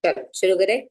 चलो शुरू करें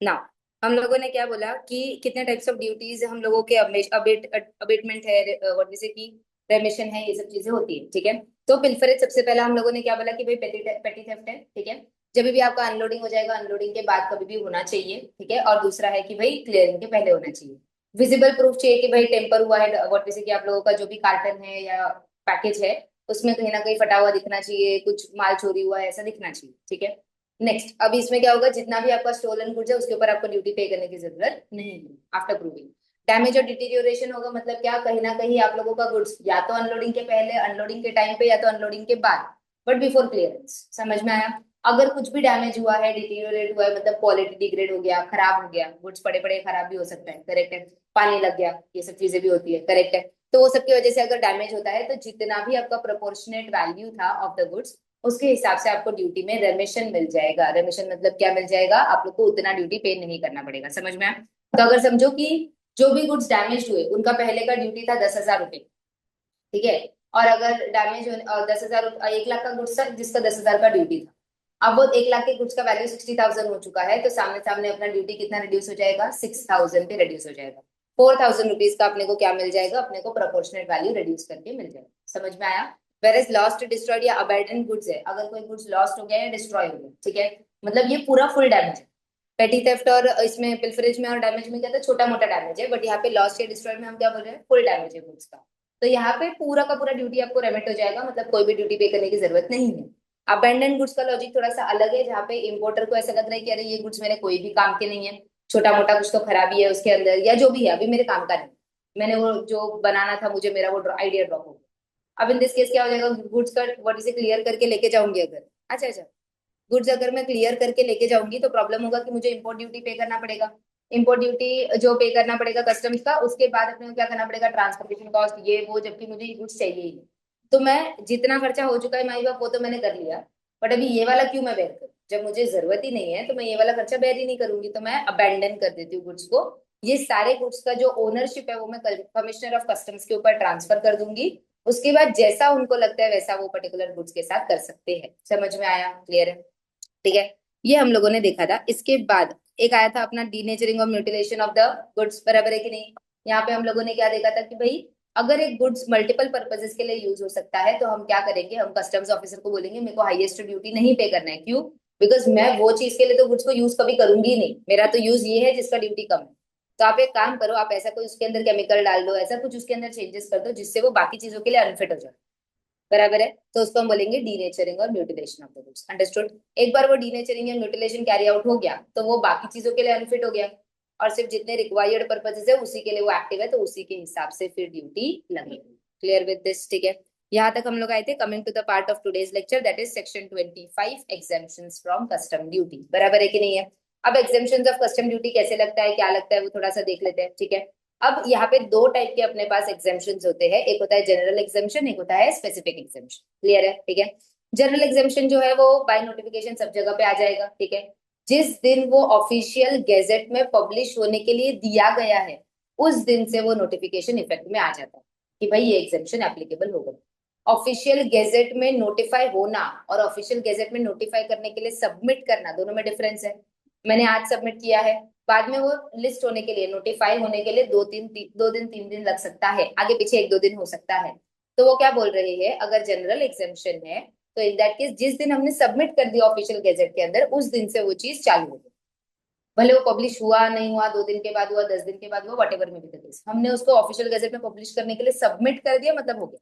ना। हम लोगों ने क्या बोला कि कितने टाइप्स ऑफ ड्यूटीज हम लोगों के अबेटमेंट है, व्हाट जैसे कि रेमिशन है, ये सब चीजें होती है। ठीक है। तो पिल्फरेज सबसे पहला हम लोगों ने क्या बोला कि भाई पेटी पेटी थेफ्ट है। ठीक है। जब भी आपका अनलोडिंग हो जाएगा, अनलोडिंग के बाद कभी भी होना चाहिए। ठीक है। और दूसरा है कि भाई क्लियरिंग के पहले होना चाहिए। विजिबल प्रूफ चाहिए कि भाई टेम्पर हुआ है, व्हाट जैसे कि आप लोगों का जो भी कार्टन है या पैकेज है उसमें कहीं ना कहीं फटा हुआ दिखना चाहिए, कुछ माल चोरी हुआ है ऐसा दिखना चाहिए। ठीक है। नेक्स्ट, अब इसमें क्या होगा, जितना भी आपका स्टोलन गुड्स है उसके ऊपर आपको ड्यूटी पे करने की जरूरत नहीं है आफ्टर प्रूविंग। डैमेज और डिटीरियोरेशन होगा, मतलब क्या, कहीं ना कहीं आप लोगों का गुड्स या तो अनलोडिंग के पहले, अनलोडिंग के टाइम पे, या तो अनलोडिंग के बाद, बट बिफोर क्लियरेंस। समझ में आया? अगर कुछ भी डैमेज हुआ है, डिटीरियोरेट हुआ है, मतलब क्वालिटी डिग्रेड हो गया, खराब हो गया, गुड्स पड़े पड़े खराब भी हो सकता है, करेक्ट है, पानी लग गया, ये सब चीजें भी होती है, करेक्ट है। तो वो सब की वजह से अगर डैमेज होता है तो जितना भी आपका प्रोपोर्शनेट वैल्यू था ऑफ द गुड्स उसके हिसाब से आपको ड्यूटी में रेमिशन मिल जाएगा। रेमिशन मतलब क्या मिल जाएगा, आप लोग को उतना ड्यूटी पे नहीं करना पड़ेगा। समझ में आया? तो अगर समझो कि जो भी गुड्स डैमेज हुए उनका पहले का ड्यूटी था 10,000 रुपये। ठीक है। और अगर डैमेज 10,000, 1 लाख का गुड्स था जिसका 10,000 का ड्यूटी था, अब वो 1 लाख के गुड्स का वैल्यू 60,000 हो चुका है, तो सामने सामने अपना ड्यूटी कितना रिड्यूस हो जाएगा, 6,000 पे रिड्यूस हो जाएगा। 4,000 रुपीज का अपने को क्या मिल जाएगा, अपने को प्रोपोर्शनेट वैल्यू रिड्यूस करके मिल जाएगा। समझ में आया? वेर लॉस्ट, डिस्ट्रॉयड या अबैंडन गुड्स है, अगर कोई गुड्स लॉस्ट हो गया या डिस्ट्रॉय हो गया, ठीक है, मतलब ये पूरा फुल डैमेज है। पेटी थेफ्ट और इसमें पिल्फरेज में और डैमेज में क्या था, छोटा मोटा डैमेज है, बट यहाँ पे लॉस्ट या डिस्ट्रॉयड में हम क्या बोल रहे हैं, फुल डैमेज है गुड्स का। तो यहाँ पे पूरा का पूरा ड्यूटी आपको रेमिट हो जाएगा, मतलब कोई भी ड्यूटी पे करने की जरूरत नहीं है। अबेंडन गुड्स का लॉजिक थोड़ा सा अलग है, जहाँ पे इंपोर्टर को ऐसा लग रहा है कि अरे ये गुड्स मेरे कोई भी काम के नहीं है, छोटा मोटा कुछ तो खराबी है उसके अंदर या जो भी है, अभी मेरे काम का नहीं, मैंने वो जो बनाना था मुझे, मेरा वो आइडिया ड्रॉप हो गया। अब इन दिस केस क्या हो जाएगा, गुड्स का बॉडी से क्लियर करके लेके जाऊंगी अगर, अच्छा अच्छा, गुड्स अगर मैं क्लियर करके लेके जाऊंगी तो प्रॉब्लम होगा कि मुझे इंपोर्ट ड्यूटी पे करना पड़ेगा। इंपोर्ट ड्यूटी जो पे करना पड़ेगा कस्टम्स का, उसके बाद अपने को क्या करना पड़ेगा, ट्रांसपोर्टेशन कॉस्ट, ये वो, जबकि मुझे गुड्स चाहिए ही नहीं। तो मैं जितना खर्चा हो चुका है माई बाप वो तो मैंने कर लिया, बट अभी ये वाला क्यों मैं बेयर करूँ, जब मुझे जरूरत ही नहीं है तो मैं ये वाला खर्चा बेयर ही नहीं करूंगी, तो मैं अबेंडन कर देती हूँ गुड्स को। ये सारे गुड्स का जो ओनरशिप है वो मैं कमिश्नर ऑफ कस्टम्स के ऊपर ट्रांसफर कर दूंगी। उसके बाद जैसा उनको लगता है वैसा वो पर्टिकुलर गुड्स के साथ कर सकते हैं। समझ में आया? क्लियर है? ठीक है। ये हम लोगों ने देखा था। इसके बाद एक आया था अपना डीनेचरिंग और म्यूटिलेशन ऑफ द गुड्स, बराबर है कि नहीं? यहाँ पे हम लोगों ने क्या देखा था कि भाई अगर एक गुड्स मल्टीपल पर्पजेस के लिए यूज हो सकता है तो हम क्या करेंगे, हम कस्टम्स ऑफिसर को बोलेंगे मेरे को हाईएस्ट ड्यूटी नहीं पे करना है। क्यों? बिकॉज मैं वो चीज के लिए तो गुड्स को यूज कभी करूंगी ही नहीं, मेरा तो यूज ये है जिसका ड्यूटी कम है। तो आप एक काम करो, आप ऐसा कोई उसके अंदर केमिकल डाल दो, ऐसा कुछ उसके अंदर चेंजेस कर दो जिससे वो बाकी चीजों के लिए अनफिट हो जाए। बराबर है? तो उसको हम बोलेंगे डीनेचरिंग और mutilation of the goods. Understood? एक बार वो डीनेचरिंग या म्यूटिलेशन कैरी आउट हो गया तो वो बाकी चीजों के लिए अनफिट हो गया, और सिर्फ जितने रिक्वायर्ड पर्पजेस है उसी के लिए वो एक्टिव है, तो उसी के हिसाब से फिर ड्यूटी लगेगी। Clear with this? ठीक है। यहाँ तक हम लोग आए थे। Coming to the part of today's lecture, that is section 25, exemptions from custom duty. बराबर है कि नहीं है? अब एग्जेम्पशंस ऑफ कस्टम ड्यूटी कैसे लगता है, क्या लगता है, वो थोड़ा सा देख लेते हैं। ठीक है। अब यहाँ पे दो टाइप के अपने पास एग्जेम्पशन होते हैं, एक होता है जनरल एग्जेम्पशन, एक होता है स्पेसिफिक एग्जेम्पशन। क्लियर है? ठीक है। जनरल एग्जेम्पशन जो है वो बाय नोटिफिकेशन सब जगह पे आ जाएगा। ठीक है। जिस दिन वो ऑफिशियल गेजेट में पब्लिश होने के लिए दिया गया है उस दिन से वो नोटिफिकेशन इफेक्ट में आ जाता है कि भाई ये एग्जेम्पशन एप्लीकेबल होगा। ऑफिशियल गेजेट में नोटिफाई होना और ऑफिशियल गेजेट में नोटिफाई करने के लिए सबमिट करना, दोनों में डिफरेंस है। मैंने आज सबमिट किया है, बाद में वो लिस्ट होने के लिए, नोटिफाई होने के लिए 2 दिन 3 दिन लग सकता है, आगे पीछे 1 2 दिन हो सकता है। तो वो क्या बोल रही है, अगर जनरल एग्जेम्पशन है तो इन दैट केस जिस दिन हमने सबमिट कर दिया ऑफिशियल गेजेट के अंदर उस दिन से वो चीज चालू होगी। भले वो पब्लिश हुआ नहीं हुआ, 2 दिन के बाद हुआ, 10 दिन के बाद हुआ, वट एवर में भी द केस, हमने उसको ऑफिशियल गेजेट में पब्लिश करने के लिए सबमिट कर दिया, मतलब हो गया।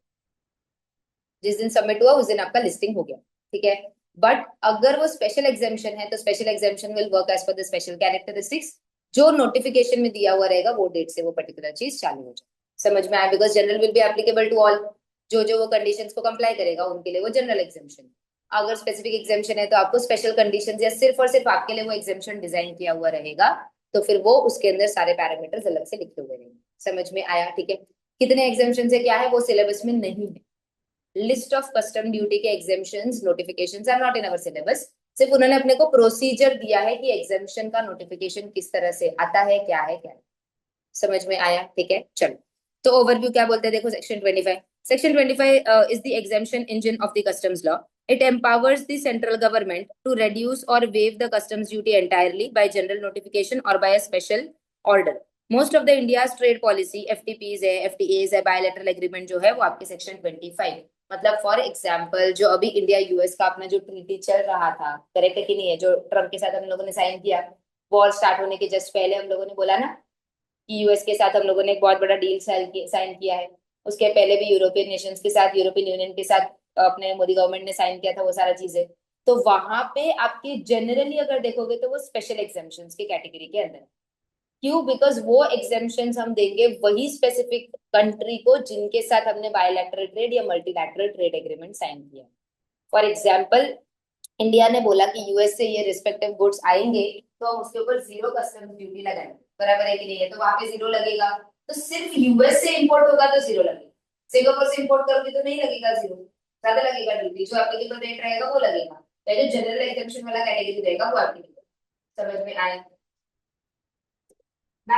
जिस दिन सबमिट हुआ उस दिन आपका लिस्टिंग हो गया। ठीक है। बट अगर वो स्पेशल एग्जामेशन है तो special exemption will work as per the special characteristics, जो नोटिफिकेशन में दिया हुआ रहेगा वो डेट से वो पर्टिकुलर चीज चालू हो जाए। समझ में आया? Because general will be applicable to all, जो जो वो कंडीशंस को कंप्लाई करेगा उनके लिए वो जनरल एग्जामेशन। अगर स्पेसिफिक एग्जामेशन है तो आपको स्पेशल कंडीशंस या सिर्फ और सिर्फ आपके लिए वो एग्जामेशन डिजाइन किया हुआ रहेगा, तो फिर वो उसके अंदर सारे पैरामीटर्स अलग से लिखे हुए रहेंगे। समझ में आया? ठीक है। कितने एग्जामेशन है क्या है वो सिलेबस में नहीं है। लिस्ट ऑफ कस्टम ड्यूटी के exemptions notifications are not in our syllabus. सिर्फ उन्होंने अपने को प्रोसीजर दिया है कि एग्जेम्पशन का नोटिफिकेशन किस तरह से आता है, क्या है क्या है। समझ में आया? ठीक है। चलो, तो ओवरव्यू क्या बोलते हैं देखो, section 25। Section 25 is the exemption engine of the customs law. It empowers the central government to reduce or waive the customs duty entirely by general notification or by a special order. Most of the India's trade policy FTPs है, FTAs है, bilateral agreement जो है वो आपके section 25, मतलब for example जो अभी India US का अपना जो ट्रीटी चल रहा था, करेक्ट है कि नहीं है, जो ट्रम्प के साथ हम लोगों ने साइन किया, वॉर स्टार्ट होने के जस्ट पहले हम लोगों ने बोला ना कि यूएस के साथ हम लोगों ने एक बहुत बड़ा डील साइन किया है। उसके पहले भी यूरोपियन नेशंस के साथ, यूरोपियन यूनियन के साथ अपने मोदी गवर्नमेंट ने साइन किया था वो सारा चीजें। तो वहां पे आपके जनरली अगर देखोगे तो वो स्पेशल एग्जाम्पशंस की कैटेगरी के अंदर। क्यों? बिकॉज वो एग्जाम्पशंस हम देंगे वही स्पेसिफिक कंट्री को जिनके साथ हमने बायोलैटरल ट्रेड या मल्टीलैटरल ट्रेड एग्रीमेंट साइन किया। फॉर एग्जाम्पल इंडिया ने बोला कि यूएस से ये रिस्पेक्टिव गुड्स आएंगे तो हम उसके ऊपर जीरो कस्टम ड्यूटी लगाएंगे, बराबर है कि नहीं है, तो वहां पे जीरो लगेगा। तो सिर्फ यूएस से इंपोर्ट होगा तो जीरो लगेगा, सिंगापुर से इंपोर्ट करोगे तो नहीं लगेगा जीरो, ज्यादा लगेगा ड्यूटी, जो एप्लीकेबल रेट रहेगा वो लगेगा, तो जो जनरल एग्जेम्पशन वाला कैटेगरी रहेगा वो एप्लीकेबल। समझ में आया ना?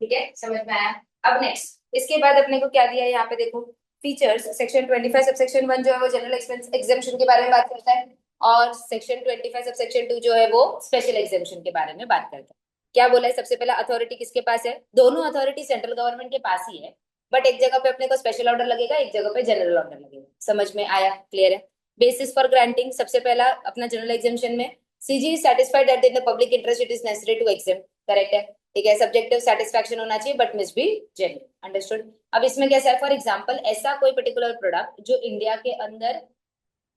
ठीक है, समझ में आया। अब नेक्स्ट इसके बाद अपने को क्या दिया है यहाँ पे देखो, फीचर्स। सेक्शन 25 सबसेक्शन 1 जो है वो जनरल एक्सपेंस एग्जाम्पशन के बारे में बात करता है, और सेक्शन 25 सबसेक्शन 2 जो है वो स्पेशल एग्जाम्पशन के बारे में बात करता है। क्या बोला है? सबसे पहला अथॉरिटी किसके पास है? दोनों अथॉरिटी सेंट्रल गवर्नमेंट के पास ही है, बट एक जगह पे अपने को स्पेशल ऑर्डर लगेगा, एक जगह पे जनरल ऑर्डर लगेगा। समझ में आया? क्लियर है? बेसिस फॉर ग्रांटिंग, सबसे पहला अपना जनरल एग्जाम्पशन में CG is satisfied that in the public interest it is necessary to exempt, correct है, ठीक है, सब्जेक्टिव सेटिस्फैक्शन होना चाहिए but must be genuine, understood. अब इसमें कैसा है, फॉर एग्जांपल ऐसा कोई पर्टिकुलर प्रोडक्ट जो इंडिया के अंदर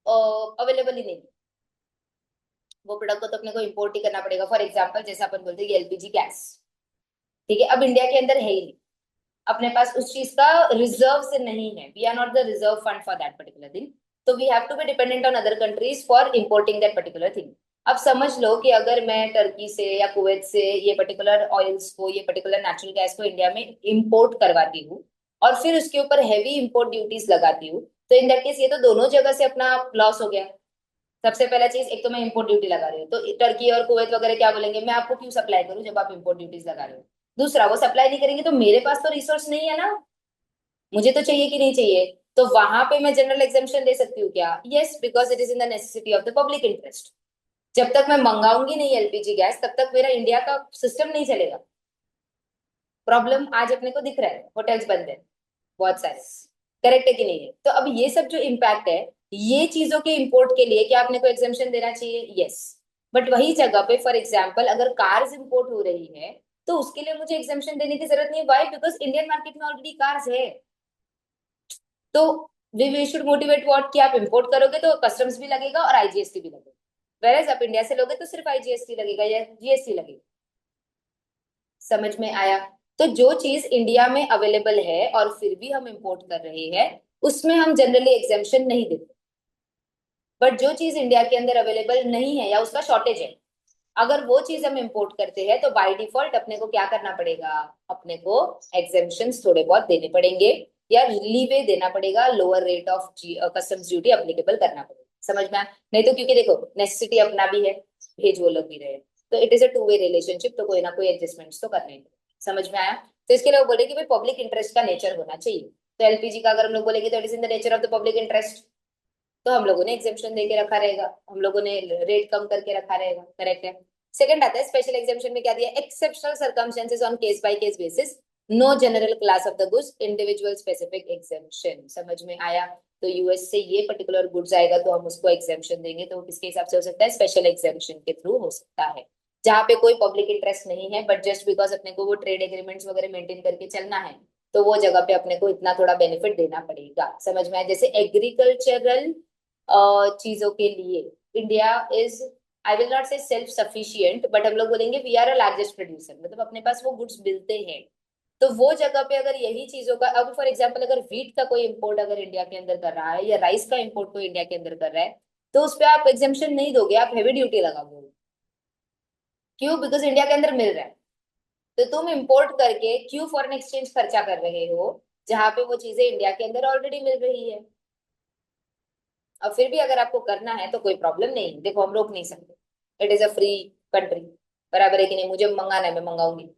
अवेलेबल ही नहीं, वो प्रोडक्ट को तो अपने को इंपोर्ट ही करना पड़ेगा। फॉर एग्जांपल जैसे अपन बोलते हैं एलपीजी गैस, ठीक है, अब इंडिया के अंदर है ही नहीं, अपने पास उस चीज का रिजर्व से नहीं है, we are not the reserve fund for that particular thing, तो we have to be dependent on other countries for importing that particular thing. अब समझ लो कि अगर मैं टर्की से या कुवैत से ये पर्टिकुलर ऑयल्स को, ये पर्टिकुलर नेचुरल गैस को इंडिया में इंपोर्ट करवाती हूँ और फिर उसके ऊपर हैवी इंपोर्ट ड्यूटीज लगाती हूँ, तो इन दैट केस ये तो दोनों जगह से अपना लॉस हो गया। सबसे पहला चीज, एक तो मैं इंपोर्ट ड्यूटी लगा रही हूँ, तो टर्की और कुवैत वगैरह क्या बोलेंगे, मैं आपको क्यों सप्लाई करूँ जब आप इंपोर्ट ड्यूटीज लगा रहे हो। दूसरा, वो सप्लाई नहीं करेंगे तो मेरे पास तो रिसोर्स नहीं है ना, मुझे तो चाहिए कि नहीं चाहिए, तो वहां पे मैं जनरल एग्जाम्पशन दे सकती हूँ क्या? Yes, because it is in the necessity of the public interest. जब तक मैं मंगाऊंगी नहीं एलपीजी गैस तब तक मेरा इंडिया का सिस्टम नहीं चलेगा। प्रॉब्लम आज अपने को दिख रहा है, होटल्स बंद है बहुत सारे, करेक्ट है कि नहीं है, तो अब ये सब जो इम्पैक्ट है, ये चीजों के इंपोर्ट के लिए क्या अपने को एग्जाम्पशन देना चाहिए? यस। बट वही जगह पे फॉर एग्जाम्पल अगर कार्स इंपोर्ट हो रही है तो उसके लिए मुझे एग्जाम्पशन देने की जरूरत नहीं है। वाई? बिकॉज इंडियन मार्केट में ऑलरेडी कार्स है। तो वी शुड मोटिवेट व्हाट, कि आप इंपोर्ट करोगे तो कस्टम्स भी लगेगा और आईजीएसटी भी लगेगा, वेरएज आप इंडिया से लोगे तो सिर्फ आईजीएसटी लगेगा या जीएसटी लगेगा। समझ में आया? तो जो चीज इंडिया में अवेलेबल है और फिर भी हम इंपोर्ट कर रहे हैं उसमें हम जनरली एग्जाम्पशन नहीं देते, बट जो चीज इंडिया के अंदर अवेलेबल नहीं है या उसका शॉर्टेज है, अगर वो चीज हम इंपोर्ट करते हैं तो बाय डिफॉल्ट अपने को क्या करना पड़ेगा, अपने को एग्जेम्पशंस थोड़े बहुत देने पड़ेंगे या लीवे देना पड़ेगा, lower rate of customs duty applicable करना पड़ेगा। समझ में आया? नहीं तो क्योंकि देखो नेसेसिटी अपना भी है, भेज वो लोग भी रहे, तो it is a two way relationship, तो कोई ना कोई एडजस्टमेंट्स तो करने ही। समझ में आया? तो इसके लिए वो बोले कि भाई पब्लिक इंटरेस्ट का नेचर होना चाहिए, तो एलपीजी का अगर हम लोग बोलेंगे तो it is in the nature of the public interest, तो हम लोगों ने एग्जेम्पशन दे के रखा रहेगा, हम लोगों ने रेट कम करके रखा रहेगा, करेक्ट है। सेकंड आता है स्पेशल एग्जेम्पशन में क्या दिया, exceptional circumstances on case by case basis, no general class of the goods, individual specific exemption. समझ में आया? तो यूएस से ये पर्टिकुलर गुड्स आएगा तो हम उसको एग्जेम्पशन देंगे, तो किसके हिसाब से हो सकता है? स्पेशल एग्जेम्पशन के थ्रू हो सकता है, जहाँ पे कोई पब्लिक इंटरेस्ट नहीं है बट जस्ट बिकॉज अपने को वो ट्रेड एग्रीमेंट्स वगैरह मेंटेन करके चलना है, तो वो जगह पे अपने को इतना थोड़ा बेनिफिट देना पड़ेगा। समझ में आया? जैसे एग्रीकल्चरल चीजों के लिए India is, I will not say self sufficient, but हम लोग बोलेंगे we are a largest producer, मतलब अपने पास वो गुड्स मिलते हैं। तो वो जगह पे अगर यही चीजों का, अब फॉर एग्जांपल अगर व्हीट का कोई इंपोर्ट अगर इंडिया के अंदर कर रहा है या राइस का इंपोर्ट कोई इंडिया के अंदर कर रहा है, तो उस पर आप एग्जाम्पशन नहीं दोगे, आप हेवी ड्यूटी लगाओगे। क्यों? बिकॉज इंडिया के अंदर मिल रहा है, तो तुम इंपोर्ट करके क्यों फॉरेन एक्सचेंज खर्चा कर रहे हो जहां पे वो चीजें इंडिया के अंदर ऑलरेडी मिल रही है। अब फिर भी अगर आपको करना है तो कोई प्रॉब्लम नहीं है, देखो हम रोक नहीं सकते, it is a free country, बराबर है कि नहीं, मुझे मंगाना है मैं मंगाऊंगी,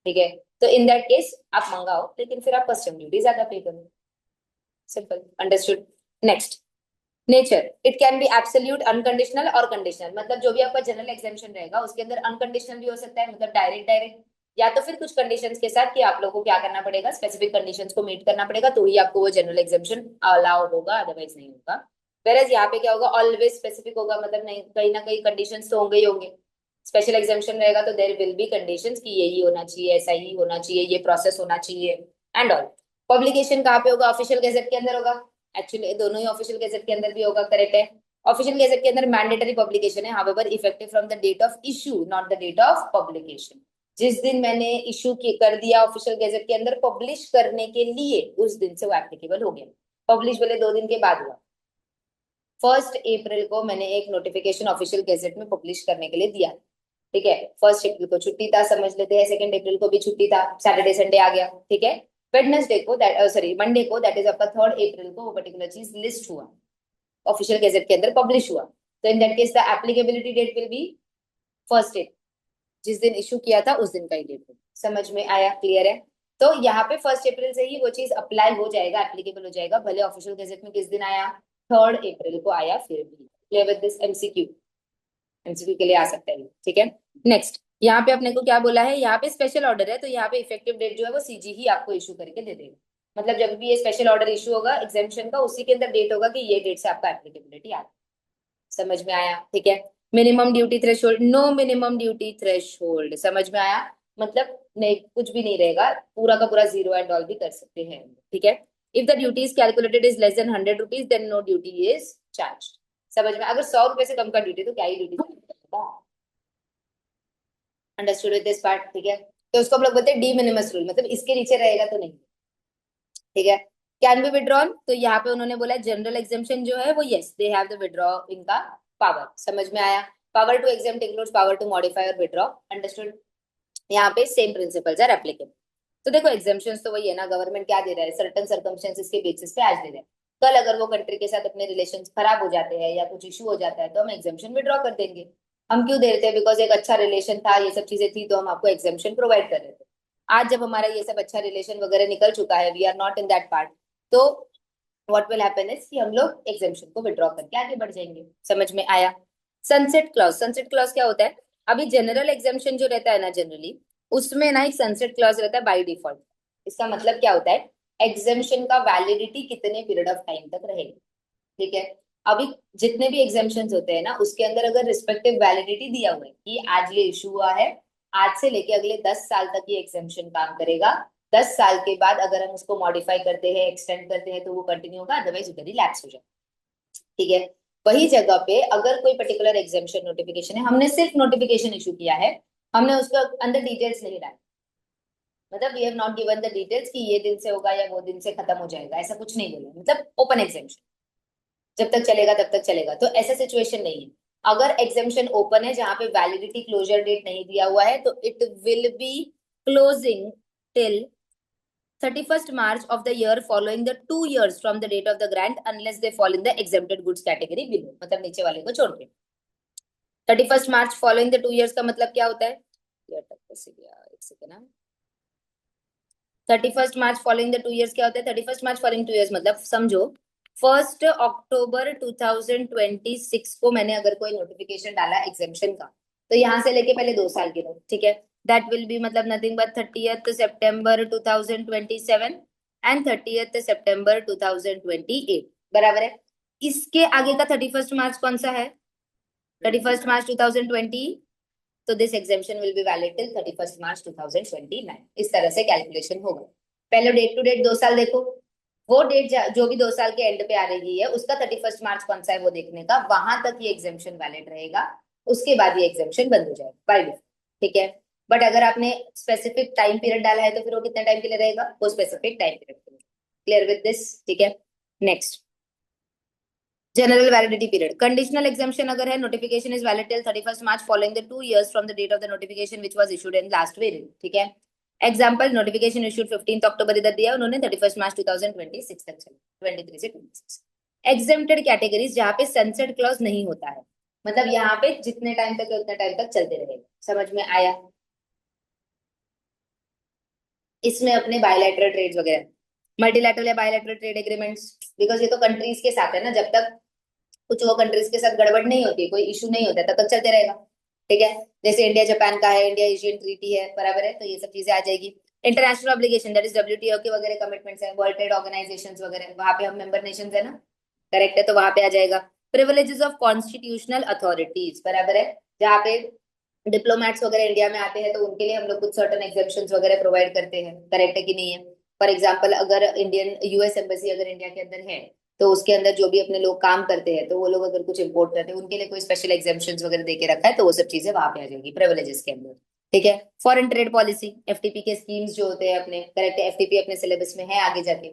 ठीक है। तो इन दैट केस आप मंगाओ, लेकिन फिर आप कस्टम ड्यूटी ज्यादा पे करो। Simple, understood. Next, nature, it can be absolute, unconditional और कंडीशनल। मतलब जो भी आपका जनरल एग्जामिशन रहेगा उसके अंदर अनकंडीशनल भी हो सकता है, मतलब डायरेक्ट डायरेक्ट, या तो फिर कुछ कंडीशंस के साथ कि आप लोगों को क्या करना पड़ेगा, स्पेसिफिक कंडीशंस को मीट करना पड़ेगा, तो ही आपको वो जनरल एग्जामिशन अलाउ होगा, अदरवाइज नहीं होगा। वेरएज यहाँ पे क्या होगा, ऑलवेज स्पेसिफिक होगा, मतलब नहीं, कहीं ना कहीं कंडीशंस तो होंगे ही होंगे। स्पेशल एग्जामिशन रहेगा तो देयर विल बी कंडीशंस कि यही होना चाहिए, ऐसा ही होना चाहिए, ये प्रोसेस होना चाहिए एंड ऑल। पब्लिकेशन कहाँ पे होगा, ऑफिशियल गैजेट के अंदर होगा। एक्चुअली दोनों ही ऑफिशियल गैजेट के अंदर भी होगा, करेक्ट है। ऑफिशियल गैजेट के अंदर मैंडेटरी पब्लिकेशन है, however effective from the date of issue, not the date of publication. जिस दिन मैंने इशू कर दिया ऑफिशियल गैजेट के अंदर पब्लिश करने के लिए, उस दिन से वो एप्लीकेबल हो गया। पब्लिश बोले 2 दिन के बाद हुआ। 1 अप्रैल को मैंने एक नोटिफिकेशन ऑफिशियल गैजेट में पब्लिश करने के लिए दिया, ठीक है। 1 अप्रैल को छुट्टी था, समझ लेते हैं। 2 अप्रैल को भी छुट्टी था, सैटरडे संडे आ गया, ठीक है। वेडनेसडे को, सॉरी मंडे को, दैट इज आपका 3 अप्रैल को वो पर्टिकुलर चीज लिस्ट हुआ, ऑफिशियल गैजेट के अंदर पब्लिश हुआ। तो in that case the applicability date will be 1 April, जिस दिन इशू किया था उस दिन का ही डेट होगा। समझ में आया, क्लियर है। तो यहाँ पे 1 अप्रैल से ही वो चीज अप्लाई हो जाएगा, एप्लीकेबल हो जाएगा, भले ऑफिशियल गैजेट में किस दिन आया, 3 अप्रैल को आया, फिर भी। Clear with this, MCQ, MCQ के लिए आ सकता है, ठीक है। नेक्स्ट, यहाँ पे अपने को क्या बोला है, यहाँ पे स्पेशल ऑर्डर है, तो यहाँ पे इफेक्टिव डेट जो है वो सीजी ही आपको इशू करके दे देगा। मतलब जब भी ये स्पेशल ऑर्डर इशू होगा एग्जामिशन का, उसी के अंदर डेट होगा कि ये डेट से आपका एप्लीकेबिलिटी आ, समझ में आया, ठीक है। Minimum duty threshold, no minimum duty threshold, समझ में आया। मतलब नहीं, कुछ भी नहीं रहेगा, पूरा का पूरा जीरो एंड ऑल भी कर सकते हैं, ठीक है। If the duty is calculated is less than 100 rupees, then no duty is charge. समझ में, अगर 100 रुपए से कम का ड्यूटी तो क्या ही duty, understood with this part, ठीक है। तो उसको हम लोग बोलते हैं डी मिनिमस रूल, मतलब इसके नीचे रहेगा तो नहीं, ठीक है। कैन बी विड्रॉन, तो यहाँ पे उन्होंने बोला जनरल एग्जामिशन जो है वो yes they have the withdraw इनका पावर, समझ में आया। Power to exempt includes power to modify और विड्रॉ, अंडरस्टूड। यहाँ पे सेम प्रिंसिपल्स आर एप्लीकेबल। तो देखो एग्जामिशंस तो वही है ना, गवर्नमेंट क्या दे रहा है, सर्टेन सर्कमस्टेंसेस के बेसिस पे आज दे रहा है। कल अगर वो कंट्री के साथ अपने रिलेशन खराब हो जाते हैं या कुछ इशू हो जाता है तो हम एग्जामिशन विड्रॉ कर देंगे। हम क्यों दे रहे थे, बिकॉज एक अच्छा रिलेशन था, ये सब चीजें थी, तो हम आपको एग्जामिशन प्रोवाइड कर रहे थे। आज जब हमारा ये सब अच्छा रिलेशन वगैरह निकल चुका है, we are not in that part, तो व्हाट विल हैपन इज कि हम लोग एग्जामिशन को विड्रॉ करके आगे बढ़ जाएंगे। समझ में आया। सनसेट क्लॉज, सनसेट क्लॉज क्या होता है, अभी जनरल एग्जामिशन जो रहता है ना जनरली, उसमें ना एक सनसेट क्लॉज रहता है बाय डिफॉल्ट। इसका मतलब क्या होता है, एग्जामिशन का वैलिडिटी कितने पीरियड ऑफ टाइम तक रहेगा, ठीक है। अभी जितने भी एग्जामिशन होते हैं ना उसके अंदर अगर रिस्पेक्टिव वैलिडिटी दिया हुआ है कि आज ये इशू हुआ है, आज से लेके अगले 10 साल तक ये एग्जामिशन काम करेगा, 10 साल के बाद अगर हम उसको मॉडिफाई करते हैं, एक्सटेंड करते हैं, तो वो कंटिन्यू होगा, अदरवाइज उधर ही लैप्स हो जाएगा, ठीक है। वही जगह पे अगर कोई पर्टिकुलर एग्जामिशन नोटिफिकेशन है, हमने सिर्फ नोटिफिकेशन इशू किया है, हमने उसके अंदर डिटेल्स नहीं डाली, मतलब we have not given the details कि ये दिन से होगा या वो दिन से खत्म हो जाएगा, ऐसा कुछ नहीं बोला, मतलब ओपन एग्जामिशन जब तक चलेगा तब तक चलेगा, तो ऐसा सिचुएशन नहीं है। अगर एग्जामिशन ओपन है जहां पे वैलिडिटी क्लोजर डेट नहीं दिया हुआ है, तो it will be closing till 31st March of the year following the 2 years from the date of the grant unless they fall in the exempted goods category below, मतलब नीचे वाले को छोड़ के। 31st March following the 2 years का मतलब क्या होता है, एक second, 31st March following the 2 years क्या होता है, 31st March फॉलोइंग 2 years मतलब समझो 1 अक्टूबर 2026 को मैंने अगर कोई नोटिफिकेशन डाला एग्जामिशन का, तो यहाँ से लेके पहले 2 साल गिनो, ठीक है। दैट विल बी मतलब nothing but 30th September 2027 and 30th September 2028, बराबर है। इसके आगे का 31st March कौन सा है, 31st March 2020, तो this exemption will be valid till 31st March 2029। इस तरह से कैलकुलेशन होगा। पहले डेट टू डेट 2 साल देखो, वो डेट जो भी 2 साल के एंड पे आ रही है उसका 31st March कौन सा है वो देखने का, वहां तक ये एग्जामिशन वैलिड रहेगा, उसके बाद ये एग्जामिशन बंद हो जाएगा बाय डिफॉल्ट, ठीक है। बट अगर आपने स्पेसिफिक टाइम पीरियड डाला है तो फिर वो कितने टाइम के लिए रहेगा, वो स्पेसिफिक टाइम पीरियड के लिए। क्लियर विद दिस, ठीक है। Next, general validity period, conditional exemption अगर है, notification is valid till 31st March following the 2 years from the date of the notification which was issued in last variant, ठीक है। Example, notification issued 15 अक्टूबर इधर दिया उन्होंने, 31st March 2026 तक चला, 23 से 26। एग्जेम्प्टेड कैटेगरीज जहां पे सनसेट क्लॉज नहीं होता है, मतलब यहाँ पे जितने टाइम तक है उतने टाइम तक चलते रहेगा, समझ में आया। इसमें अपने बायलैटरल ट्रेड्स वगैरह, मल्टीलैटरल या बायलैटरल ट्रेड एग्रीमेंट्स, बिकॉज ये तो कंट्रीज के साथ है ना, जब तक कुछ वो कंट्रीज के साथ गड़बड़ नहीं होती, कोई इशू नहीं होता, तब तक चलते रहेगा। ठीक है, जैसे इंडिया जापान का है, इंडिया एशियन ट्रीटी है, बराबर है, तो ये सब चीजें आ जाएगी। International obligation that is WTO के वगैरह कमिटमेंट्स है, वर्ल्ड ट्रेड ऑर्गेनाइजेशंस वगैरह, वहां पे हम मेंबर नेशंस है ना, करेक्ट है, तो वहां पे आ जाएगा। प्रिविलेजेस ऑफ कॉन्स्टिट्यूशनल अथॉरिटीज, बराबर है, जहाँ पे डिप्लोमेट्स वगैरह इंडिया में आते हैं तो उनके लिए हम लोग कुछ सर्टन एग्जेम्पशंस वगैरह प्रोवाइड करते हैं, करेक्ट है कि नहीं है। फॉर एग्जांपल अगर इंडियन यूएस एम्बेसी अगर इंडिया के अंदर है, तो उसके अंदर जो भी अपने लोग काम करते हैं, तो वो लोग अगर कुछ इंपोर्ट करते हैं, उनके लिए कोई स्पेशल एग्जेम्पशंस वगैरह देके रखा है, तो वो सब चीजें वहां पे आ जाएगी प्रिविलेजेस के अंदर। ठीक है, फॉरेन ट्रेड पॉलिसी, एफटीपी के स्कीम्स जो होते हैं अपने, करेक्ट है, एफटीपी अपने सिलेबस में है आगे जाके।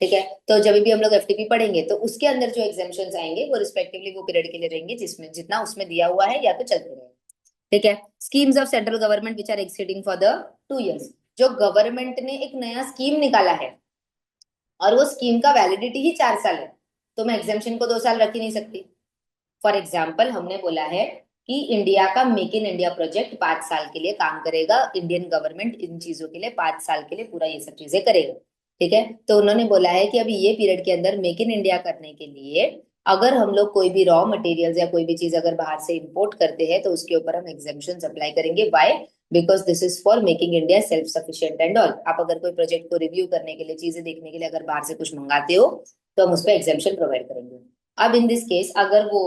ठीक है, तो जब भी हम लोग एफटीपी पढ़ेंगे तो उसके अंदर जो एग्जेम्पशंस आएंगे वो रिस्पेक्टिवली वो पीरियड के लिए रहेंगे, जिसमें जितना उसमें दिया हुआ है या तो चलते रहेगा। ठीक है, schemes of central government which are exceeding for the 2 years, जो गवर्नमेंट ने एक नया स्कीम निकाला है और वो स्कीम का वैलिडिटी ही 4 साल है, तो मैं एग्जामेशन को 2 साल रख ही नहीं सकती। फॉर एग्जाम्पल हमने बोला है कि इंडिया का मेक इन इंडिया प्रोजेक्ट 5 साल के लिए काम करेगा, इंडियन गवर्नमेंट इन चीजों के लिए 5 साल के लिए पूरा ये सब चीजें करेगा। ठीक है, तो उन्होंने बोला है कि अभी ये पीरियड के अंदर मेक इन इंडिया करने के लिए अगर हम लोग कोई भी रॉ मटेरियल्स या कोई भी चीज अगर बाहर से इंपोर्ट करते हैं तो उसके ऊपर हम एग्जामेशन अप्लाई करेंगे। Why? Because this is for making India self sufficient and all. आप अगर कोई प्रोजेक्ट को रिव्यू करने के लिए, चीजें देखने के लिए अगर बाहर से कुछ मंगाते हो, तो हम उस पर एग्जामेशन प्रोवाइड करेंगे। अब इन दिस केस अगर वो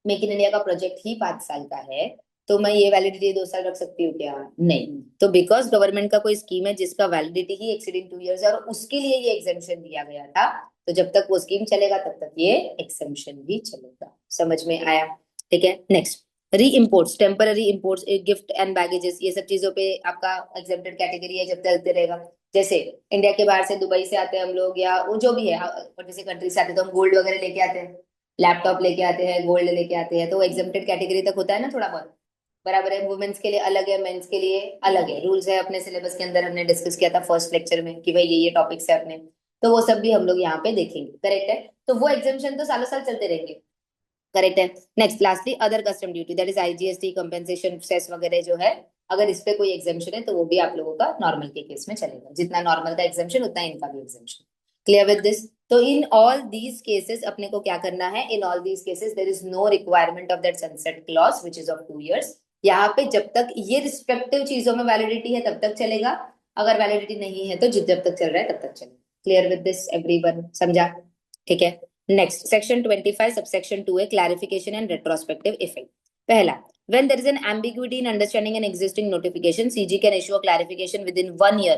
मेक इन इंडिया का प्रोजेक्ट ही 5 साल का है, तो मैं ये वैलिडिटी 2 साल रख सकती हूँ क्या? नहीं। तो बिकॉज गवर्नमेंट का कोई स्कीम है जिसका वैलिडिटी ही एक्सीडिंग 2 years है और उसके लिए ये एग्जेम्पशन दिया गया था, तो जब तक वो स्कीम चलेगा तब तक ये एक्सेम्पशन भी चलेगा। समझ में आया? ठीक है, नेक्स्ट, री imports, temporary imports, gift and baggages, ये सब चीजों पे आपका एग्जेम्प्टेड कैटेगरी है, जब चलते रहेगा। जैसे इंडिया के बाहर से दुबई से आते हैं हम लोग, या वो जो भी है, जैसे कंट्री से आते हैं तो हम गोल्ड वगैरह लेके आते हैं, लैपटॉप लेके आते हैं, गोल्ड लेके आते हैं, तो वो एग्जेम्प्टेड कैटेगरी तक होता है ना थोड़ा बहुत, बराबर है। वुमेन्स के लिए अलग है, मेंस के लिए अलग है, रूल्स है अपने सिलेबस के अंदर, हमने डिस्कस किया था फर्स्ट लेक्चर में कि भाई ये टॉपिक्स है अपने, तो वो सब भी हम लोग यहाँ पे देखेंगे, करेक्ट है। तो वो एग्जामेशन तो सालों साल चलते रहेंगे, करेक्ट है। Next, lastly other custom duty, that is IGST, compensation, cess वगैरह जो है, अगर इस पे कोई एग्जामेशन है तो वो भी आप लोगों का नॉर्मल के केस में चलेगा, जितना नॉर्मल का एग्जामेशन उतना इनका भी एग्जामेशन। Clear with this? तो इन ऑल दीज केसेस अपने को क्या करना है, in all these cases there is no requirement of that sunset clause which is of 2 years। यहाँ पे जब तक ये रिस्पेक्टिव चीजों में वैलिडिटी है तब तक चलेगा, अगर वैलिडिटी नहीं है तो जब तक चल रहा है तब तक चलेगा। Clear with this everyone? समझा? ठीक है, नेक्स्ट सेक्शन 25 सबसेक्शन 2 है क्लैरिफिकेशन एंड रेट्रोस्पेक्टिव इफेक्ट। पहला, when there is an ambiguity in understanding an existing notification, CG can issue a clarification within 1 year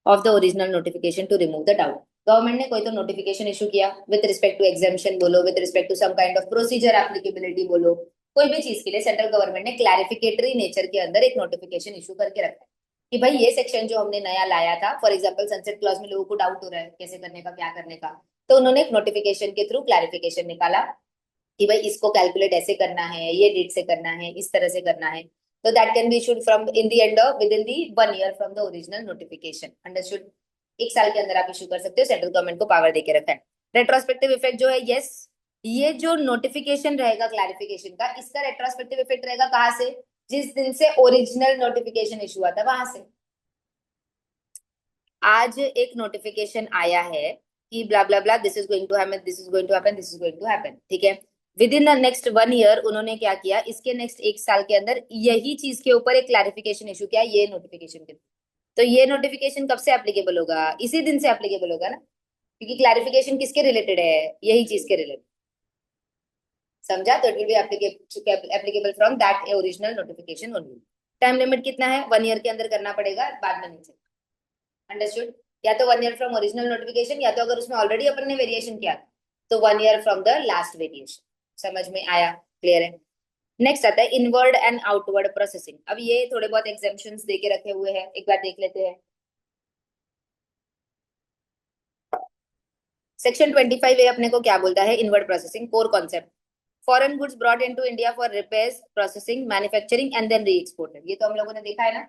of the original notification to remove the doubt। Government ने कोई तो notification issue किया with respect to exemption बोलो, with respect to some kind of procedure applicability बोलो, कोई भी चीज के लिए सेंट्रल गवर्नमेंट ने क्लैरिफिकेटरी नेचर के अंदर एक नोटिफिकेशन इशू करके रखा है कि भाई ये सेक्शन जो हमने नया लाया था, फॉर एग्जाम्पल सनसेट क्लॉज में लोगों को डाउट हो रहा है कैसे करने का, क्या करने का, तो उन्होंने एक नोटिफिकेशन के थ्रू क्लैरिफिकेशन निकाला कि भाई इसको कैलकुलेट ऐसे करना है, ये डेट से करना है, इस तरह से करना है। तो that can be issued from in the end of with in the 1 year from the original notification. Understood? 1 साल के अंदर आप इशू कर सकते हो, सेंट्रल गवर्नमेंट को पावर देके रखा है। रेट्रोस्पेक्टिव इफेक्ट जो है, यस, ये जो नोटिफिकेशन रहेगा क्लैरिफिकेशन का, इसका रेट्रोस्पेक्टिव इफेक्ट रहेगा कहाँ से? जिस दिन से ओरिजिनल नोटिफिकेशन इशू हुआ था वहां से। आज एक नोटिफिकेशन आया है कि blah blah blah, this is going to happen, this is going to happen, this is going to happen, ठीक है। Within the next 1 year उन्होंने क्या किया, इसके नेक्स्ट 1 साल के अंदर यही चीज के ऊपर एक क्लैरिफिकेशन इशू किया, ये नोटिफिकेशन के। तो ये नोटिफिकेशन कब से एप्लीकेबल होगा? इसी दिन से एप्लीकेबल होगा ना, क्योंकि क्लैरिफिकेशन किसके रिलेटेड है? यही चीज के रिलेटेड। समझा? तो it will be applicable from that original notification only. Time limit कितना है? 1 year के अंदर करना पड़ेगा, बाद में नहीं चलेगा। अंडरस्टूड? या तो 1 year फ्रॉम ओरिजिनल नोटिफिकेशन, या तो अगर उसमें ऑलरेडी अपन ने वेरिएशन किया तो 1 year from the last variation. समझ में आया? क्लियर है? नेक्स्ट आता है इनवर्ड एंड आउटवर्ड प्रोसेसिंग। अब ये थोड़े बहुत एग्जाम्पशंस देके रखे हुए हैं, एक बार देख लेते हैं। सेक्शन 25 ए अपने को क्या बोलता है? Inward processing core concept, foreign goods brought into India for repairs, processing, manufacturing and then re exported. ये तो हम लोगों ने देखा है ना,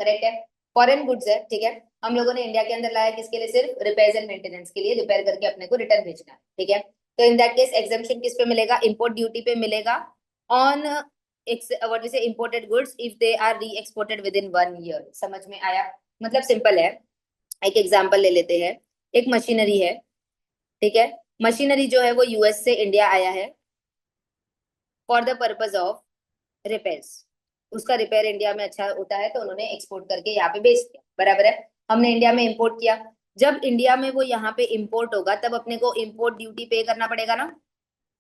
करेक्ट है। फॉरेन गुड्स है, ठीक है, हम लोगों ने इंडिया के अंदर लाया किसके लिए? सिर्फ रिपेयर्स एंड मेंटेनेंस के लिए, रिपेयर करके अपने को रिटर्न भेजना है, ठीक है। तो इन दैट केस एग्जाम्पशन किस पे मिलेगा? इंपोर्ट ड्यूटी पे मिलेगा on what we say imported goods if they are re exported within 1 year। समझ में आया? मतलब सिंपल है, एक एग्जांपल ले लेते हैं। एक मशीनरी है, ठीक है। मशीनरी जो है वो यूएस से इंडिया आया है for the purpose of repairs. उसका रिपेयर इंडिया में अच्छा होता है तो उन्होंने एक्सपोर्ट करके यहाँ पे बेच दिया, बराबर है। हमने इंडिया में इंपोर्ट किया, जब इंडिया में वो यहाँ पे इंपोर्ट होगा तब अपने को इंपोर्ट ड्यूटी पे करना पड़ेगा ना।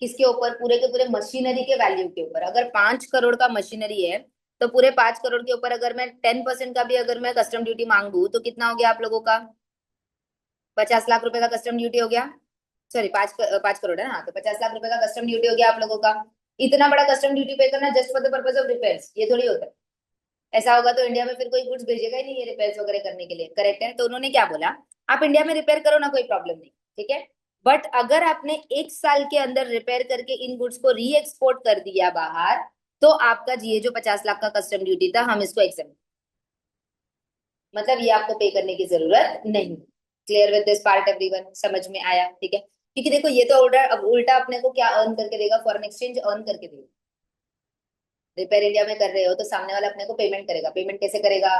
किसके ऊपर? पूरे के पूरे मशीनरी के वैल्यू के ऊपर। अगर 5 करोड़ का मशीनरी है तो पूरे 5 करोड़ के ऊपर अगर मैं 10% का भी अगर मैं कस्टम ड्यूटी मांगू तो कितना हो गया आप लोगों का? 50 लाख रुपए का कस्टम ड्यूटी हो गया। सॉरी, 5 करोड़ है ना, हाँ, तो 50 लाख रुपए का कस्टम ड्यूटी हो गया आप लोगों का। इतना बड़ा कस्टम ड्यूटी पे करना just for the purpose of repairs, ये थोड़ी होता है। ऐसा होगा तो इंडिया में फिर कोई गुड्स भेजेगा ही नहीं ये रिपेयर्स वगैरह करने के लिए, करेक्ट है। तो उन्होंने क्या बोला, आप इंडिया में रिपेयर करो ना, कोई प्रॉब्लम नहीं, ठीक है। बट अगर आपने 1 साल के अंदर रिपेयर करके इन गुड्स को री एक्सपोर्ट कर दिया बाहर, तो आपका ये जो 50 लाख का कस्टम ड्यूटी था हम इसको एग्जेम्प्ट, मतलब ये आपको पे करने की जरूरत नहीं। Clear with this part everyone? समझ में आया? ठीक है, क्योंकि देखो ये तो उल्टा, अब उल्टा अपने को क्या अर्न करके देगा, फॉरेन एक्सचेंज अर्न करके देगा। रिपेयर इंडिया में कर रहे हो तो सामने वाला अपने को पेमेंट करेगा। पेमेंट कैसे करेगा?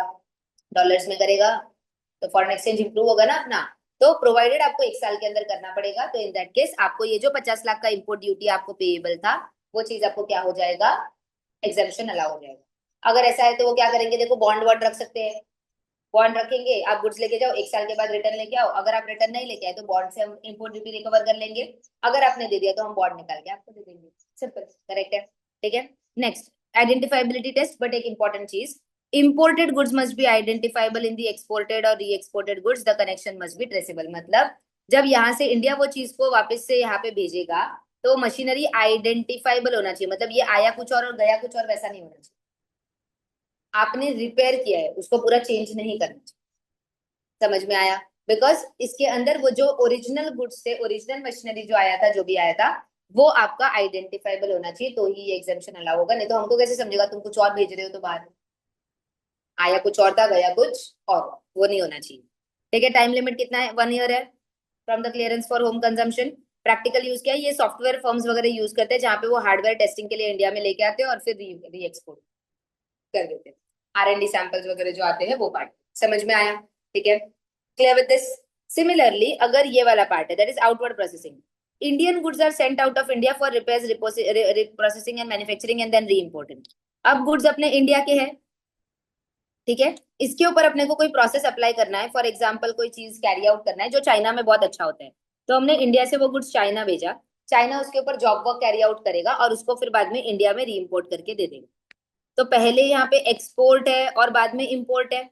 डॉलर्स में करेगा, तो फॉरेन एक्सचेंज इंप्रूव होगा ना अपना। तो प्रोवाइडेड आपको 1 साल के अंदर करना पड़ेगा, तो इन दैट केस आपको ये जो 50 लाख का इम्पोर्ट ड्यूटी आपको पेएबल था वो चीज आपको क्या हो जाएगा, एग्जेम्पशन अलाउ हो जाएगा। अगर ऐसा है तो वो क्या करेंगे, देखो बॉन्ड वॉन्ड रख सकते हैं। बॉन्ड रखेंगे, आप गुड्स लेके जाओ, 1 साल के बाद रिटर्न लेके आओ। अगर आप रिटर्न नहीं लेके आए तो बॉन्ड से हम इम्पोर्ट ड्यूटी रिकवर कर लेंगे। अगर आपने दे दिया तो हम बॉन्ड निकाल के आपको दे देंगे। सिंपल, करेक्ट है, ठीक है। नेक्स्ट, आइडेंटिफाइबिलिटी टेस्ट, बट एक इंपॉर्टेंट चीज, imported goods must be identifiable in the exported or re-exported goods, the connection must be traceable। मतलब जब यहाँ से इंडिया वो चीज को वापस से यहाँ पे भेजेगा तो मशीनरी आइडेंटिफाइबल होना चाहिए, मतलब ये आया कुछ और गया कुछ और, वैसा नहीं होना चाहिए। आपने रिपेयर किया है उसको पूरा चेंज नहीं करना चाहिए। समझ में आया? बिकॉज इसके अंदर वो जो ओरिजिनल गुड्स थे, ओरिजिनल मशीनरी जो आया था, जो भी आया था, वो आपका आइडेंटिफाइबल होना चाहिए, तो ही ये एग्जेम्पशन अलाउ होगा। नहीं तो हमको कैसे समझेगा तुम कुछ और भेज रहे हो तो बाहर आया कुछ और था गया कुछ और, वो नहीं होना चाहिए। ठीक है, टाइम लिमिट कितना है? 1 ईयर है from the clearance for home consumption. Practical use क्या है, ये सॉफ्टवेयर फर्म्स वगैरह यूज करते हैं जहाँ पे वो हार्डवेयर टेस्टिंग के लिए इंडिया में लेके आते हैं और फिर री एक्सपोर्ट कर देते हैं। R&D सैंपल्स वगैरह जो आते हैं वो पार्ट। समझ में आया? ठीक है, क्लियर विद दिस? सिमिलरली अगर ये वाला पार्ट है, that is outward processing, Indian goods are sent out of India for repairs, processing and manufacturing and then re imported. अब गुड्स अपने इंडिया के हैं, ठीक है, इसके ऊपर अपने को कोई प्रोसेस अप्लाई करना है, फॉर एग्जाम्पल कोई चीज कैरी आउट करना है जो चाइना में बहुत अच्छा होता है, तो हमने इंडिया से वो गुड्स चाइना भेजा, चाइना उसके ऊपर जॉब वर्क कैरी आउट करेगा और उसको फिर बाद में इंडिया में री इम्पोर्ट करके दे देगा। तो पहले यहाँ पे एक्सपोर्ट है और बाद में इंपोर्ट है।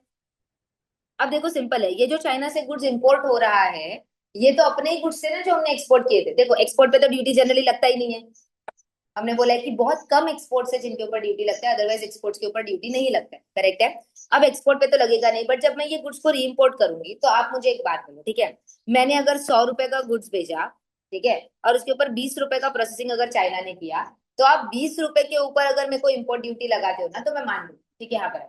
अब देखो सिंपल है, ये जो चाइना से गुड्स इंपोर्ट हो रहा है ये तो अपने ही गुड्स थे ना जो हमने एक्सपोर्ट किए थे। देखो एक्सपोर्ट पे तो ड्यूटी जनरली लगता ही नहीं है, हमने बोला है कि बहुत कम एक्सपोर्ट्स है जिनके ऊपर ड्यूटी लगता है, अदरवाइज एक्सपोर्ट्स के ऊपर ड्यूटी नहीं लगता है, करेक्ट है। अब एक्सपोर्ट पे तो लगेगा नहीं, बट जब मैं ये गुड्स को री इम्पोर्ट करूंगी तो आप मुझे एक बात बोलो, ठीक है, मैंने अगर 100 रुपए का गुड्स भेजा, ठीक है, और उसके ऊपर 20 रुपए का प्रोसेसिंग अगर चाइना ने किया, तो आप 20 रुपए के ऊपर अगर मेरे को इम्पोर्ट ड्यूटी लगाते हो ना तो मैं मान लू, ठीक है, यहाँ पर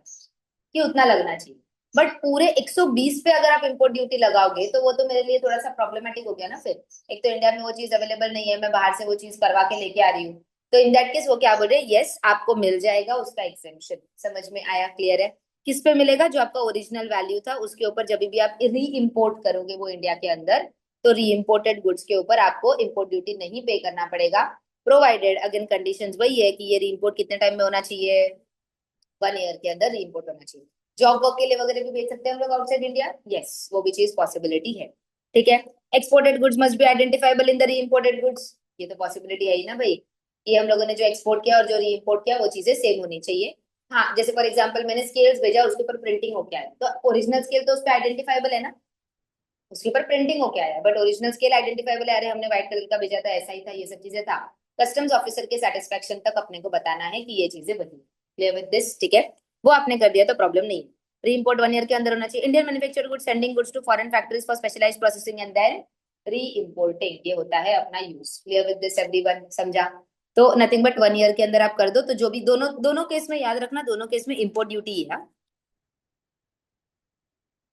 कि उतना लगना चाहिए। बट पूरे 120 पे अगर आप इम्पोर्ट ड्यूटी लगाओगे तो वो तो मेरे लिए थोड़ा सा प्रॉब्लमेटिक हो गया ना फिर। एक तो इंडिया में वो चीज अवेलेबल नहीं है, मैं बाहर से वो चीज करवा के लेके आ रही हूँ, तो इन दैट केस वो क्या बोल रहे हैं, यस आपको मिल जाएगा उसका एग्जेम्पशन। समझ में आया? क्लियर है? किस पे मिलेगा? जो आपका ओरिजिनल वैल्यू था उसके ऊपर जब भी आप री इम्पोर्ट करोगे वो इंडिया के अंदर, तो री इम्पोर्टेड गुड्स के ऊपर आपको इम्पोर्ट ड्यूटी नहीं पे करना पड़ेगा, प्रोवाइडेड अगेन कंडीशंस वही है कि ये री इम्पोर्ट कितने टाइम में होना चाहिए, 1 ईयर के अंदर री इम्पोर्ट होना चाहिए। जॉब वर्क के लिए वगैरह भी भेज सकते हैं हम लोग आउटसाइड इंडिया, यस वो भी चीज पॉसिबिलिटी है। ठीक है, exported goods must be identifiable in the री इम्पोर्टेड गुड्स, ये तो पॉसिबिलिटी है ही ना भाई, ये हम लोगों ने जो एक्सपोर्ट किया और जो री इम्पोर्ट किया वो चीजें सेम होनी चाहिए। हाँ, जैसे फॉर एग्जाम्पल मैंने स्केल्स भेजा उसके ऊपर प्रिंटिंग हो क्या है, तो ओरिजिनल स्केल तो उस पर आइडेंटिफाइबल है ना, उसके ऊपर प्रिंटिंग हो क्या है, बट ओरिजिनल स्केल आइडेंटिफाइबल है, अरे हमने व्हाइट कलर का भेजा था ऐसा ही था, ये सब चीजें था। कस्टम्स ऑफिसर के सेटिस्फेक्शन तक अपने को बताना है कि ये चीजें बनी। Clear with this? ठीक है, वो आपने कर दिया तो प्रॉब्लम नहीं है। री इम्पोर्ट 1 ईयर के अंदर होना चाहिए। Indian manufacture goods sending goods to foreign factories for specialised processing and then re importing, ये होता है अपना use. Clear with this everyone? समझा? तो नथिंग बट 1 ईयर के अंदर आप कर दो, तो जो भी दोनों दोनों केस में याद रखना, दोनों केस में इम्पोर्ट ड्यूटी है,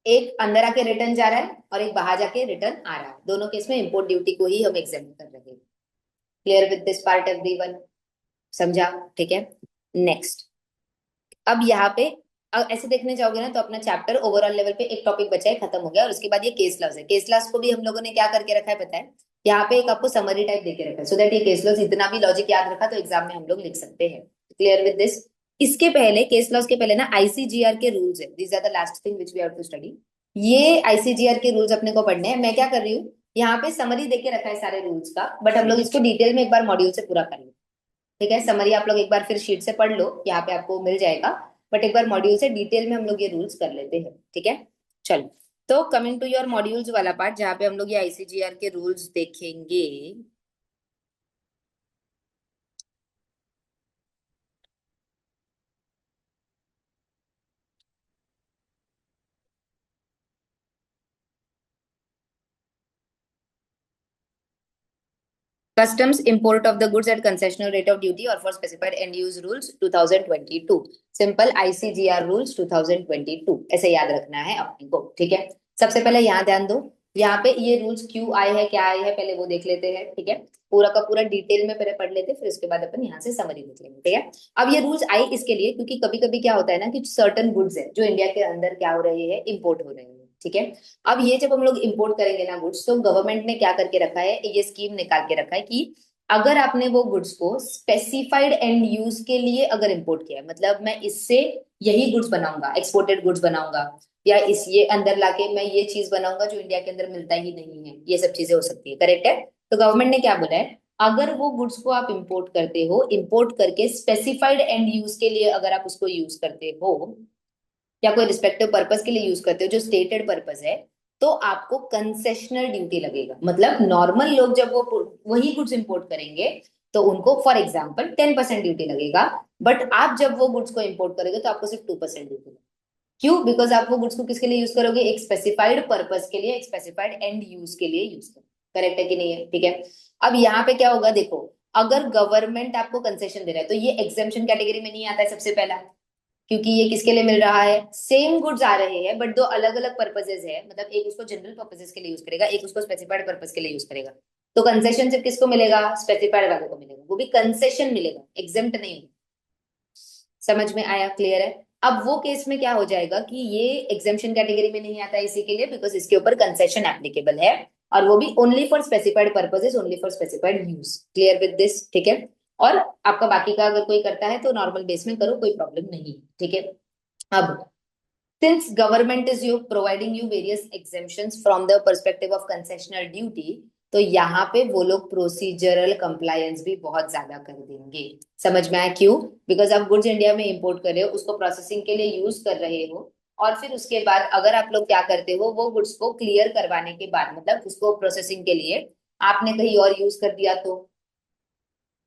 एक अंदर आके रिटर्न जा रहा है और एक बाहर जाके रिटर्न आ रहा है, दोनों केस में इंपोर्ट ड्यूटी को ही हम एग्जामिन कर रहे हैं। Clear with this part everyone? समझा? ठीक है, नेक्स्ट। अब यहाँ पे ऐसे देखने जाओगे ना तो अपना चैप्टर ओवरऑल लेवल पे एक टॉपिक बचा है, खत्म हो गया। और उसके बाद ये केस लॉज है। केस लॉज को भी हम लोगों ने क्या करके रखा है पता है? यहाँ पे एक आपको समरी टाइप देके रखा है, सो दैट ये केस लॉज इतना भी लॉजिक याद रखा तो एग्जाम में हम लोग लिख सकते हैं। Clear with this? इसके पहले, केस लॉज के पहले ना आईसीजीआर के रूल्स है। These are the last thing which we have to study. ये आईसीजीआर के रूल्स अपने को पढ़ने हैं। मैं क्या कर रही हूँ, यहाँ पे समरी देके रखा है सारे रूल्स का, बट हम लोग इसको डिटेल में एक बार मॉड्यूल से पूरा कर लें। ठीक है, समरी आप लोग एक बार फिर शीट से पढ़ लो, यहाँ पे आपको मिल जाएगा। बट एक बार मॉड्यूल से डिटेल में हम लोग ये रूल्स कर लेते हैं। ठीक है, चलो। तो कमिंग टू योर मॉड्यूल्स वाला पार्ट, जहाँ पे हम लोग ये आईसीजीआर के रूल्स देखेंगे। Customs import of the goods at concessional rate of duty or for specified end use rules 2022, simple ICGR rules 2022 ऐसे याद रखना है अपने को। ठीक है, सबसे पहले यहाँ ध्यान दो, यहाँ पे ये रूल्स क्यों आए हैं, क्या आए हैं, पहले वो देख लेते हैं। ठीक है, पूरा का पूरा डिटेल में पहले पढ़ लेते हैं, फिर उसके बाद अपन यहाँ से समरी देख लेंगे। ठीक है, अब ये रूल्स आए इसके लिए क्योंकि कभी कभी क्या होता है ना कि सर्टन गुड्स है जो इंडिया के अंदर क्या हो रहे हैं, इम्पोर्ट हो रहे हैं। ठीक है, अब ये जब हम लोग इंपोर्ट करेंगे ना गुड्स, तो गवर्नमेंट ने क्या करके रखा है, ये स्कीम निकाल के रखा है कि अगर आपने वो गुड्स को स्पेसिफाइड एंड यूज के लिए अगर इंपोर्ट किया है, मतलब मैं इससे यही गुड्स बनाऊंगा, एक्सपोर्टेड गुड्स बनाऊंगा, या इस ये अंदर लाके मैं ये चीज बनाऊंगा जो इंडिया के अंदर मिलता ही नहीं है, ये सब चीजें हो सकती है। करेक्ट है? तो गवर्नमेंट ने क्या बोला है, अगर वो गुड्स को आप इंपोर्ट करते हो, इंपोर्ट करके स्पेसिफाइड एंड यूज के लिए अगर आप उसको यूज करते हो, या कोई रिस्पेक्टिव पर्पस के लिए यूज करते हो जो स्टेटेड पर्पस है, तो आपको कंसेशनल ड्यूटी लगेगा। मतलब नॉर्मल लोग जब वो वही गुड्स इंपोर्ट करेंगे तो उनको फॉर एग्जाम्पल 10% ड्यूटी लगेगा, बट आप जब वो गुड्स को इंपोर्ट करोगे तो आपको सिर्फ 2% ड्यूटी लगेगा। क्यों? बिकॉज आप वो गुड्स को किसके लिए यूज करोगे, एक स्पेसिफाइड पर्पस के लिए, एक स्पेसिफाइड एंड यूज के लिए यूज करोगे। करेक्ट है कि नहीं है? ठीक है, अब यहाँ पे क्या होगा देखो, अगर गवर्नमेंट आपको कंसेशन दे रहा है तो ये एग्जेम्पशन कैटेगरी में नहीं आता है सबसे पहला, क्योंकि ये किसके लिए मिल रहा है, सेम गुड्स आ रहे हैं बट दो अलग अलग पर्पसेस है। मतलब एक उसको जनरल पर्पसेस के लिए यूज करेगा, एक उसको स्पेसिफाइड पर्पस के लिए यूज करेगा। तो कंसेशन सिर्फ किसको मिलेगा, स्पेसिफाइड वाले को मिलेगा, वो भी कंसेशन मिलेगा, एग्जेम्प्ट नहीं होगा। समझ में आया? क्लियर है? अब वो केस में क्या हो जाएगा कि ये एग्जेम्पशन कैटेगरी में नहीं आता है इसी के लिए, बिकॉज इसके ऊपर कंसेशन एप्लीकेबल है, और वो भी only for specified purposes, only for specified use. Clear with this? ठीक है, और आपका बाकी का अगर कोई करता है तो नॉर्मल बेस में करो, कोई प्रॉब्लम नहीं। ठीक है, अब since government is you providing you various exemptions from the perspective of concessional duty, तो यहाँ पे वो लोग प्रोसीजरल कंप्लायंस भी बहुत ज्यादा कर देंगे। समझ में आया क्यों? बिकॉज आप गुड्स इंडिया में इंपोर्ट कर रहे हो, उसको प्रोसेसिंग के लिए यूज कर रहे हो, और फिर उसके बाद अगर आप लोग क्या करते हो, वो गुड्स को क्लियर करवाने के बाद, मतलब उसको प्रोसेसिंग के लिए आपने कहीं और यूज कर दिया, तो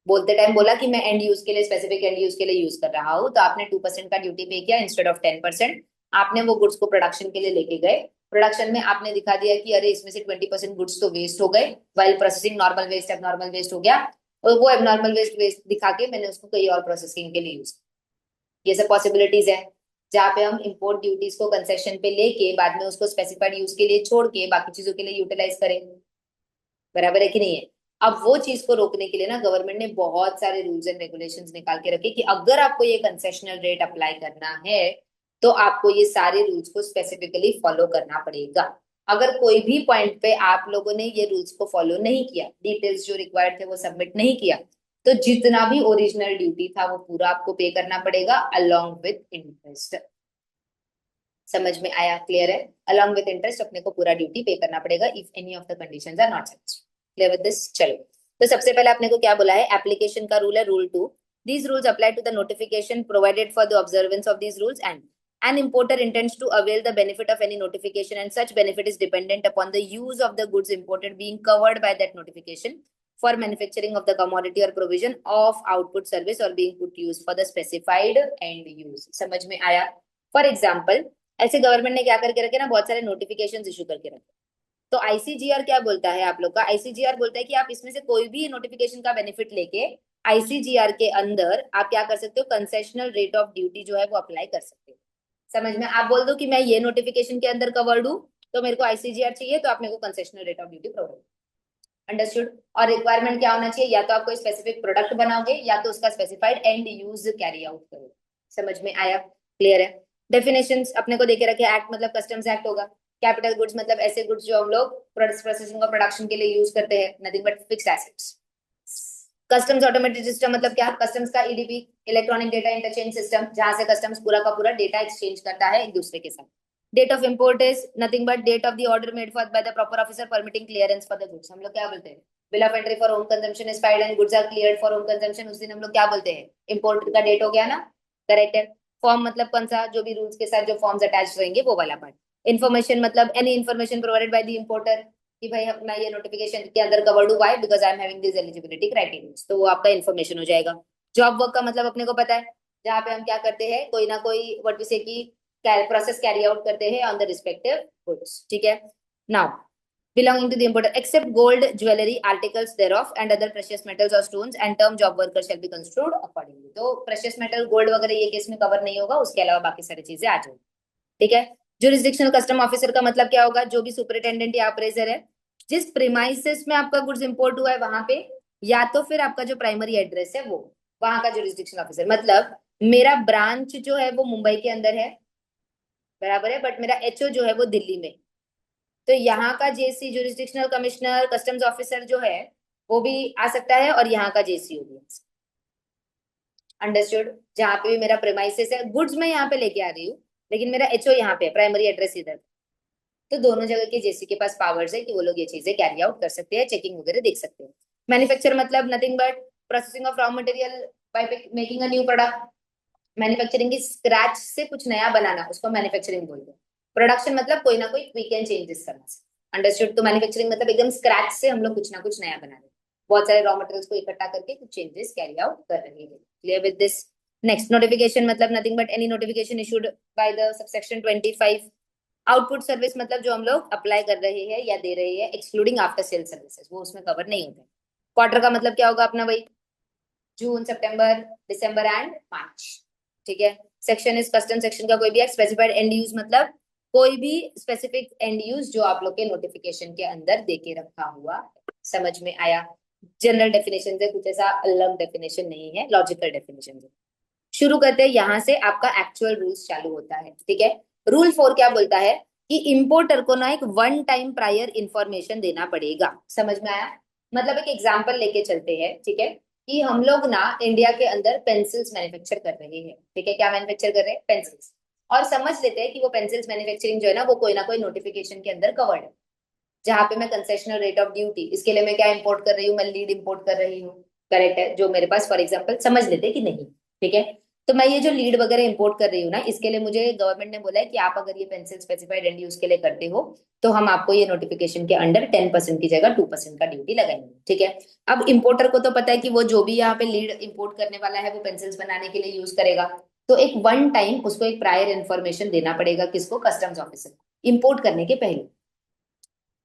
बोलते टाइम बोला कि मैं एंड यूज के लिए, स्पेसिफिक एंड यूज के लिए यूज कर रहा हूँ, तो आपने 2% का ड्यूटी पे किया इंस्टेड ऑफ 10%। आपने वो गुड्स को प्रोडक्शन के लिए लेके गए, प्रोडक्शन में आपने दिखा दिया कि अरे इसमें से 20% गुड्स तो वेस्ट हो गए, while processing normal waste abnormal waste हो गया, और वो एबनॉर्मल वेस्ट वेस्ट दिखा के मैंने उसको कहीं और प्रोसेसिंग के लिए यूज। ये सब पॉसिबिलिटीज है जहाँ पे हम इंपोर्ट ड्यूटीज को कंसेशन पे लेके बाद में उसको स्पेसिफाइड यूज के लिए छोड़ के बाकी चीजों के लिए यूटिलाइज करें। बराबर है कि नहीं है? अब वो चीज को रोकने के लिए ना गवर्नमेंट ने बहुत सारे रूल्स एंड रेगुलेशंस निकाल के रखे कि अगर आपको ये कंसेशनल रेट अप्लाई करना है तो आपको ये सारे रूल्स को स्पेसिफिकली फॉलो करना पड़ेगा। अगर कोई भी पॉइंट पे आप लोगों ने ये रूल्स को फॉलो नहीं किया, डिटेल्स जो रिक्वायर्ड थे वो सबमिट नहीं किया, तो जितना भी ओरिजिनल ड्यूटी था वो पूरा आपको पे करना पड़ेगा अलोंग विथ इंटरेस्ट। समझ में आया? क्लियर है? अलॉन्ग विद इंटरेस्ट अपने को पूरा ड्यूटी पे करना पड़ेगा if any of the conditions are not satisfied. Clear with this? चलो, तो सबसे पहले अपने को क्या बोला है, एप्लीकेशन का रूल है rule 2। These rules apply to the notification provided for the observance of these rules, and an importer intends to avail the benefit of any notification, and such benefit is dependent upon the use of the goods imported being covered by that notification for manufacturing of the commodity or provision of output service or being put to use for the specified end use। समझ में आया? For example, ऐसे government ने क्या करके रखे ना, बहुत सारे नोटिफिकेशन इशू करके रखे। तो आईसीजीआर क्या बोलता है आप लोग का, आईसीजीआर बोलता है कि आप इसमें से कोई भी नोटिफिकेशन का बेनिफिट लेके आईसीजीआर के अंदर आप क्या कर सकते हो, कंसेशनल रेट ऑफ ड्यूटी जो है वो अप्लाई कर सकते हो। समझ में? आप बोल दो कि मैं ये नोटिफिकेशन के अंदर कवर्ड हूँ तो मेरे को आईसीजीआर चाहिए, तो आप मेरे को concessional rate of duty provide. Understood? और रिक्वायरमेंट क्या होना चाहिए, या तो आप कोई स्पेसिफिक प्रोडक्ट बनाओगे या तो उसका specified end use carry out करोगे। समझ में आया? क्लियर है? डेफिनेशंस अपने को देके रखे, एक्ट मतलब कस्टम्स एक्ट होगा, कैपिटल गुड्स मतलब ऐसे गुड्स जो हम लोग प्रोसेसिंग और प्रोडक्शन के लिए यूज करते हैं, nothing but fixed assets. Customs automated system मतलब क्या, कस्टम्स का EDP, electronic data interchange system, जहां से कस्टम्स पूरा का पूरा डेटा एक्सचेंज करता है एक दूसरे के साथ। Date of import is nothing but date of the order made for by the proper officer permitting clearance for the goods. हम लोग क्या बोलते हैं, bill of entry for home consumption is filed and goods are cleared for home consumption, उस दिन हम लोग क्या बोलते हैं, इंपोर्ट का डेट हो गया ना, करेक्ट है। फॉर्म मतलब कौन सा, जो भी रूल्स के साथ जो फॉर्म्स अटैच रहेंगे वो वाला पार्ट। इन्फॉर्मेशन मतलब any information provided by the importer, कि भाई मैं ये नोटिफिकेशन के अंदर कवर्ड हूँ, why because I am having this eligibility criteria, तो वो आपका इन्फॉर्मेशन हो जाएगा। जॉब वर्क का मतलब अपने को पता है, जहाँ पे हम क्या करते हैं, कोई ना कोई व्हाट वी से की प्रोसेस कैरी आउट करते हैं ऑन द रिस्पेक्टिव गुड्स, ठीक है। Now belonging to the importer except gold jewelry articles thereof and other precious metals or stones and term job worker shall be construed accordingly। तो precious metal gold वगैरह ये case में cover नहीं होगा, उसके अलावा बाकी सारी चीजें आ जाएंगी, ठीक है। जुरिस्डिक्शनल कस्टम ऑफिसर का मतलब क्या होगा, जो भी सुपरिटेंडेंट या अप्रेजर है, जिस प्रीमाइसेस में आपका गुड्स इंपोर्ट हुआ है वहां पे, या तो फिर आपका जो प्राइमरी एड्रेस है वो, वहां का जुरिस्डिक्शनल ऑफिसर। मतलब मेरा ब्रांच जो है वो मुंबई के अंदर है, बराबर है, बट मेरा एचओ जो है वो दिल्ली में, तो यहाँ का जेसी जुरिस्डिक्शनल कमिश्नर कस्टम्स ऑफिसर जो है वो भी आ सकता है, और यहाँ का जेसीओ भी। अंडरस्टूड। जहाँ पे भी मेरा प्रेमाइसिस है, गुड्स मैं यहाँ पे लेके आ रही हूँ, लेकिन मेरा एचओ यहाँ पे, प्राइमरी एड्रेस इधर, तो दोनों जगह के जेसी के पास पावर्स है कि वो लोग ये चीजें कैरी आउट कर सकते हैं, चेकिंग वगैरह देख सकते हैं। मैन्युफैक्चर मतलब nothing but processing of raw material by making a new product. Manufacturing की स्क्रैच से कुछ नया बनाना, उसको मैन्युफैक्चरिंग बोलते हैं। प्रोडक्शन मतलब कोई ना कोई ट्वीक एंड चेंजेस करना। अंडरस्टूड। तो मैन्युफैक्चरिंग मतलब एकदम स्क्रैच से हम लोग कुछ ना कुछ नया बना रहे हैं, बहुत सारे रॉ मटेरियल्स को इकट्ठा करके कुछ चेंजेस कैरी आउट कर रहे हैं। Clear with this. Next, notification मतलब nothing but any notification issued by the subsection 25। Output service मतलब जो हम लोग अप्लाई कर रहे हैं या दे रहे हैं, एक्सक्लूडिंग आफ्टर सेल सर्विसेज, वो उसमें कवर नहीं होते। क्वार्टर का मतलब क्या होगा अपना भाई, जून, सितंबर, दिसंबर एंड मार्च, ठीक है। सेक्शन इज कस्टम सेक्शन का कोई भी स्पेसिफाइड एंड यूज मतलब कोई भी स्पेसिफिक एंड यूज जो आप लोग के नोटिफिकेशन के अंदर देके रखा हुआ। समझ में आया। जनरल डेफिनेशन है, कुछ ऐसा अलग डेफिनेशन नहीं है, लॉजिकल डेफिनेशन है। शुरू करते हैं यहाँ से, आपका एक्चुअल रूल्स चालू होता है, ठीक है। रूल 4 क्या बोलता है कि इंपोर्टर को ना एक वन टाइम प्रायर इंफॉर्मेशन देना पड़ेगा। समझ में आया। मतलब एक एग्जांपल लेके चलते हैं, ठीक है, कि हम लोग ना इंडिया के अंदर पेंसिल्स मैन्युफैक्चर कर रहे हैं, ठीक है। क्या मैन्युफैक्चर कर रहे हैं, पेंसिल्स। और समझ लेते हैं कि वो पेंसिल्स मैन्युफैक्चरिंग जो है ना, वो कोई ना कोई नोटिफिकेशन के अंदर कवर्ड है, जहां पे मैं कंसेशनल रेट ऑफ ड्यूटी, इसके लिए मैं क्या इंपोर्ट कर रही हूँ, मैं लीड इंपोर्ट कर रही हूँ, करेक्ट है, जो मेरे पास फॉर एग्जाम्पल समझ लेते हैं कि नहीं, ठीक है। तो मैं ये जो लीड वगैरह इंपोर्ट कर रही हूँ ना, इसके लिए मुझे गवर्नमेंट ने बोला है कि आप अगर ये पेंसिल स्पेसिफाइड एंड यूज के लिए करते हो, तो हम आपको ये नोटिफिकेशन के अंडर 10% की जगह 2% का ड्यूटी लगाएंगे, ठीक है। अब इंपोर्टर को तो पता है कि वो जो भी यहाँ पे लीड इंपोर्ट करने वाला है वो पेंसिल्स बनाने के लिए यूज करेगा, तो एक वन टाइम उसको एक प्रायर इन्फॉर्मेशन देना पड़ेगा, किसको, कस्टम्स ऑफिसर, इंपोर्ट करने के पहले।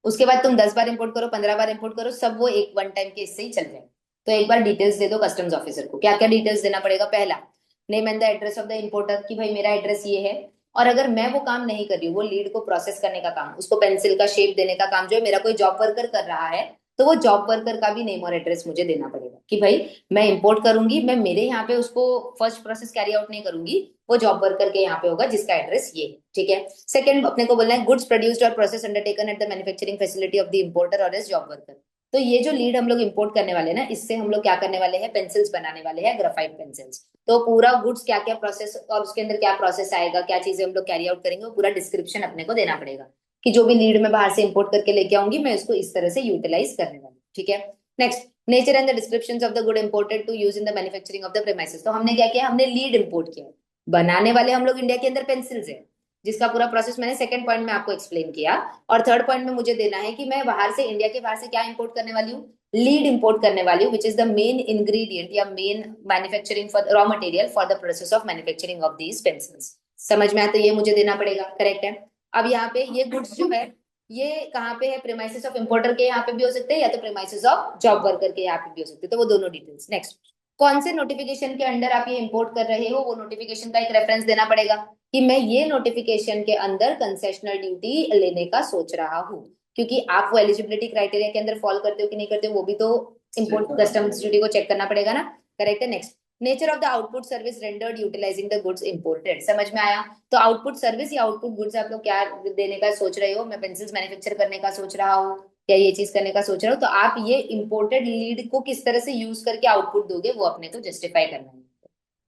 उसके बाद तुम 10 बार इंपोर्ट करो, 15 बार इंपोर्ट करो, सब वो एक वन टाइम के इससे ही चल जाए। तो एक बार डिटेल्स दे दो कस्टम्स ऑफिसर को। क्या क्या डिटेल्स देना पड़ेगा, पहला, name and the address of the importer, कि भाई मेरा एड्रेस ये है, और अगर मैं वो काम नहीं कर रही हूँ, वो लीड को प्रोसेस करने का काम, उसको पेंसिल का शेप देने का काम जो है मेरा कोई जॉब वर्कर कर रहा है, तो वो जॉब वर्कर का भी नेम और एड्रेस मुझे देना पड़ेगा, कि भाई मैं इंपोर्ट करूंगी, मैं मेरे यहाँ पे उसको फर्स्ट प्रोसेस कैरी आउट नहीं करूंगी, वो जॉब वर्कर के यहाँ पे होगा जिसका एड्रेस ये है, ठीक है। सेकंड, अपने को बोलना है गुड्स प्रोड्यूस्ड और process undertaken at the manufacturing facility of the importer और एज जॉब वर्कर। तो ये जो लीड हम लोग इंपोर्ट करने वाले हैं ना, इससे हम लोग क्या करने वाले हैं, पेंसिल्स बनाने वाले हैं, ग्राफाइट पेंसिल्स। तो पूरा गुड्स क्या क्या प्रोसेस और उसके अंदर क्या प्रोसेस आएगा, क्या चीजें हम लोग कैरी आउट करेंगे, वो पूरा डिस्क्रिप्शन अपने को देना पड़ेगा, कि जो भी लीड मैं बाहर से इंपोर्ट करके लेके आऊंगी, मैं उसको इस तरह से यूटिलाइज करने वाली, ठीक है। Next, nature and the descriptions of the good imported to use in the manufacturing of the premises. तो हमने क्या किया, हमने लीड इंपोर्ट किया, बनाने वाले हम लोग इंडिया के अंदर पेंसिल्स है, जिसका पूरा प्रोसेस मैंने सेकंड पॉइंट में आपको एक्सप्लेन किया। और थर्ड पॉइंट में मुझे देना है कि मैं बाहर से, इंडिया के बाहर से क्या इंपोर्ट करने वाली हूँ, लीड इंपोर्ट करने वाली हूँ, which is the main ingredient या main manufacturing for raw material for the process of manufacturing of these pencils. समझ में आया, तो ये मुझे देना पड़ेगा, करेक्ट है। अब यहाँ पे ये गुड्स जो है, ये कहाँ पे है, प्रेमाइसिस ऑफ इंपोर्टर के यहाँ पे भी हो सकते हैं, या तो प्रेमाइसिस ऑफ जॉब वर्कर के यहाँ पे भी हो सकते हैं, तो वो दोनों डिटेल्स। नेक्स्ट, कौन से नोटिफिकेशन के अंडर आप ये इंपोर्ट कर रहे हो, वो नोटिफिकेशन का एक रेफरेंस देना पड़ेगा, कि मैं ये नोटिफिकेशन के अंदर कंसेशनल ड्यूटी लेने का सोच रहा हूँ, क्योंकि आप वो एलिजिबिलिटी क्राइटेरिया के अंदर फॉलो करते हो कि नहीं करते हो, वो भी तो इंपोर्ट कस्टम्स ड्यूटी को चेक करना पड़ेगा ना, करेक्ट है। Next, nature of the output service rendered utilising the goods imported, समझ में आया? तो आउटपुट सर्विस या आउटपुट गुड्स आप लोग क्या देने का सोच रहे हो? मैं पेंसिल्स मैन्युफैक्चर करने का सोच रहा हूँ या ये चीज करने का सोच रहा हूँ, तो आप ये इंपोर्टेड लीड को किस तरह से यूज करके आउटपुट दोगे वो अपने को जस्टिफाई करना है।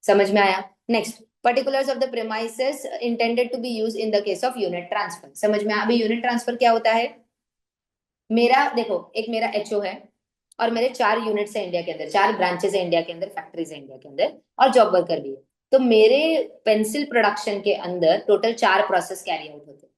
समझ में आया? Next, particulars of the premises intended to be use in the case of unit transfer. समझ में आया? अभी यूनिट ट्रांसफर क्या होता है? मेरा देखो, एक मेरा एचओ है और मेरे 4 यूनिट्स है इंडिया के अंदर, 4 ब्रांचेस है इंडिया के अंदर, फैक्ट्रीज है इंडिया के अंदर, और जॉब वर्कर भी है। तो मेरे पेंसिल प्रोडक्शन के अंदर टोटल 4 प्रोसेस कैरी आउट होते हैं।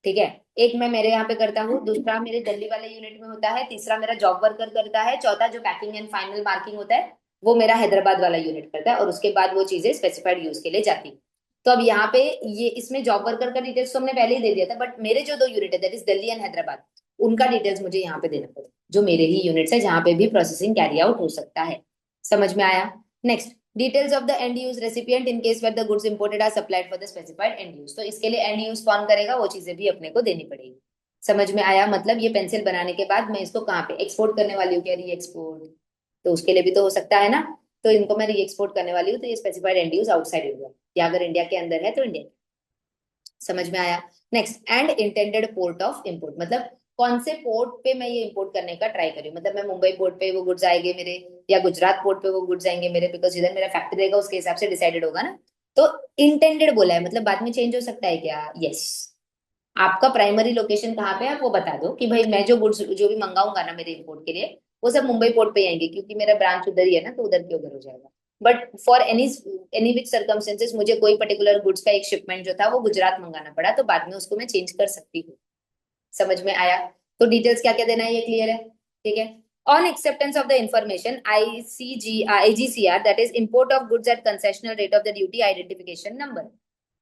ठीक है, एक मैं मेरे यहाँ पे करता हूँ, दूसरा मेरे दिल्ली वाले यूनिट में होता है, तीसरा मेरा जॉब वर्कर करता है, चौथा जो पैकिंग एंड फाइनल मार्किंग होता है वो मेरा हैदराबाद वाला यूनिट करता है, और उसके बाद वो चीजें स्पेसिफाइड यूज के लिए जाती है। तो अब यहाँ पे ये इसमें जॉब वर्कर का डिटेल्स तो हमने पहले ही दे दिया था, बट मेरे जो 2 यूनिट है that is Delhi and Hyderabad, उनका डिटेल्स मुझे यहाँ पे देना पड़ेगा, जो मेरे ही यूनिट्स है जहाँ पे भी प्रोसेसिंग कैरी आउट हो सकता है। समझ में आया? Next, details of the end use recipient in case where the goods imported are supplied for the specified end use. तो इसके लिए एंड यूज कौन करेगा वो चीजें भी अपने को देनी पड़ेगी। समझ में आया? मतलब ये पेंसिल बनाने के बाद मैं इसको कहाँ पे एक्सपोर्ट करने वाली हूँ, क्या री एक्सपोर्ट, तो उसके लिए भी तो हो सकता है ना। तो इनको मैं री एक्सपोर्ट करने वाली हूँ, तो ये specified end use outside India, या अगर इंडिया के अंदर है तो इंडिया। समझ में आया? Next, and intended port of import, मतलब कौन से पोर्ट पे मैं ये इंपोर्ट करने का ट्राई करी, मतलब मैं मुंबई पोर्ट पे वो गुड्स आएंगे मेरे, या गुजरात पोर्ट पे वो गुड्स आएंगे मेरे, बिकॉज जिधर मेरा फैक्ट्री रहेगा उसके हिसाब से डिसाइडेड होगा ना। तो इंटेंडेड बोला है, मतलब बाद में चेंज हो सकता है क्या? यस। आपका प्राइमरी लोकेशन कहाँ पे है आप वो बता दो कि भाई मैं जो गुड्स जो भी मंगाऊंगा ना मेरे इंपोर्ट के लिए वो सब मुंबई पोर्ट पे आएंगे, क्योंकि मेरा ब्रांच उधर ही है ना, तो उधर के उधर हो जाएगा। But for any any which circumstances मुझे कोई पर्टिकुलर गुड्स का एक शिपमेंट जो था वो गुजरात मंगाना पड़ा, तो बाद में उसको मैं चेंज कर सकती हूँ। समझ में आया? तो डिटेल्स क्या क्या देना है ये क्लियर है? ठीक है। On acceptance of the information IGCR that is import of goods at concessional rate of the duty identification number,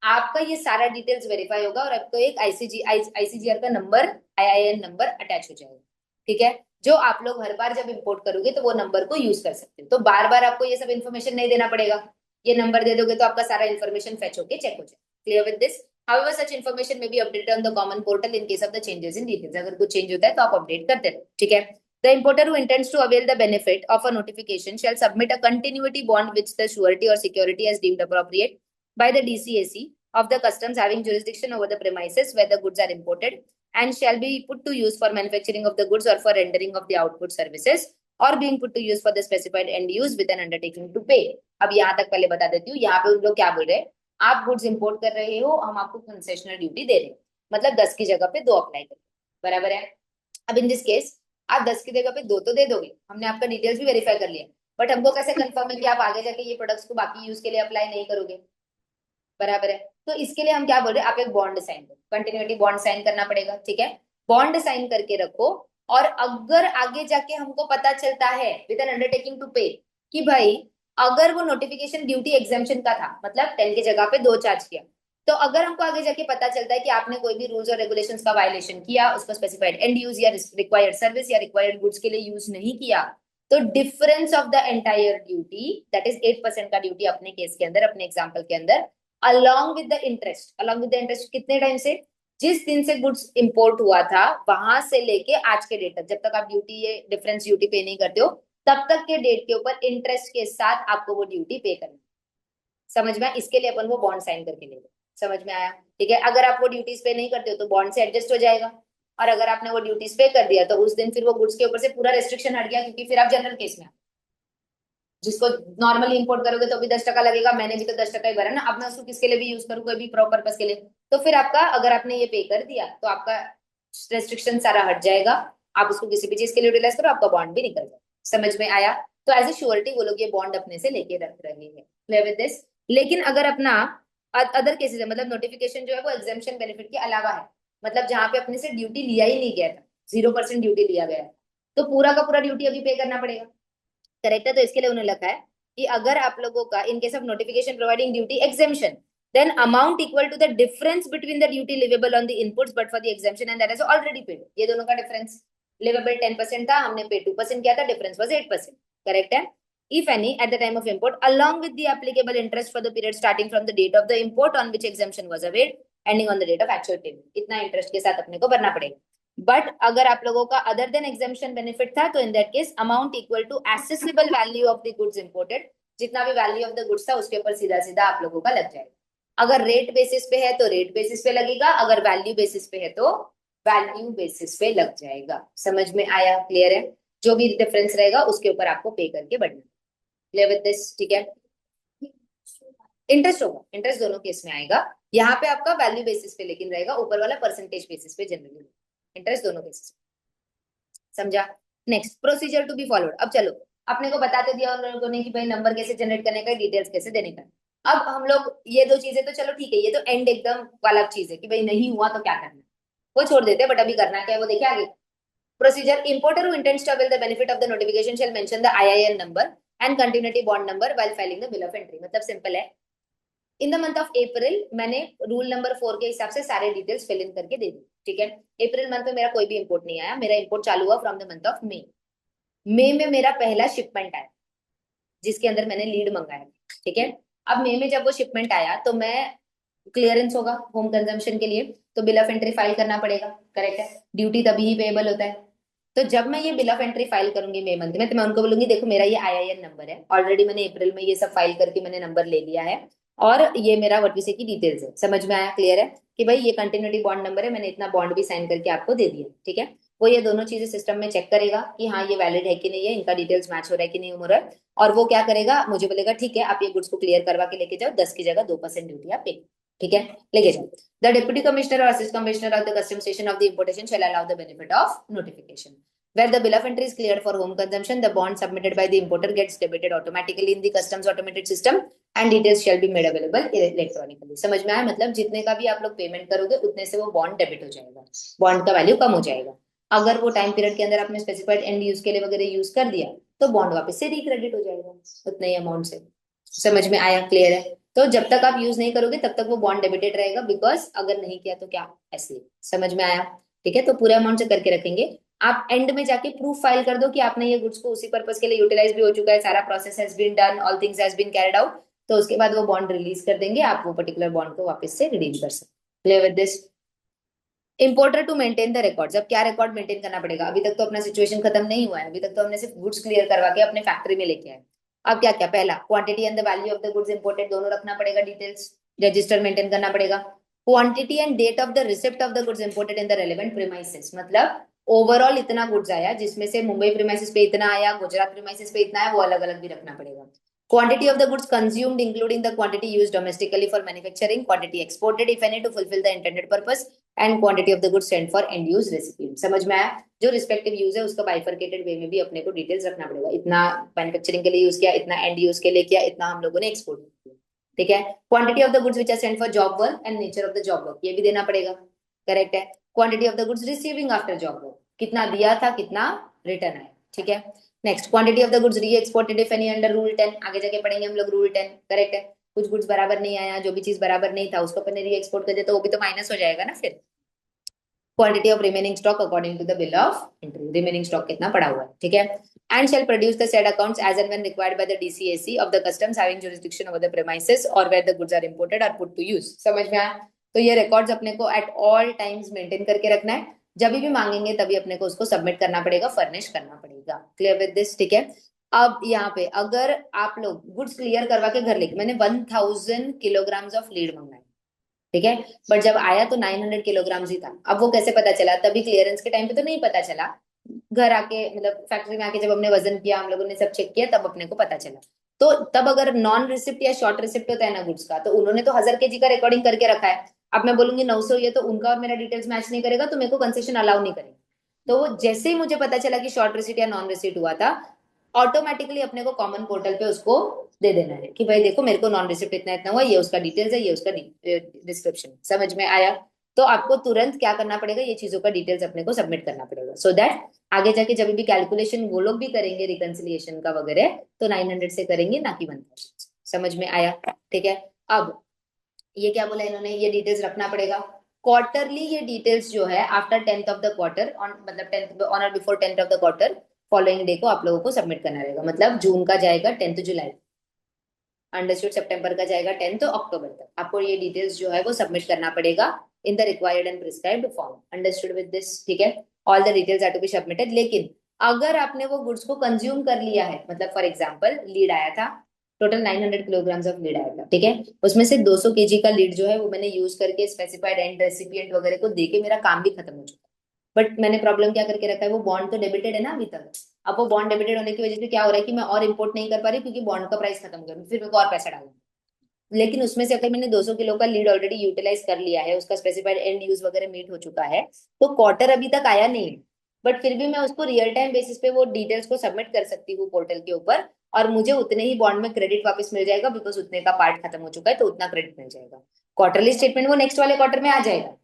आपका ये सारा डिटेल्स वेरीफाई होगा और आपको एक आईसीजीआर का नंबर, आईआईएन नंबर अटैच हो जाएगा। ठीक है, जो आप लोग हर बार जब इंपोर्ट करोगे तो वो नंबर को यूज कर सकते हो, तो बार बार आपको ये सब इन्फॉर्मेशन नहीं देना पड़ेगा। ये नंबर दे दोगे तो आपका सारा इन्फॉर्मेशन फेच होके चेक हो जाए। Clear with this? However, such information may be updated on the common portal in case of the changes in details. अगर कुछ चेंज होता है तो आप अपडेट करते रहो। ठीक है। The importer who intends to avail the benefit of a notification shall submit a continuity bond which the surety or security as deemed appropriate by the DCAC of the customs having jurisdiction over the premises where the goods are imported and shall be put to use for manufacturing of the goods or for rendering of the output services or being put to use for the specified end use with an undertaking to pay। अब यहाँ तक पहले बता देती हूँ, यहाँ पे उन लोग क्या बोल रहे हैं, आप गुड्स इंपोर्ट कर रहे हो, हम आपको कंसेशनल ड्यूटी दे रहे हैं, मतलब 10 की जगह पे 2 अप्लाई करें, बराबर है। अब इन दिस केस आप 10 की जगह पे 2 तो दे दोगे, हमने आपका डिटेल्स भी वेरीफाई कर लिया, बट हमको कैसे कंफर्म है कि आप आगे जाके ये प्रोडक्ट्स को बाकी यूज के लिए अप्लाई नहीं करोगे, बराबर है। तो इसके लिए हम क्या बोल रहे हैं, आप एक बॉन्ड साइन करो, कंटिन्यूटी बॉन्ड साइन करना पड़ेगा। ठीक है, बॉन्ड साइन करके रखो, और अगर आगे जाके हमको पता चलता है विद एन अंडरटेकिंग टू पे कि भाई अगर वो नोटिफिकेशन ड्यूटी एग्जाम्पशन का था, मतलब 10 की जगह पे 2 चार्ज किया, तो अगर हमको आगे जाके पता चलता है कि आपने कोई भी रूल्स और रेगुलेशंस का वायलेशन किया, उसको स्पेसिफाइड एंड यूज या रिक्वायर्ड सर्विस या रिक्वायर्ड गुड्स के लिए यूज नहीं किया, तो difference of the entire duty that is 8% का ड्यूटी अपने केस के अंदर, अपने एग्जाम्पल के अंदर, along with the interest, along with the interest कितने टाइम से, जिस दिन से गुड्स इंपोर्ट हुआ था वहां से लेके आज के डेट तक, जब तक आप ड्यूटी ये डिफरेंस ड्यूटी पे नहीं करते हो तब तक के डेट के ऊपर इंटरेस्ट के साथ आपको वो ड्यूटी पे करनी। समझ में? इसके लिए अपन वो बॉन्ड साइन करके लेंगे। समझ में आया? ठीक है, अगर आप वो ड्यूटीज पे नहीं करते हो तो बॉन्ड से एडजस्ट हो जाएगा, और अगर आपने वो ड्यूटीज पे कर दिया तो उस दिन फिर वो गुड्स के ऊपर से पूरा रेस्ट्रिक्शन हट गया, क्योंकि फिर आप जनरल केस में, जिसको नॉर्मली इंपोर्ट करोगे तो भी 10% लगेगा, मैंने भी तो 10% ही भरा ना, अब मैं उसको किसके लिए भी यूज करूँ, कोई भी पर्पस के लिए, तो फिर आपका अगर आपने ये पे कर दिया तो आपका रेस्ट्रिक्शन सारा हट जाएगा, आप उसको किसी भी चीज के लिए यूटिलाइज करो, आपका बॉन्ड भी निकल जाए। समझ में आया? तो एज ए श्योरिटी वो लोग ये बॉन्ड अपने से लेके रख रहे हैं। Clear with this? लेकिन अगर अपना अदर केसेस है, मतलब नोटिफिकेशन जो है वो एग्जाम्पशन बेनिफिट के अलावा है, मतलब जहां पे अपने से ड्यूटी लिया ही नहीं गया था, 0% ड्यूटी लिया गया है, तो पूरा का पूरा ड्यूटी अभी पे करना पड़ेगा। करेक्ट है? तो इसके लिए उन्होंने लिखा है कि अगर आप लोगों का in case of notification providing duty exemption then amount equal to the difference between the duty livable on the inputs but for the exemption and that is already paid, ये दोनों का डिफरेंस, livable 10% था, हमने पे 2% किया था, difference was 8%। Correct है? if any at the time of import along with the applicable interest for the period starting from the date of the import on which exemption was availed ending on the date of actual payment, इतना interest के साथ अपने को भरना पड़ेगा। But अगर आप लोगों का अदर देन एग्जेम्पशन बेनिफिट था तो in that case amount equal to assessable value of the goods imported जितना भी वैल्यू ऑफ द गुड्स था उसके ऊपर सीधा सीधा आप लोगों का लग जाएगा। अगर रेट बेसिस पे है तो रेट बेसिस पे लगेगा, अगर वैल्यू बेसिस पे है तो वैल्यू बेसिस पे लग जाएगा। समझ में आया? क्लियर है? जो भी डिफरेंस रहेगा उसके ऊपर आपको पे करके बढ़ना। Clear with this? ठीक है। इंटरेस्ट होगा, इंटरेस्ट दोनों केस में आएगा। यहाँ पे आपका वैल्यू बेसिस पे लेकिन रहेगा, ऊपर वाला परसेंटेज बेसिस पे जनरली। इंटरेस्ट दोनों केसेस। समझा? Next procedure to be followed. अब चलो, अपने को बताते दिया उन लोगों ने कि भाई नंबर कैसे जनरेट करने का, डिटेल्स कैसे देने का। अब हम लोग ये दो चीजें तो चलो ठीक है, ये तो एंड एकदम वाला चीज है कि भाई नहीं हुआ तो क्या करना, वो छोड़ देते हैं, बट अभी करना क्या है वो देखिए आगे। Procedure: importer who intends to avail the benefit of the notification shall mention the IIN number and continuity bond number while filing the bill of entry. मतलब सिंपल है, in the month of April मैंने rule number 4 के हिसाब से सारे details fill in करके दे दी। ठीक है, अप्रैल मंथ में मेरा कोई भी इंपोर्ट नहीं आया, मेरा इंपोर्ट चालू हुआ from the month of May. मई में मेरा पहला शिपमेंट आया जिसके अंदर मैंने लीड मंगाया। ठीक है, अब मई में जब वो शिपमेंट आया तो मैं क्लियरेंस होगा होम कंजम्पशन के लिए, तो बिल ऑफ एंट्री फाइल करना पड़ेगा। करेक्ट है, ड्यूटी तभी ही पेएबल होता है। तो जब मैं ये बिल ऑफ एंट्री फाइल करूंगी मई मंथ में, तो मैं उनको बोलूंगी देखो मेरा ये आईआईएन नंबर है, ऑलरेडी मैंने अप्रैल में ये सब फाइल करके मैंने नंबर ले लिया है, और ये मेरा वटवीसे की डिटेल्स है। समझ में आया? क्लियर है कि भाई ये कंटिन्यूटी बॉन्ड नंबर है, मैंने इतना बॉन्ड भी साइन करके आपको दे दिया। ठीक है, वो ये दोनों चीजें सिस्टम में चेक करेगा कि हाँ ये वैलिड है कि नहीं है, इनका डिटेल्स मैच हो रहा है कि नहीं हो रहा है, और वो क्या करेगा, मुझे बोलेगा ठीक है आप ये गुड्स को क्लियर करवा के लेके जाओ, 10 की जगह 2% ड्यूटी आप पे। ठीक है, लेके जाओ। द डिप्टी कमिश्नर और assistant commissioner of the custom station of the importation shall allow the benefit of notification where the bill of entry is cleared for home consumption. The bond submitted by the importer gets debited automatically in the customs automated system and details shall be made available electronically. समझ में आया? मतलब जितने का भी आप लोग payment करोगे उतने से वो बॉन्ड डेबिट हो जाएगा, बॉन्ड का वैल्यू कम हो जाएगा। अगर वो टाइम पीरियड के अंदर आपने स्पेसिफाइड एंड यूज के लिए वगैरह यूज कर दिया तो बॉन्ड वापस से रिक्रेडिट हो जाएगा उतने ही अमाउंट से। समझ में आया? क्लियर है? तो जब तक आप यूज नहीं करोगे तब तक वो बॉन्ड डेबिटेड रहेगा, बिकॉज अगर नहीं किया तो क्या, ऐसे। समझ में आया? ठीक है, तो पूरे अमाउंट से करके रखेंगे। आप एंड में जाके प्रूफ फाइल कर दो कि आपने ये गुड्स को उसी पर्पस के लिए यूटिलाइज भी हो चुका है, सारा process has been done, all things has been carried out, तो उसके बाद वो बॉन्ड रिलीज कर देंगे, आप वो पर्टिकुलर बॉन्ड को वापस से रिडीम कर सकते। Clear with this? Importer to maintain the records. अब क्या रिकॉर्ड मेंटेन करना पड़ेगा? अभी तक तो अपना सिचुएशन खत्म नहीं हुआ है, अभी तक तो हमने सिर्फ गुड्स क्लियर करवा के अपने फैक्ट्री में लेके आए। अब क्या क्या, पहला quantity and the value of the goods imported दोनों रखना पड़ेगा, डिटेल्स रजिस्टर मेंटेन करना पड़ेगा। Quantity and date of the receipt of the goods imported in the relevant premises, मतलब ओवरऑल इतना गुड्स आया जिसमें से मुंबई प्रीमाइसेस पे इतना आया, गुजरात प्रीमाइसेस पे इतना है, वो अलग अलग भी रखना पड़ेगा। Quantity of the goods consumed, including the quantity used domestically for manufacturing, quantity exported, if any, to fulfill the intended purpose, and quantity of the goods sent for end use recipient. समझ में आया? जो respective use है उसका bifurcated वे में भी अपने को डिटेल्स रखना पड़ेगा, इतना मैन्युफैक्चरिंग के लिए यूज किया, इतना एंड यूज के लिए किया, इतना हम लोगों ने एक्सपोर्ट किया। ठीक है, quantity of the goods which are sent for job work and nature of the job work, ये भी देना पड़ेगा। करेक्ट है। Quantity of the goods receiving after job work, कितना दिया था, कितना रिटर्न आया। ठीक है, next quantity of the goods re exported if any under rule 10, आगे जाके पढ़ेंगे हम लोग रूल 10। करेक्ट है, कुछ गुड्स बराबर नहीं आया, जो भी चीज बराबर नहीं था उसको अपन ने री एक्सपोर्ट कर दिया तो वो भी तो माइनस हो जाएगा ना फिर। Quantity of remaining stock according to the bill of entry, remaining stock कितना पड़ा हुआ है। ठीक है, and shall produce the said accounts as and when required by the DCAC of the customs having jurisdiction over the premises और where the goods are imported are put to use. समझ में आया? तो ये रिकॉर्ड्स अपने को at all times maintain करके रखना है, जब भी मांगेंगे तभी अपने को उसको सबमिट करना पड़ेगा, फर्निश करना पड़ेगा। Clear with this? ठीक है, अब यहाँ पे अगर आप लोग गुड्स क्लियर करवा के घर लेके, मैंने 1000 किलोग्राम्स ऑफ लीड मंगाए, ठीक है, बट जब आया तो 900 किलोग्राम ही था। अब वो कैसे पता चला? तभी क्लियरेंस के टाइम पे तो नहीं पता चला, घर आके मतलब फैक्ट्री में आके जब हमने वजन किया, हम लोगों ने सब चेक किया, तब अपने को पता चला। तो तब अगर नॉन रिसिप्ट या शॉर्ट रिसिप्ट होता है ना गुड्स का, तो उन्होंने तो 1000 kg का रिकॉर्डिंग करके रखा है, अब मैं बोलूंगी 900, ये तो उनका और मेरा डिटेल्स मैच नहीं करेगा, तो मेरे को कंसेशन अलाउ नहीं करेगा। तो वो जैसे ही मुझे पता चला कि शॉर्ट रिसिप्ट या नॉन रिसिप्ट हुआ था, ऑटोमेटिकली अपने को कॉमन पोर्टल पे उसको दे देना है कि भाई देखो मेरे को नॉन रिसिप्ट इतना इतना हुआ, ये उसका डिटेल्स है, ये उसका डिस्क्रिप्शन। समझ में आया? तो आपको तुरंत क्या करना पड़ेगा, ये चीजों का डिटेल्स अपने को सबमिट करना पड़ेगा, सो दैट आगे जाके जब भी कैलकुलेशन वो लोग भी करेंगे रिकंसिलिएशन का वगैरह, तो 900 से करेंगे ना कि 1000। समझ में आया? ठीक है, अब ये क्या बोला इन्होंने, ये डिटेल्स रखना पड़ेगा। क्वार्टरली ये डिटेल्स जो है after 10th of the quarter, on मतलब 10th ऑन और before 10th of the quarter following day को आप लोगों को सबमिट करना रहेगा। मतलब जून का जाएगा 10th जुलाई, अंडरस्टूड, सितंबर का जाएगा 10th अक्टूबर तक, आपको ये डिटेल्स जो है वो सबमिट करना पड़ेगा in the required and prescribed form. Understood with this? ठीक है, all the details are to be submitted. लेकिन अगर आपने वो गुड्स को कंज्यूम कर लिया है, मतलब फॉर एग्जांपल लीड आया था, टोटल 900 किलोग्राम्स ऑफ लीड आया था, ठीक है। उसमें से 200 केजी का लीड जो है वो मैंने यूज करके स्पेसिफाइड एंड रेसिपिएंट वगैरह को देके मेरा काम भी खत्म हो चुका है। बट मैंने प्रॉब्लम क्या करके रखा है, वो बॉन्ड तो डेबिटेड है ना अभी तक। अब वो बॉन्ड डेबिटेड होने की वजह से क्या हो रहा है कि मैं और इंपोर्ट नहीं कर पा रही, क्योंकि बॉन्ड का प्राइस खत्म हो गया, फिर मेरे को और पैसा डालना। लेकिन उसमें से अगर मैंने 200 किलो का लीड ऑलरेडी यूटिलाइज कर लिया है, उसका स्पेसिफाइड एंड यूज वगैरह मीट हो चुका है, तो क्वार्टर अभी तक आया नहीं है। बट फिर भी मैं उसको रियल टाइम बेसिस पे वो डिटेल्स को सबमिट कर सकती हूँ पोर्टल के ऊपर, और मुझे उतने ही बॉन्ड में क्रेडिट वापस मिल जाएगा, बिकॉज उतने का पार्ट खत्म हो चुका है, तो उतना क्रेडिट मिल जाएगा। क्वार्टरली स्टेटमेंट वो नेक्स्ट वाले क्वार्टर में आ जाएगा,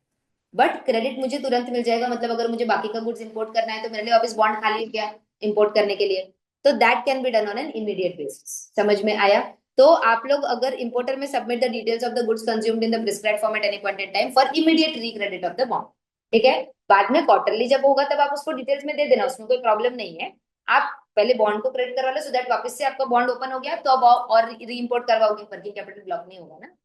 बट क्रेडिट मुझे तुरंत मिल जाएगा। मतलब अगर मुझे बाकी का गुड्स इंपोर्ट करना है तो मेरे लिए वापस बॉन्ड खाली हो गया इंपोर्ट करने के लिए। तो that can be done on an immediate basis. समझ में आया? तो आप लोग अगर इंपोर्टर में submit the details of the goods consumed in the prescribed form at any point in time for immediate recredit of the bond, ठीक है। बाद में क्वार्टरली जब होगा तब आप उसको डिटेल्स में दे देना, उसमें कोई प्रॉब्लम नहीं है। आप पहले बॉन्ड को क्रेडिट करवा लो, सो दैट वापस से आपका बॉन्ड ओपन हो गया तो अब और री इंपोर्ट करवाओगे, वर्किंग कैपिटल ब्लॉक नहीं होगा ना।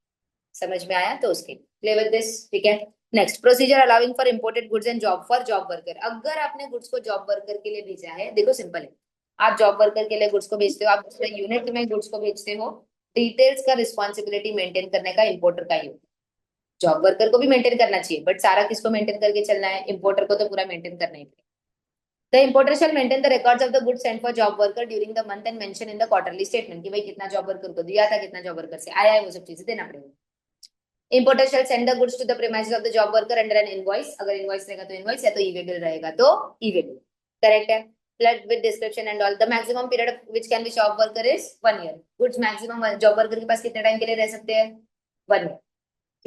समझ में आया? तो उसके क्लियर विद दिस, ठीक है। Next, procedure allowing for imported goods and job for job worker. अगर आपने गुड्स को जॉब वर्कर के लिए भेजा है, देखो सिंपल है, आप जॉब वर्कर के लिए गुड्स को भेजते हो, आप दूसरे यूनिट में गुड्स को भेजते हो, डिटेल्स का रिस्पॉन्सिबिलिटी मेंटेन करने का इंपोर्टर का ही होता है। जॉब वर्कर को भी मेंटेन करना चाहिए, बट सारा किसको मेंटेन करके चलना है, इंपोर्टर को तो पूरा मेंटेन करना ही पड़ेगा। The importer shall maintain the records of the goods sent for job worker during the month and mention in the quarterly statement, कि भाई कितना जॉब वर्कर को दिया था, कितना जॉब वर्कर से आया है, वो सब चीजें देना पड़ेगा। Importer shall send the goods to the premises of the job worker under an invoice. अगर invoice रहेगा तो invoice, या तो e-way bill रहेगा तो e-way bill, करेक्ट है। Flood with description and all. The maximum period which can be job worker is 1 year. Goods maximum job worker के पास कितने टाइम के लिए रह सकते हैं? 1 year,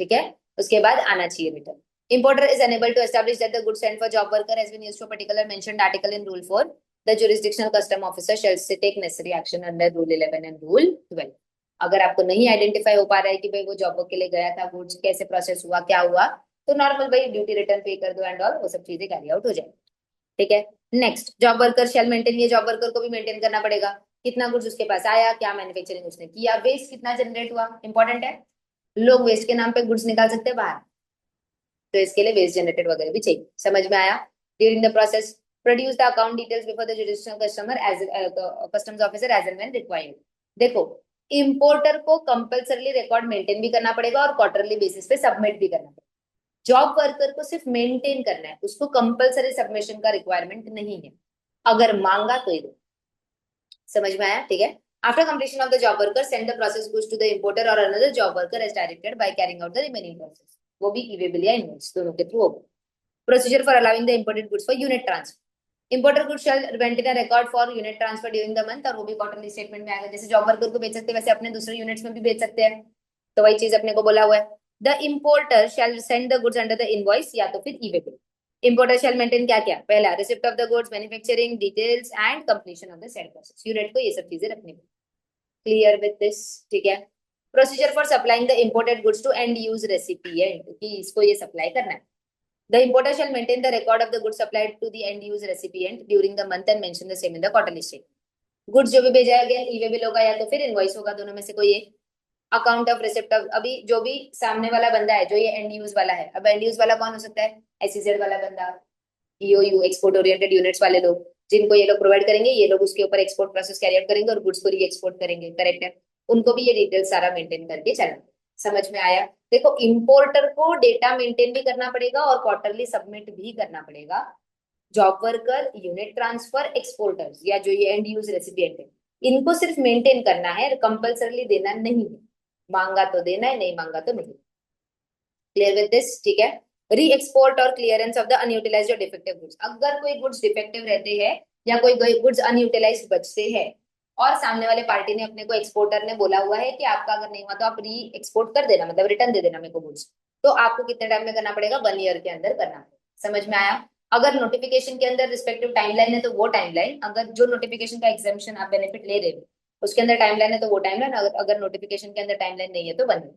ठीक है। उसके बाद आना चाहिए return. Importer is unable to establish that the goods sent for job worker has been used for particular mentioned article in Rule 4. The jurisdictional custom officer shall take necessary action under Rule 11 and Rule 12. अगर आपको नहीं identify हो पा रहा है कि भाई वो जॉब के लिए गया था, गुड्स कैसे प्रोसेस हुआ, क्या हुआ, तो नॉर्मल भाई ड्यूटी रिटर्न पे कर दो एंड ऑल, वो सब चीजें कैरी आउट हो जाए, ठीक है। नेक्स्ट, जॉब वर्कर शैल मेंटेन, ये जॉब वर्कर को भी मेंटेन करना पड़ेगा, कितना गुड्स उसके पास आया, क्या मैन्युफैक्चरिंग उसने किया, वेस्ट कितना जनरेट हुआ, इंपॉर्टेंट है। लोग वेस्ट के नाम पे गुड्स निकाल सकते हैं बाहर, तो इसके लिए वेस्ट जनरेटेड वगैरह भी चाहिए। समझ में आया? During the process produce the account details before the judicial customer as customs officer as and when required. देखो, इंपोर्टर को कंपलसरीली रिकॉर्ड मेंटेन भी करना पड़ेगा और क्वार्टरली बेसिस पे सबमिट भी करना पड़ेगा। जॉब वर्कर को सिर्फ मेंटेन करना है, उसको कंपलसरी सबमिशन का रिक्वायरमेंट नहीं है, अगर मांगा तो ही दो। समझ में आया? ठीक है। After completion of the job worker send the process goods to the importer और another job worker as directed by carrying out the remaining process, वो भी ई वे बिल या इनवॉइस दोनों के थ्रू होगा। Procedure for allowing the imported goods for unit transfer. Imported goods shall maintain a record for unit transfer during the month, और वो भी quarterly statement में आएगा। जैसे जॉब वर्कर को बेच सकते हैं, वैसे अपने दूसरे यूनिट्स में भी बेच सकते हैं, तो वही चीज अपने को बोला हुआ है। The importer shall send the goods under the invoice या तो फिर e way bill. Importer shall maintain क्या क्या, पहला receipt of the goods, manufacturing details and completion of the sale process. Unit को ये सब चीजें रखनी पड़ेगी। क्लियर विद दिस, ठीक है। Procedure for supplying the imported goods to end use recipient, कि इसको ये सप्लाई करना है। The importer shall maintain the record of the goods supplied to the end use recipient during the month and mention the same in the quarterly statement. Goods जो भी भेजा गया e-way bill होगा या तो फिर इनवॉइस होगा, दोनों में से कोई एक। अकाउंट ऑफ रिसिप्ट ऑफ, अभी जो भी सामने वाला बंदा है जो ये एंड यूज वाला है, अब एंड यूज वाला कौन हो सकता है? एसईजेड वाला बंदा, ईओयू एक्सपोर्ट ओरिएंटेड यूनिट्स वाले लोग, जिनको ये लोग प्रोवाइड करेंगे, ये लोग उसके ऊपर एक्सपोर्ट प्रोसेस कैरी आउट करेंगे और गुड्स को री एक्सपोर्ट करेंगे, करेक्ट है। उनको भी ये डिटेल सारा मेंटेन करके चलना। समझ में आया? देखो, इंपोर्टर को डेटा मेंटेन भी करना पड़ेगा और क्वार्टरली सबमिट भी करना पड़ेगा। Job worker, unit transfer, exporters या जो ये एंड यूज रेसिपिएंट है, इनको सिर्फ मेंटेन करना है, कंपलसरीली देना नहीं है। मांगा तो देना है, नहीं मांगा तो नहीं। क्लियर विद दिस, ठीक है। री एक्सपोर्ट और क्लियरेंस ऑफ द अनयूटिलाइज्ड और डिफेक्टिव गुड्स। अगर कोई गुड्स डिफेक्टिव रहते हैं या कोई गुड्स अनयूटिलाइज्ड बचते हैं और सामने वाले पार्टी ने अपने को, एक्सपोर्टर ने बोला हुआ है कि आपका अगर नहीं हुआ तो आप री एक्सपोर्ट कर देना, मतलब रिटर्न दे देना मेरे को गुड्स, तो आपको कितने टाइम में करना पड़ेगा? 1 ईयर के अंदर करना पड़ेगा। समझ में आया? अगर नोटिफिकेशन के अंदर रिस्पेक्टिव टाइमलाइन है तो वो टाइमलाइन, अगर जो नोटिफिकेशन का एग्जामिशन आप बेनिफिट ले रहे हो उसके अंदर टाइमलाइन है तो वो टाइमलाइन, अगर नोटिफिकेशन के अंदर टाइमलाइन नहीं है तो 1 ईयर।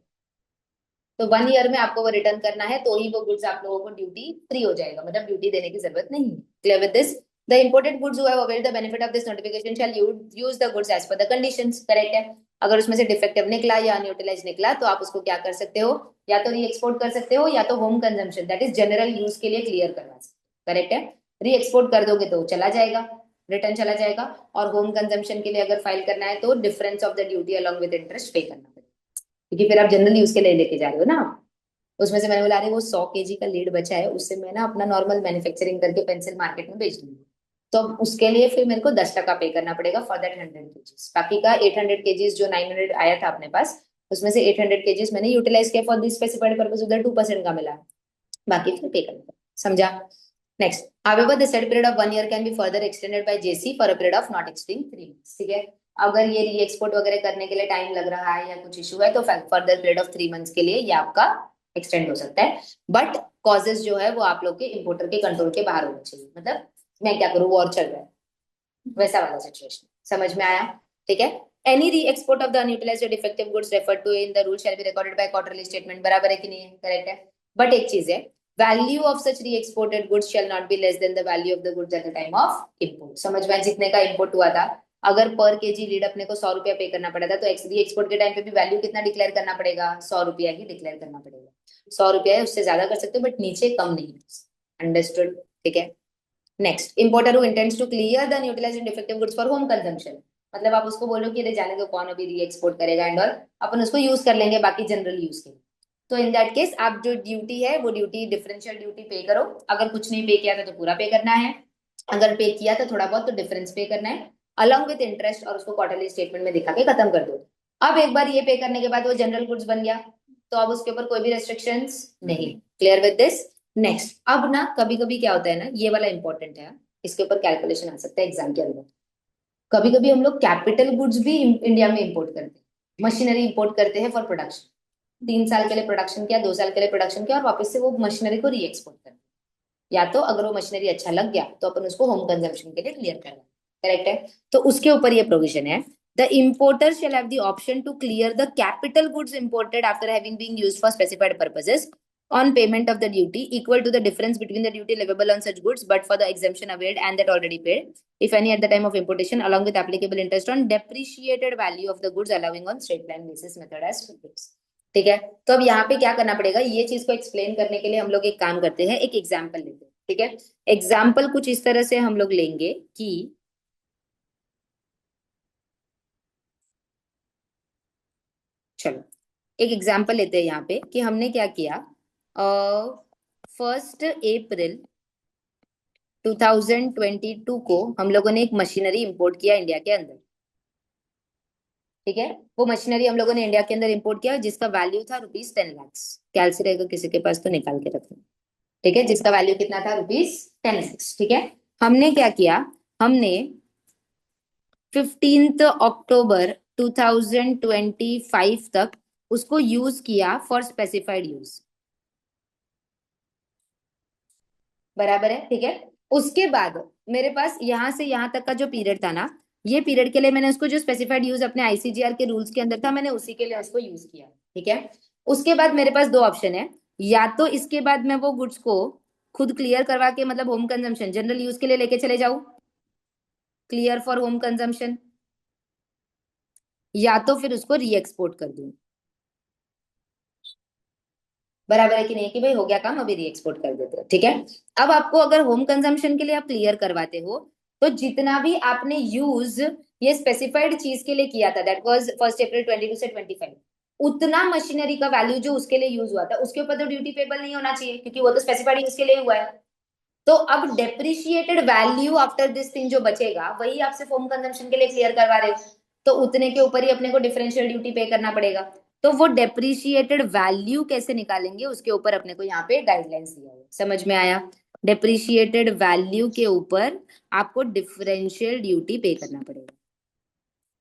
तो 1 ईयर में आपको वो रिटर्न करना है, तो ही वो गुड्स आप लोगों को ड्यूटी फ्री हो जाएगा, मतलब ड्यूटी देने की जरूरत नहीं है। Clear with this? The imported goods who have availed the benefit of this notification shall use the goods as per the conditions, correct है। अगर उसमें से डिफेक्टिव निकला या अनयूटिलाइज निकला तो आप उसको क्या कर सकते हो, या तो री एक्सपोर्ट कर सकते हो या तो home consumption that is general use के लिए क्लियर करवा सकते हो, करेक्ट है। री एक्सपोर्ट कर दोगे तो चला जाएगा, रिटर्न चला जाएगा, और होम कंजम्पशन के लिए अगर फाइल करना है तो difference of the duty along with interest पे करना पड़ेगा, क्योंकि फिर आप जनरल यूज के लिए लेके जा रहे हो ना। उसमें से मैंने बोला अरे वो 100 kg का लीड बचा है, उससे मैं ना अपना नॉर्मल मैन्युफैक्चरिंग करके पेंसिल मार्केट में बेच दूंगी, तो अब उसके लिए फिर मेरे को 10 टका पे करना पड़ेगा फॉर दैट 100 kgs। बाकी का 800 kgs जो 900 आया था अपने पास, उसमें से 800 kgs मैंने यूटिलाइज किया फॉर दिस स्पेसिफाइड पर्पज, उधर 2% का मिला, बाकी फिर पे करना पड़ेगा। समझा? Next, however the said period of 1 year can be further extended by JC for a period of not exceeding 3 months। ठीक है, अगर ये री एक्सपोर्ट वगैरह करने के लिए टाइम लग रहा है या कुछ इशू है तो फर्दर पीरियड ऑफ 3 मंथ्स के लिए ये आपका एक्सटेंड हो सकता है, बट कॉजेज जो है वो आप लोग के इम्पोर्टर के कंट्रोल के बाहर होना चाहिए। मतलब मैं क्या करूँ, वॉर चल रहा है, वैसा वाला सिचुएशन। समझ में आया? ठीक है। Any re export of the unutilised defective goods referred to in the rule shall be recorded by quarterly statement. बराबर है कि नहीं है? करेक्ट है। बट एक चीज है, वैल्यू ऑफ सच री exported goods shall not be less than the value of the goods at the time of import. समझ में? जितने का इंपोर्ट हुआ था, अगर पर केजी लीड अपने को 100 रुपया पे करना पड़ा था, तो री एक्सपोर्ट के टाइम पे भी वैल्यू कितना डिक्लेयर करना पड़ेगा? 100 रुपया ही डिक्लेयर करना पड़ेगा। 100 रुपया है, उससे ज्यादा कर सकते हो बट नीचे कम नहीं। अंडरस्टूड? ठीक है। Next, importer who intends to clear the unutilised defective goods for home consumption. मतलब आप उसको बोलो कि अरे जाने दो, कौन अभी री एक्सपोर्ट करेगा एंड ऑल, अपन उसको यूज कर लेंगे बाकी जनरल यूज के लिए। तो इन दैट केस आप जो ड्यूटी है वो ड्यूटी डिफरेंशियल ड्यूटी पे करो। अगर कुछ नहीं पे किया था तो पूरा पे करना है, अगर पे किया तो थोड़ा बहुत तो डिफरेंस पे करना है अलॉन्ग विद इंटरेस्ट, और उसको क्वार्टरली स्टेटमेंट में दिखा के खत्म कर दो। अब एक बार ये पे करने के बाद वो जनरल गुड्स बन गया, तो अब उसके ऊपर कोई भी रेस्ट्रिक्शंस नहीं। Clear with this? नेक्स्ट, अब ना कभी कभी क्या होता है ना, ये वाला इंपॉर्टेंट है, इसके ऊपर कैलकुलेशन आ सकता है एग्जाम के अंदर। कभी कभी हम लोग कैपिटल गुड्स भी इंडिया में इंपोर्ट करते हैं, मशीनरी इंपोर्ट करते हैं फॉर प्रोडक्शन। 3 साल के लिए प्रोडक्शन किया, 2 साल के लिए प्रोडक्शन किया, और वापस से वो मशीनरी को री एक्सपोर्ट करते हैं। या तो अगर वो मशीनरी अच्छा लग गया तो अपन उसको होम कंजम्पशन के लिए क्लियर करना। करेक्ट है? तो उसके ऊपर ये प्रोविजन है, the importer shall have the option to clear the capital goods imported after having been used for specified purposes on payment of the duty equal to the difference between the duty leviable on such goods but for the exemption availed and that already paid, if any, at the time of importation, along with applicable interest on depreciated value of the goods, allowing on straight line basis method as follows। ठीक है, तो अब यहाँ पे क्या करना पड़ेगा, ये चीज को एक्सप्लेन करने के लिए हम लोग एक काम करते हैं, एक एग्जाम्पल लेते हैं। ठीक है, एग्जाम्पल कुछ इस तरह से हम लोग लेंगे कि चलो एक एग्जाम्पल लेते हैं यहाँ पे कि हमने क्या किया। 1 अप्रैल 2022 को हम लोगों ने एक मशीनरी इंपोर्ट किया इंडिया के अंदर। ठीक है, वो मशीनरी हम लोगों ने इंडिया के अंदर इंपोर्ट किया जिसका वैल्यू था ₹10 लाख। क्या से रहेगा किसी के पास तो निकाल के रखना। ठीक है, जिसका वैल्यू कितना था? ₹10 लाख। ठीक है, हमने क्या किया, हमने 15 अक्टूबर 2025 तक उसको यूज किया फॉर स्पेसिफाइड यूज। बराबर है? ठीक है, उसके बाद मेरे पास यहां से यहां तक का जो पीरियड था ना, ये पीरियड के लिए मैंने उसको जो स्पेसिफाइड यूज अपने आईसीजीआर के रूल्स के अंदर था, मैंने उसी के लिए उसको यूज किया। ठीक है, उसके बाद मेरे पास दो ऑप्शन है, या तो इसके बाद मैं वो गुड्स को खुद क्लियर करवा के, मतलब होम कंजम्पशन जनरल यूज के लिए लेके चले जाऊं, क्लियर फॉर होम कंजम्पशन, या तो फिर उसको री एक्सपोर्ट कर दूं। बराबर है कि नहीं कि भाई हो गया काम, अभी री एक्सपोर्ट कर देते हैं। ठीक है, अब आपको अगर होम कंजम्पशन के लिए आप क्लियर करवाते हो, तो जितना भी आपने यूज ये स्पेसिफाइड चीज के लिए किया था, दैट वाज 1 अप्रैल 22 से 25, उतना मशीनरी का वैल्यू जो उसके लिए यूज हुआ था उसके ऊपर तो ड्यूटी पेबल नहीं होना चाहिए, क्योंकि वो तो स्पेसिफाइड यूज के लिए हुआ है। तो अब depreciated value after this thing जो बचेगा वही आप सिर्फ होम कंजम्पशन के लिए क्लियर करवा रहे हो, तो उतने के ऊपर ही अपने को डिफरेंशियल ड्यूटी पे करना पड़ेगा। तो वो डेप्रिशिएटेड वैल्यू कैसे निकालेंगे उसके ऊपर अपने को यहाँ पे गाइडलाइंस दिया है। समझ में आया? डेप्रिशिएटेड वैल्यू के ऊपर आपको डिफरेंशियल ड्यूटी पे करना पड़ेगा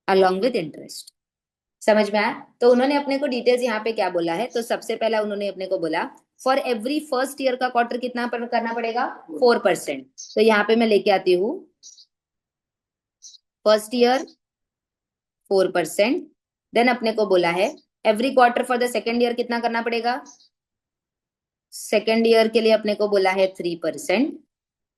अलॉन्ग विद इंटरेस्ट। समझ में आया? तो उन्होंने अपने को डिटेल्स यहाँ पे क्या बोला है, तो सबसे पहला उन्होंने अपने को बोला फॉर एवरी फर्स्ट ईयर का क्वार्टर कितना करना पड़ेगा? 4%। तो यहाँ पे मैं लेके आती हूँ फर्स्ट ईयर 4%। देन अपने को बोला है every quarter for the second year कितना करना पड़ेगा? सेकेंड ईयर के लिए अपने को बोला है 3%।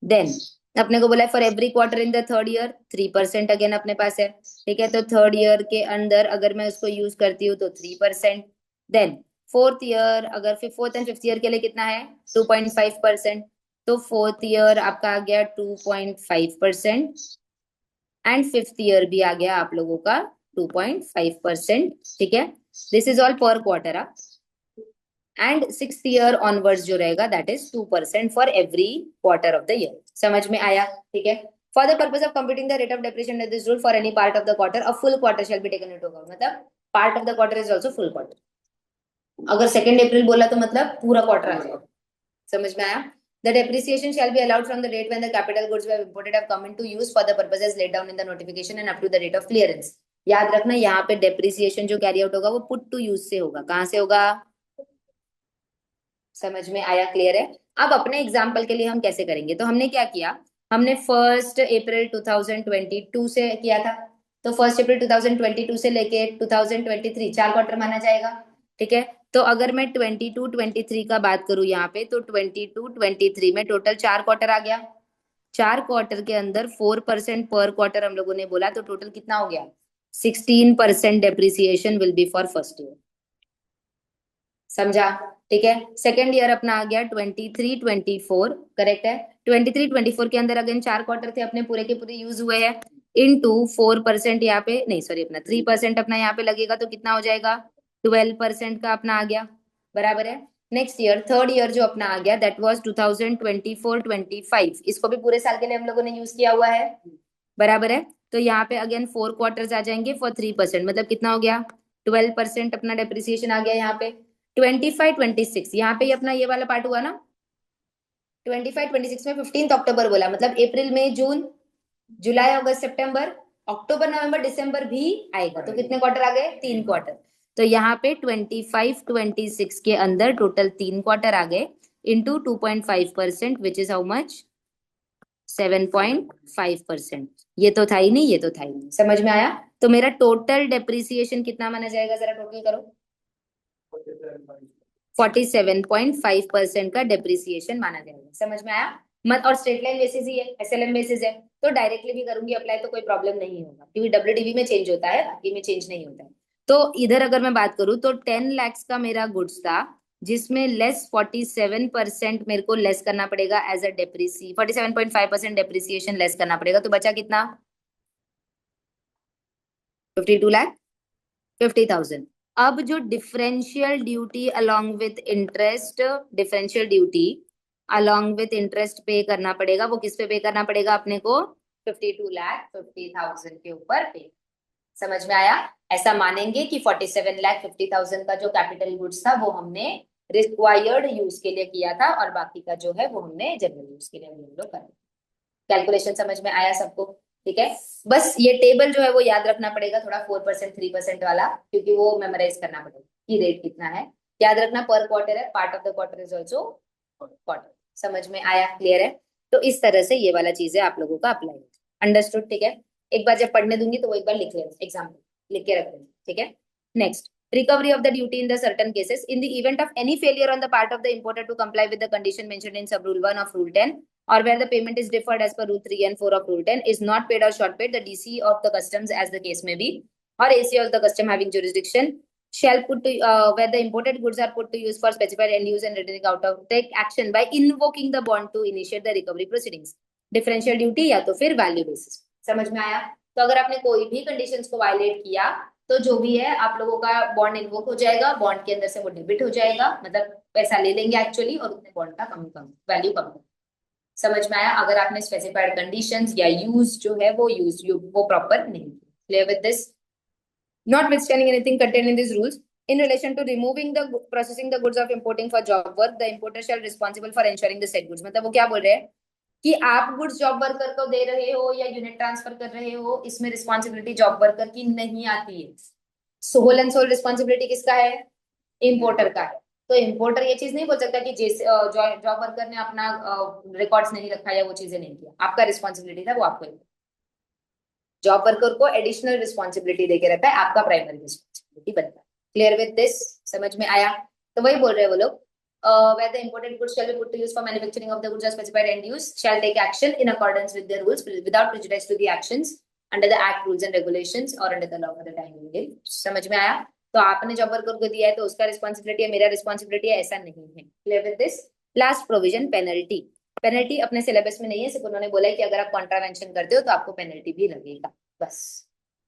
देन अपने को बोला है for every quarter in the third year 3% again अपने पास है। ठीक है, तो थर्ड ईयर के अंदर अगर मैं उसको यूज करती हूँ तो 3%। देन फोर्थ ईयर, अगर फिर फोर्थ एंड फिफ्थ ईयर के लिए कितना है? 2.5%। तो फोर्थ ईयर आपका आ गया 2.5%। एंड 5th ईयर भी आ गया आप लोगों का 2.5%, ठीक है। This is all per quarter. And 6th year onwards जो रहेगा that is 2% for every quarter of the year. समझ में आया, ठीक है। For the purpose of computing the rate of depreciation of this rule for any part of the quarter, a full quarter shall be taken into account. मतलब part of the quarter is also full quarter. अगर 2 अप्रैल बोला तो मतलब पूरा quarter आ जाएगा। समझ में आया। The depreciation shall be allowed from the date when the capital goods were imported have come into use for the purposes laid down in the notification and up to the date of clearance। याद रखना यहाँ पे depreciation जो carry out होगा वो put to use से होगा। कहां से होगा? समझ में आया, क्लियर है। अब अपने एग्जाम्पल के लिए हम कैसे करेंगे, तो हमने क्या किया, हमने 1 अप्रैल 2022 से किया था। तो 1 अप्रैल 2022 से लेके 2023 4 क्वार्टर माना जाएगा, ठीक है। तो अगर मैं 22-23 का बात करूं यहाँ पे, तो 22-23 में टोटल 4 क्वार्टर आ गया। 4 क्वार्टर के अंदर 4% पर क्वार्टर हम लोगों ने बोला, तो टोटल कितना हो गया? 16% depreciation will be for first year. समझा, ठीक है। सेकेंड ईयर अपना आ गया 23-24, करेक्ट है। 23-24 के अंदर अगेन 4 क्वार्टर थे अपने, पूरे के पूरे यूज हुए हैं। इनटू 4% यहाँ पे नहीं, सॉरी, अपना 3% अपना यहाँ पे लगेगा, तो कितना हो जाएगा? 12% का अपना आ गया, बराबर है। नेक्स्ट ईयर, थर्ड ईयर जो अपना आ गया दैट वाज 2024-25, इसको भी पूरे साल के लिए हम लोगों ने यूज किया हुआ है, बराबर है। तो यहाँ पे अगेन 4 क्वार्टर्स आ जाएंगे फॉर 3%, मतलब कितना हो गया? 12% अपना डेप्रिसिएशन आ गया यहाँ पे। 25-26 यहाँ पे अपना ये वाला पार्ट हुआ ना। 25-26 में 15 अक्टूबर बोला, मतलब अप्रैल मई जून जुलाई अगस्त सितंबर अक्टूबर नवंबर दिसंबर भी आएगा, तो कितने क्वार्टर आ गए? 3 क्वार्टर। तो यहाँ पे 25-26 के अंदर टोटल 3 क्वार्टर आ गए, into 2.5%, which is how much? 7.5%। ये तो था ही नहीं, ये तो था ही नहीं। समझ में आया। तो मेरा टोटल डेप्रिसिएशन कितना माना जाएगा, जरा टोटल करो। 47.5% का डेप्रिसिएशन माना जाएगा। समझ में आया। मत और स्ट्रेट लाइन बेसिस ही है, एसएलएम बेसिस है, तो डायरेक्टली भी करूंगी अप्लाई तो कोई प्रॉब्लम नहीं होगा, क्योंकि डब्ल्यूडीवी में चेंज होता है, बाकी में चेंज नहीं होता है। तो इधर अगर मैं बात करूं तो 10 lakhs का मेरा गुड्स था, जिसमें लेस 47% मेरे को लेस करना पड़ेगा एज अ डेप्रिसी, 47.5% डेप्रिसिएशन लेस करना पड़ेगा, तो बचा कितना? 52,50,000। अब जो differential duty along with interest, differential duty along with interest पे करना पड़ेगा, वो किस पे पे करना पड़ेगा अपने को? 52,50,000 के ऊपर पे। समझ में आया। ऐसा मानेंगे कि 47,50,000 का जो कैपिटल गुड्स था वो हमने रिक्वायर्ड यूज के लिए किया था, और बाकी का जो है वो हमने जनरल यूज के लिए हम लोग कर। कैलकुलेशन समझ में आया सबको? ठीक है। बस ये टेबल जो है वो याद रखना पड़ेगा थोड़ा, 4% 3% वाला, क्योंकि वो मेमोराइज करना पड़ेगा कि रेट कितना है। याद रखना पर क्वार्टर है, part of the quarter is also quarter. समझ में आया, क्लियर है। तो इस तरह से ये वाला चीज है आप लोगों का अप्लाई, अंडरस्टूड, ठीक है। एक बार जब पढ़ने दूंगी तो वो एक बार लिख लेना, एग्जाम्पल लिख के रख देना, ठीक है। Next, recovery of the duty in the certain cases in the event of any failure on the part of the importer to comply with the condition mentioned in sub rule 1 of rule 10, or where the payment is deferred as per rule 3 and 4 of rule 10, is not paid or short paid, the DC of the customs, as the case may be, or AC of the custom having jurisdiction, shall put to where the imported goods are put to use for specified end use and returning out of, take action by invoking the bond to initiate the recovery proceedings। Differential duty या तो फिर value basis. समझ में आया। तो अगर आपने कोई भी कंडीशंस को वायलेट किया तो जो भी है आप लोगों का बॉन्ड इन्वोक हो जाएगा, बॉन्ड के अंदर से वो डेबिट हो जाएगा, मतलब पैसा ले लेंगे एक्चुअली, और उतने बॉन्ड का कम वैल्यू कम। समझ में आया। अगर आपने स्पेसिफाइड कंडीशंस या यूज जो है वो वो प्रॉपर नहीं। Clear with this. Notwithstanding anything contained in these rules in relation to removing the processing the goods of importing for job work, the importer shall responsible for ensuring the said goods। मतलब वो क्या बोल रहे हैं कि आप goods job worker को दे रहे हो या यूनिट ट्रांसफर कर रहे हो, इसमें रिस्पॉन्सिबिलिटी जॉब वर्कर की नहीं आती है। सोल एंड सोल रिस्पॉन्सिबिलिटी किसका है? इम्पोर्टर का है। तो इम्पोर्टर ये चीज नहीं बोल सकता कि जैसे जॉब वर्कर ने अपना रिकॉर्ड्स नहीं रखा या वो चीजें नहीं किया, आपका रिस्पॉन्सिबिलिटी था वो आपको। जॉब वर्कर को एडिशनल रिस्पॉन्सिबिलिटी देके रखा है, आपका प्राइमरी रिस्पॉन्सिबिलिटी बनता है। Clear with this. समझ में आया। तो वही बोल रहे हैं वो लोग, where the imported goods shall be put to use for manufacturing of the goods or specified end use, shall take action in accordance with their rules without prejudice to the actions under the act, rules and regulations or under the law for the time being। समझ में आया। तो आपने job worker को दिया है तो उसका रिस्पॉन्सिबिलिटी है, मेरा रिस्पॉन्सिबिलिटी है, ऐसा नहीं है। Clear with this. Last provision, penalty. Penalty अपने सिलेबस में नहीं है, सिर्फ उन्होंने बोला है कि अगर आप कॉन्ट्रावेंशन करते हो तो आपको पेनल्टी भी लगेगा, बस।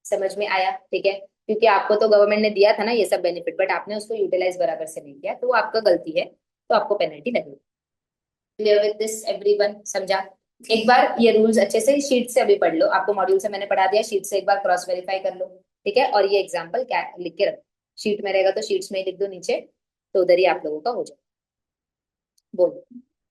समझ में आया? ठीक है, क्योंकि आपको तो गवर्नमेंट ने दिया था ना ये सब बेनिफिट, बट आपने उसको यूटिलाइज बराबर से नहीं किया, तो वो आपका गलती है, तो आपको पेनल्टी लगेगी। Clear with this everyone? समझा? एक बार ये रूल्स अच्छे से शीट से अभी पढ़ लो, आपको मॉड्यूल से मैंने पढ़ा दिया, शीट से एक बार क्रॉस वेरीफाई कर लो। ठीक है, और ये एग्जाम्पल क्या लिख के रखो, शीट में रहेगा तो शीट्स में ही लिख दो नीचे, तो उधर ही आप लोगों का हो जाए। बोलो।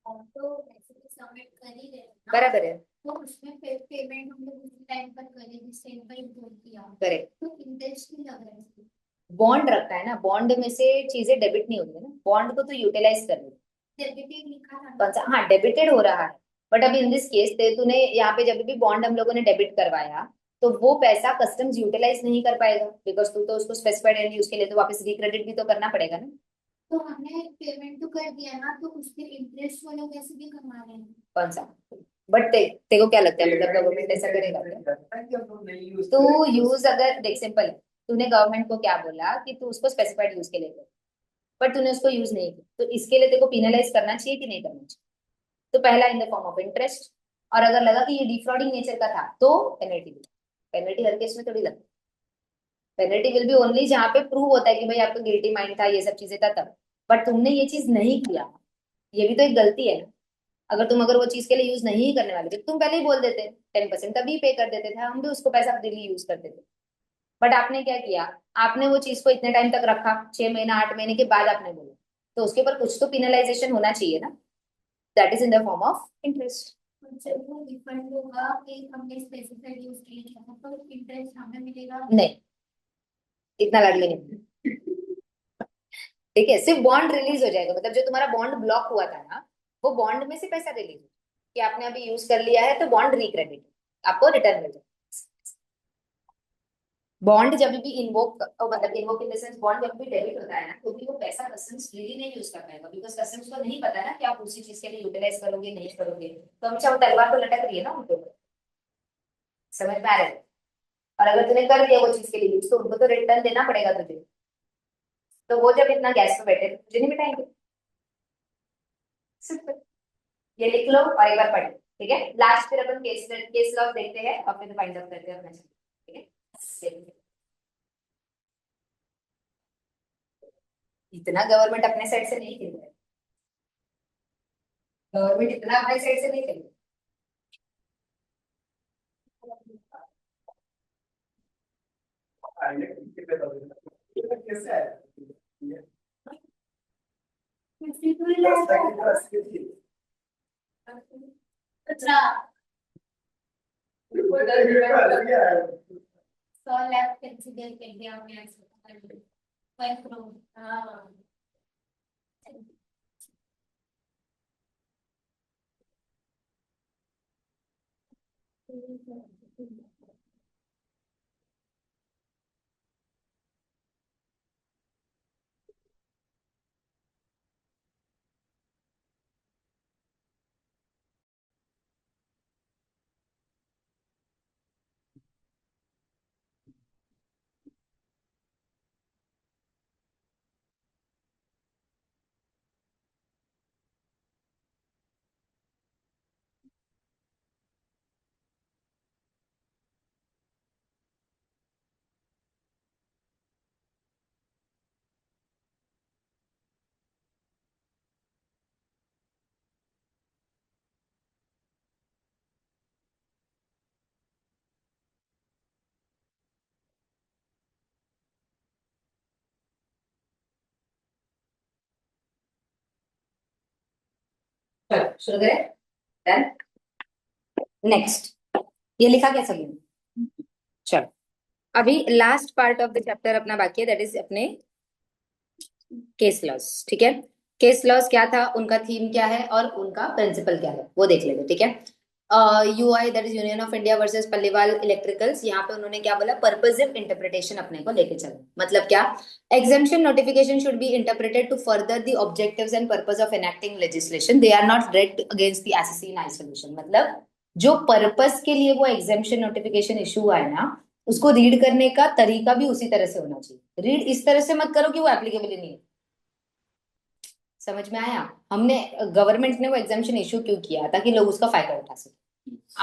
तो ऐसे तो सबमिट कर ही रहे हैं ना, बराबर है। तो उसमें फिर पेमेंट हम लोग उसी टाइम पर करें जिस टाइम पर इम्पोर्ट किया, करेक्ट। तो इंटरेस्ट भी लग रहा है इसमें। बॉन्ड रखा है ना, बॉन्ड में से चीजें डेबिट नहीं होती है ना, बॉन्ड को तो यूटिलाइज कर लो। डेबिटेड लिखा था कौन ना। सा? हाँ, डेबिटेड हो रहा है, बट अब इन दिस केस ते तूने यहाँ पे जब भी बॉन्ड हम लोगों ने डेबिट करवाया, तो वो पैसा कस्टम्स यूटिलाइज नहीं कर पाएगा, बिकॉज तू तो उसको स्पेसिफाइड एंड यूज के लिए तो वापस रिक्रेडिट भी तो करना पड़ेगा ना। तो हमने पेमेंट तो कर दिया ना, तो उसके इंटरेस्ट वाला कैसे भी कमा रहे हैं। कौन सा? बट तेरे को क्या लगता है, मतलब गवर्नमेंट ऐसा करेगा क्या? तू यूज अगर देख, सिंपल है, तूने गवर्नमेंट को क्या बोला कि तू उसको स्पेसिफाइड यूज के लिए कर, बट तूने उसको यूज नहीं किया, तो इसके लिए तेरे को पिनलाइज करना चाहिए कि नहीं करना चाहिए? तो पहला in the form of interest, और अगर लगा कि ये डिफ्रॉडिंग नेचर का था तो पेनल्टी। पेनल्टी हर केस में थोड़ी लगती, पेनल्टी विल बी ओनली जहां पे प्रूव होता है कि भाई आपका गिल्टी माइंड था, ये सब चीजें था तब, बट तुमने ये चीज नहीं किया, ये भी तो एक गलती है ना। अगर वो चीज के लिए यूज नहीं करने वाले थे, तुम पहले ही बोल देते, 10% तभी पे कर देते थे, हम भी उसको पैसा डेली यूज करते थे। बट आपने क्या किया, आपने वो चीज को इतने टाइम तक रखा, 6 महीना 8 महीने के बाद आपने बोला, तो उसके ऊपर कुछ तो पिनलाइजेशन होना चाहिए ना, that is in the form of interest. जब वो रिफंड होगा कि हमने स्पेसिफाइड यूज के लिए किया था, तो इंटरेस्ट हमें मिलेगा। नहीं, इतना लाडली नहीं। ठीक है, सिर्फ बॉन्ड रिलीज हो जाएगा, मतलब जो तुम्हारा बॉन्ड ब्लॉक हुआ था ना, वो बॉन्ड में से पैसा रिलीज हो, कि आपने अभी यूज कर लिया है तो बॉन्ड रिक्रेडिट, आपको रिटर्न मिल जाए। बॉन्ड जब भी इन्वोक, मतलब invoke in the sense bond जब भी डेबिट होता है ना, तो भी वो पैसा कस्टम्स फ्रीली नहीं यूज कर पाएगा, बिकॉज कस्टम्स को नहीं पता ना कि आप उसी चीज के लिए यूटिलाइज करोगे नहीं करोगे, तो हमेशा वो तलवार तो लटक रही है ना उनको, समझ में आ रहा है? और अगर तूने कर दिया वो चीज के लिए यूज, तो उनको तो रिटर्न देना पड़ेगा तुझे, तो वो जब इतना गैस पे बैठे तो तुझे नहीं बिठाएंगे। सिंपल। ये लिख लो और एक बार पढ़ो। ठीक है, लास्ट फिर अपन केस लॉ देखते हैं और फिर फाइंड आउट करते हैं अपना। ठीक है, देखते हैं। इतना गवर्नमेंट अपने साइड से नहीं खेल रहा है, गवर्नमेंट इतना अपने साइड से नहीं खेल अच्छा, 100 लाख कंसिडर कर दिया हमने ऐसे 5 करोड़। हाँ। चलो शुरू करें। डन। नेक्स्ट, ये लिखा क्या सभी ने? चलो, अभी last part of the chapter अपना बाकी है, दैट इज अपने केस लॉस। ठीक है, केस लॉस क्या था, उनका थीम क्या है और उनका प्रिंसिपल क्या है, वो देख लेते। ठीक है, UI that is Union of India versus Palliwal electricals, यहाँ पे उन्होंने क्या बोला, पर्पसिव इंटरप्रिटेशन अपने को लेके चलो। मतलब क्या, exemption notification should be interpreted to further the objectives and purpose of enacting legislation, they are not read against the SSC in isolation. मतलब जो पर्पस के लिए वो एग्जाम्पशन नोटिफिकेशन इशू हुआ है ना, उसको रीड करने का तरीका भी उसी तरह से होना चाहिए। रीड इस तरह से मत करो कि वो एप्लीकेबल ही नहीं है। समझ में आया? हमने गवर्नमेंट ने वो एग्जामिशन इशू क्यों किया, ताकि लोग उसका फायदा उठा सके।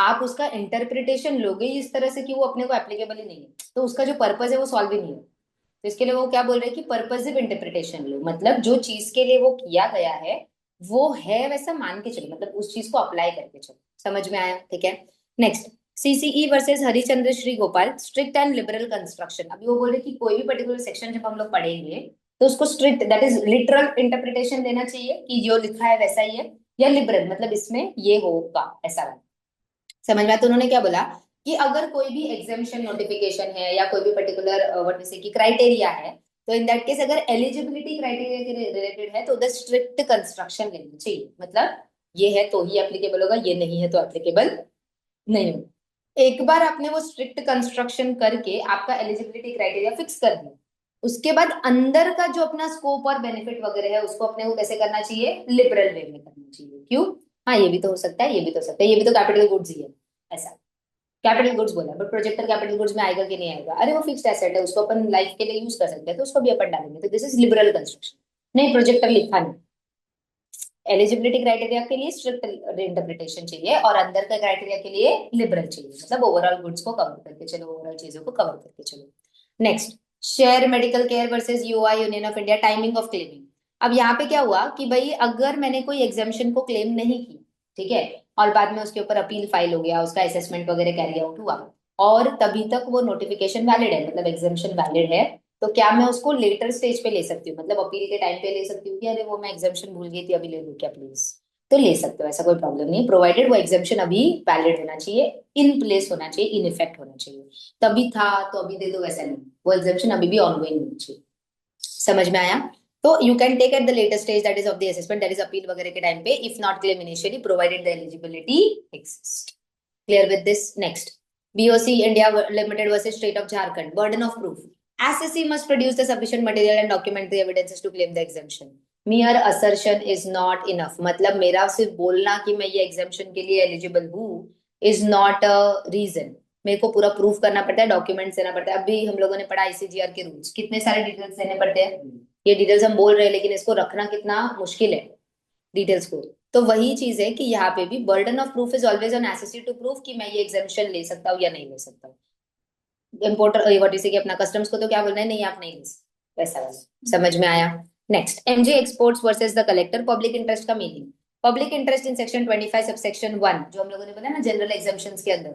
आप उसका इंटरप्रिटेशन लोगे ही इस तरह से कि वो अपने को एप्लीकेबल ही नहीं है, तो उसका जो पर्पज है वो सॉल्व ही नहीं है। तो इसके लिए वो क्या बोल रहे हैं कि पर्पसिव इंटरप्रिटेशन लो, मतलब जो चीज के लिए वो किया गया है वो है वैसा मान के चलो, मतलब उस चीज को अप्लाई करके चलो। समझ में आया? ठीक है। Next, CCE versus Harichandra Shri Gopal, strict and liberal construction. अभी वो बोले कि कोई भी पर्टिकुलर सेक्शन जब हम लोग पढ़ेंगे तो उसको strict that is literal interpretation देना चाहिए कि जो लिखा है वैसा ही है, या लिबरल मतलब इसमें ये होगा ऐसा वाला। समझ में आया? तो उन्होंने क्या बोला कि अगर कोई भी एग्जामिशन नोटिफिकेशन है या कोई भी पर्टिकुलर व्हाट वी से की क्राइटेरिया है, तो इन दैट केस अगर एलिजिबिलिटी क्राइटेरिया के रिलेटेड है तो उधर स्ट्रिक्ट कंस्ट्रक्शन लेना चाहिए, मतलब ये है तो ही एप्लीकेबल होगा, ये नहीं है तो एप्लीकेबल नहीं होगा। एक बार आपने वो स्ट्रिक्ट कंस्ट्रक्शन करके आपका एलिजिबिलिटी क्राइटेरिया फिक्स कर दिया, उसके बाद अंदर का जो अपना स्कोप और बेनिफिट वगैरह है उसको अपने को कैसे करना चाहिए, लिबरल वे में करना चाहिए। क्यों? हाँ ये भी तो हो सकता है, ये भी तो हो सकता है, ये भी तो कैपिटल गुड्स ही है, ऐसा कैपिटल गुड्स बोला, बट प्रोजेक्टर कैपिटल गुड्स में आएगा कि नहीं आएगा? अरे वो फिक्स्ड एसेट है, उसको अपन लाइफ के लिए यूज कर सकते हैं, तो उसको भी अपन डालेंगे, तो दिस इज लिबरल कंस्ट्रक्शन। नहीं, प्रोजेक्टर लिखा नहीं, एलिजिबिलिटी क्राइटेरिया के लिए स्ट्रिक्ट इंटरप्रिटेशन चाहिए और अंदर का क्राइटेरिया के लिए लिबरल चाहिए, मतलब ओवरऑल गुड्स को कवर करके चलो, ओवरऑल चीजों को कवर करके चलो। Next, share medical care versus UI union of India, timing of claiming. अब यहाँ पे क्या हुआ कि भाई अगर मैंने कोई एग्जामिशन को क्लेम नहीं की, ठीक है, और बाद में उसके ऊपर अपील फाइल हो गया, उसका असेसमेंट वगैरह कैरी आउट हुआ और तभी तक वो नोटिफिकेशन वैलिड है, मतलब एग्जामिशन वैलिड है, तो क्या मैं उसको लेटर स्टेज पे ले सकती हूँ, मतलब अपील के टाइम पे ले सकती हूँ कि अरे वो मैं एग्जामिशन भूल गई थी, अभी ले लूँ क्या प्लीज? तो ले सकते हो, ऐसा कोई प्रॉब्लम नहीं, प्रोवाइडेड वो एग्जामिशन अभी वैलिड होना चाहिए, इन प्लेस होना चाहिए, इन इफेक्ट होना चाहिए। तभी था तो अभी दे दो वैसा नहीं, वो एग्जामिशन अभी भी ऑनगोइंग होना चाहिए। समझ में आया? तो you can take at the latest stage that is of the assessment, that is appeal वगैरह के टाइम पे, if not claim initially provided the eligibility exist. Clear with this? Next, BOC India limited versus state of Jharkhand, burden of proof, SSC must produce the sufficient material and document the evidences to claim the exemption. mere assertion is not enough, मतलब मेरा सिर्फ बोलना कि मैं ये एग्जामिशन के लिए eligible हूँ इज नॉट अ रीजन, मेरे को पूरा प्रूफ करना पड़ता है, डॉक्यूमेंट्स देना पड़ता है। अभी हम लोगों ने पढ़ा आईसीजीआर के रूल्स, कितने सारे डिटेल्स देने पड़ते हैं, ये डिटेल्स हम बोल रहे हैं लेकिन इसको रखना कितना मुश्किल है डिटेल्स को। तो वही चीज है कि यहाँ पे भी burden of proof is always on SSC to proof कि मैं ये एग्जामिशन ले सकता हूँ या नहीं ले सकता हूँ। इम्पोर्टर व्हाट इज कि अपना कस्टम्स को तो क्या बोलना है, नहीं आप नहीं ले सकते, वैसा वाला। समझ में आया? Next, MJ exports versus the collector, public interest का meaning. Public interest in section 25 subsection 1, जो हम लोगों ने बोला ना जनरल एग्जामिशंस के अंदर,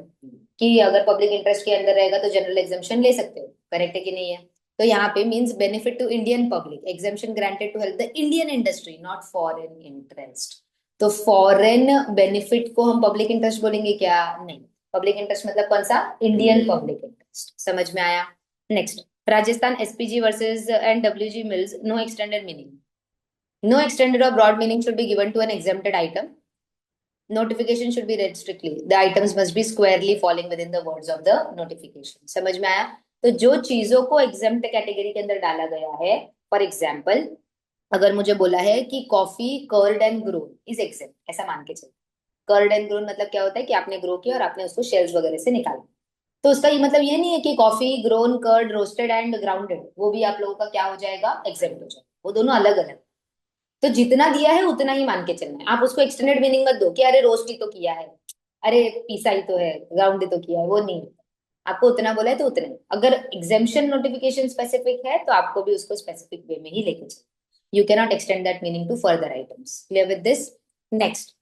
कि अगर पब्लिक इंटरेस्ट के अंदर रहेगा तो जनरल एग्जामिशन ले सकते हो, करेक्ट है कि नहीं है? तो यहाँ पे means benefit to Indian public, exemption granted to help the Indian industry, not foreign interest. तो फॉरेन बेनिफिट को हम पब्लिक इंटरेस्ट बोलेंगे क्या? नहीं, पब्लिक इंटरेस्ट मतलब कौन सा, इंडियन पब्लिक इंटरेस्ट। समझ में आया? Next, Rajasthan SPG versus and WG mills, no extended meaning, no extended or broad meaning should be given to an exempted item. Notification should be read strictly. The items must be squarely falling within the words of the notification. समझ में आया? तो जो चीजों को exempt category के अंदर डाला गया है, फॉर एग्जाम्पल अगर मुझे बोला है कि coffee cured and grown is exempt, ऐसा मान के चलो। कर्ड एंड ग्रोन मतलब क्या होता है कि आपने ग्रो किया और आपने उसको शेल्स वगैरह से निकाला, तो उसका ये मतलब ये नहीं है कि coffee grown cured roasted and grounded वो भी आप लोगों का क्या हो जाएगा, एग्जेम्प्ट हो जाएगा, वो दोनों अलग अलग। तो जितना दिया है उतना ही मान के चलना है, आप उसको एक्सटेंडेड मीनिंग मत दो कि अरे रोस्ट ही तो किया है, अरे पीसा ही तो है, ग्राउंड ही तो किया है, वो नहीं है। आपको उतना बोला है तो उतना ही। अगर एग्जामिशन नोटिफिकेशन स्पेसिफिक है तो आपको भी उसको स्पेसिफिक वे में ही लेके चलना, you can not extend that meaning to further items. Clear with this? Next,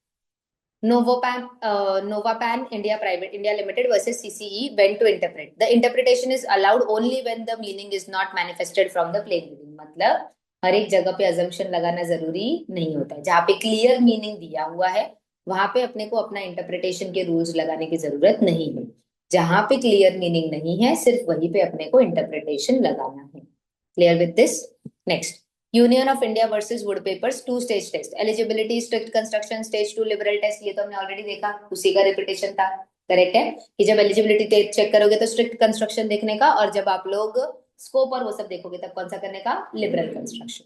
Novapan India Private India Limited versus CCE, when to interpret. The interpretation is allowed only when the meaning is not manifested from the plain meaning. मतलब हर एक जगह पे assumption लगाना जरूरी नहीं होता है, जहाँ पे क्लियर मीनिंग दिया हुआ है वहां पे अपने को अपना इंटरप्रिटेशन के रूल्स लगाने की जरूरत नहीं है। जहां पे क्लियर मीनिंग नहीं है सिर्फ वहीं पे अपने को इंटरप्रिटेशन लगाना है। Clear with this? Next, Union of India versus wood papers, two stage test, eligibility strict construction stage 2 liberal test, ये तो हमने ऑलरेडी देखा, उसी का रिपीटेशन था। करेक्ट है कि जब एलिजिबिलिटी चेक करोगे तो स्ट्रिक्ट कंस्ट्रक्शन देखने का, और जब आप लोग स्कोप और वो सब देखोगे तब कौन सा करने का, liberal construction.